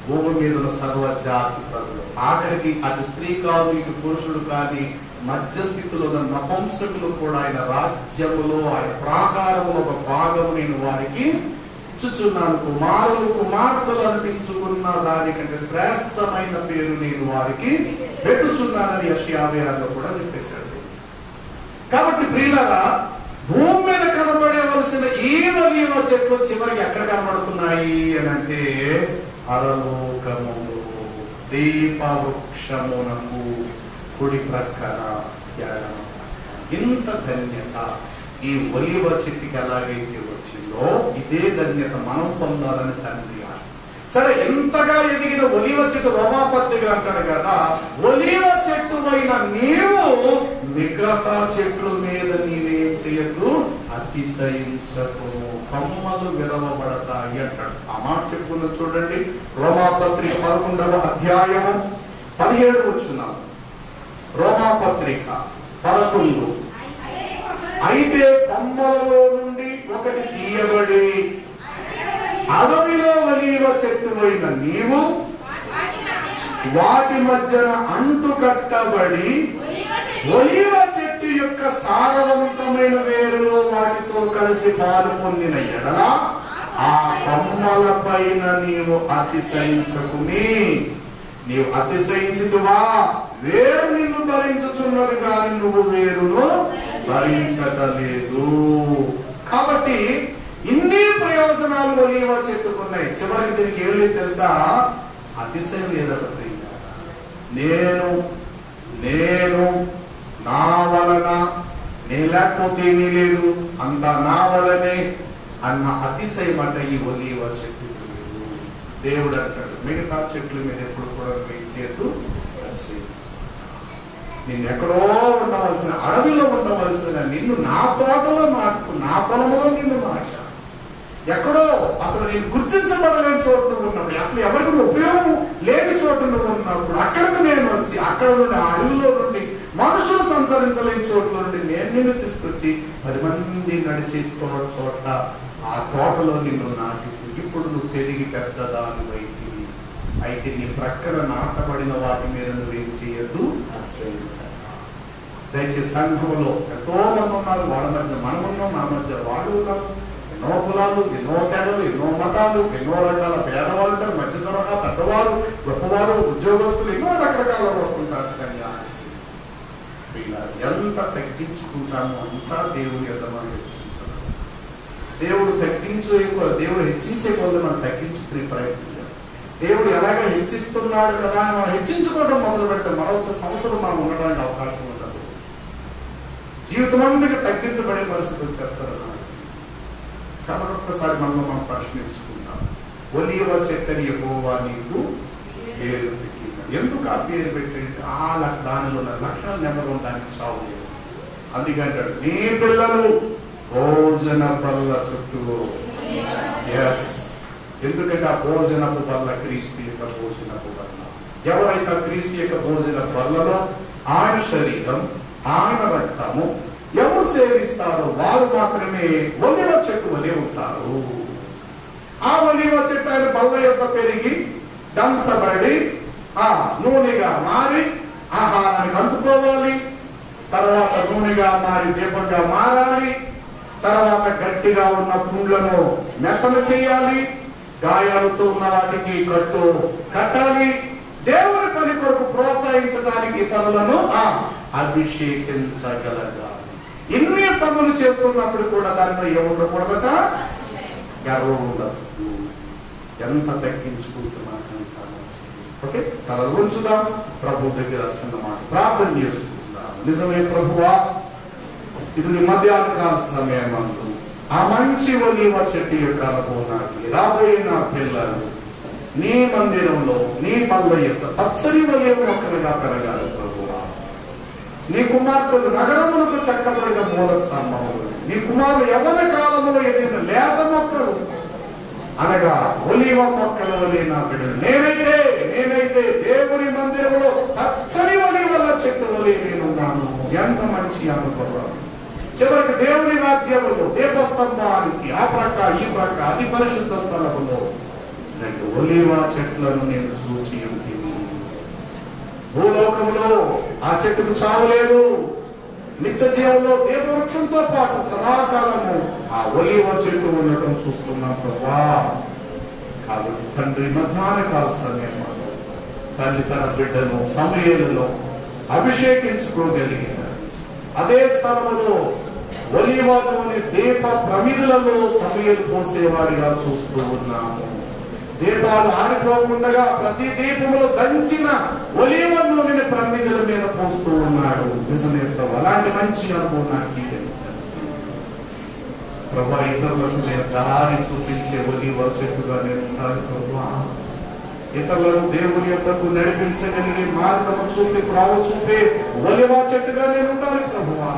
భూమి మీద ఉన్న సర్వజాతి ప్రజలు, ఆఖరికి అటు స్త్రీ కాదు ఇటు పురుషుడు కానీ మధ్యస్థితిలో ఉన్న నపుంసకులు కూడా ఆయన రాజ్యములో ఆయన ప్రాకారములో ఒక భాగము నేను వారికి ఇచ్చుచున్నాను, కుమారులు కుమార్తెలు అనిపించుకున్న దానికంటే శ్రేష్టమైన పేరు నేను వారికి పెట్టుచున్నానని యెషయాలో కూడా చెప్పేశాడు. కాబట్టి ప్రియులారా, భూమి మీద కనబడవలసిన ఈ ఒలీవ చెట్లు చివరికి ఎక్కడ కనబడుతున్నాయి అని అంటే పరలోకములో దీపవృక్షమునకు కుడి ప్రక్కన ఎడమ. ఇంత ధన్యత ఈ ఒలీవ చెట్టుకి ఎలాగైతే వచ్చిందో ఇదే ధన్యత మనం పొందాలని తండ్రి ఆశ. సరే, ఎంతగా ఎదిగిన ఒలీవ చెట్టు రోమాపత్రికలు అంటాడు కదా, ఒలీవ చెట్టు అయిన నీవు మిగతా చెట్ల మీద నీవేం చేయకు, అతిశయించకు, కొమ్మలు విరవబడతాయి అంటాడు. ఆ మాట చెప్పుకున్న చూడండి, రోమాపత్రిక 11వ అధ్యాయము 17 వచనం. రోమాపత్రిక 11. అయితే కొమ్మలలో నుండి ఒకటి తీయబడి అడవిలో ఒలీవ చెట్టు అయిన నీవు వాటి మధ్యన అంటు కట్టబడి ఒలీవ చెట్టు యొక్క సారవంతమైన వేరులో వాటితో కలిసి పాలు పొందిన ఎడల ఆ కొమ్మల పైన నీవు అతిశయించకుని. నీవు అతిశయించుదువా, వేరు నిన్ను భరించుచున్నది కానీ నువ్వు వేరును భరించటలేదు. కాబట్టి ఇన్ని ప్రయోజనాలు ఒలీవ చెట్టుకున్నాయి. చివరికి దీనికి ఏం లేదు తెలుసా? అతిశయం లేదట ప్రియులారా. నేను నా వలన, నేను లేకపోతే ఏమీ లేదు, అంతా నా వలనే అన్న అతిశయం అంట ఈ ఒలీవ చెట్టు. దేవుడు అంటాడు, మిగతా చెట్ల మీద ఎప్పుడు కూడా మీ చేతు నిన్ను ఎక్కడో ఉండవలసిన, అడవిలో ఉండవలసిన నిన్ను నా తోటలో నాటుకు, నా పొలంలో నిన్ను నాటా. ఎక్కడో అసలు నేను గుర్తించబడలేని చోటు ఉన్నప్పుడు, అసలు ఎవరికి ఉపయోగం లేని చోటు ఉన్నప్పుడు అక్కడికి నేను వచ్చి, అక్కడ నుండి అడవిలో నుండి మనుషులు సంచరించలేని చోట్ల నుండి నేను నిన్ను తీసుకొచ్చి 10 మంది నడిచే చోట ఆ తోటలో నిన్ను నాటి, ఇప్పుడు నువ్వు పెరిగి పెద్దదాని వైద్యుని అయితే నీ ప్రక్కన నాటబడిన వాటి మీద నువ్వేం చేయొద్దు, ఆశ్రయించాలి. దయచేసి సంఘంలో ఎంతో మంది ఉన్నారు, వాళ్ళ మధ్య మనమున్నాం, మన మధ్య వాళ్ళు ఉన్నారు. ఎన్నో కులాలు, ఎన్నో తెగలు, ఎన్నో మతాలు, ఎన్నో రకాల పేదవాళ్ళు ఉంటారు, మధ్య తరహా పెద్దవారు, గొప్పవారు, ఉద్యోగస్తులు, ఎన్నో రకరకాల వస్తుంటారు. సన్యాసి ఎంత తగ్గించుకుంటామో అంతా దేవుని యొక్క మనం హెచ్చించాలి. దేవుడు దేవుడు హెచ్చించే కొద్ది మనం తగ్గించుకునే ప్రయత్నం. దేవుడు ఎలాగ హెచ్చిస్తున్నాడు కదా అని మనం హెచ్చించుకోవడం మొదలు పెడితే మరో సంవత్సరం మనం ఉండడానికి అవకాశం ఉండదు. జీవితం అంతగా తగ్గించబడే పరిస్థితి వచ్చేస్తారు. కాబట్టి ఒక్కసారి మనం ప్రశ్నించుకుందాం. ఒలీవ చెట్టని యెహోవా నీకు పేరు పెట్టింది. ఎందుకు ఆ పేరు పెట్టింది? దానిలో ఉన్న లక్షణాలు నెంబర్ దానికి చావు లేదు. అందుకంటాడు, నీ పిల్లలు భోజన బల్ల చుట్టూ. ఎస్, ఎందుకంటే ఆ భోజనపు బల్ల క్రీస్తు యొక్క భోజనపు బల్ల. ఎవరైతే ఆ క్రీస్తు యొక్క భోజన బల్లలో ఆయన శరీరం, ఆయన రక్తము ఎవరు సేవిస్తారో వారు మాత్రమే ఒలీవ చెట్టు వలె ఉంటారు. ఆ ఒలీవ చెట్టు ఆయన బల్ల యొక్క పెరిగి దంచబడి నూనెగా మారి ఆహారానికి అందుకోవాలి. తర్వాత నూనెగా మారి దీపంగా మారాలి. తర్వాత గట్టిగా ఉన్న పుండ్లను మెత్తలు చేయాలి. గాయాలతో ఉన్న వాటికి కట్టాలి. దేవుని పని కొరకు ప్రోత్సహించడానికి ఇతరులను అభిషేకించగలగాలి. ఇన్ని పనులు చేస్తున్నప్పుడు కూడా దానిలో ఏముండకూడదట? గర్వం ఉండదు. ఎంత తగ్గించుకుంటున్నాను. ఓకే, తల ఉంచుదాం. ప్రభు దగ్గర చిన్న మాట ప్రార్థన చేసుకుందాం. నిజమే ప్రభువా, ఇది మధ్యాహ్నకాల సమయం అంటూ ఆ మంచి ఒలీవ చెట్టు యొక్క అనుభవానికి రాబోయే నా పిల్లలు నీ మందిరంలో నీ బల్ల యొక్క పచ్చని ఒలీవ మొక్కలుగా పెరగాలి ప్రభువా. నీ కుమార్తెలు నగరములకు చక్కబడిన మూల స్తంభములు, నీ కుమారులు యవ్వన కాలంలో ఎదిగిన లేత మొక్కలు అనగా ఒలీవ మొక్కల వలె నా బిడ్డలు నేనైతే దేవుని మందిరంలో పచ్చని ఒలీవల చెట్టు వలె నేనున్నాను. ఎంత మంచి అనుభవం. చివరికి దేవుని వాద్యములో దీపస్తంభానికి ఆ ప్రక్క ఈ ప్రక్క అతి పరిశుద్ధ స్థలములో 2 ఒలీవ చెట్లను నేను చూచి ఉంటుంది. భూలోకంలో ఆ చెట్టుకు చావులేదు. నిత్య జీవంలో దీపవృక్షంతో పాటు సదాకాలము ఆ ఒలీవ చెట్టు ఉండటం చూస్తున్నాం ప్రభా. కాబట్టి తండ్రి మధ్యాహ్న కాల సమయంలో తల్లి తన బిడ్డను సమయలలో అభిషేకించుకోగలిగిన అదే స్థలములో ఒలీవలోని దీప ప్రమిదలలో సమయలు పోసేవాడిగా చూస్తూ ఉన్నాము. దీపాలు ఆరిపోకుండా ప్రతి దీపములో దంచిన ఒలీవ నూనెని ప్రమిదల మీద పోస్తూ ఉన్నాడు. నిజమే ప్రభు, అలాంటి మంచి అనుభవం నాకు ప్రభా. ఇతరులకు నేను దారి చూపించే ఒలీవ చెట్టుగా నేను ఉండాలి ప్రభా. ఇతరులను దేవుని యొద్దకు నడిపించగలిగే మార్గము చూపి త్రోవ చూపే ఒలీవ చెట్టుగా నేను ఉండాలి ప్రభువా.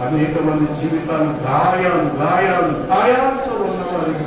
అనేక మంది జీవితాలు గాయాలతో ఉన్న వారికి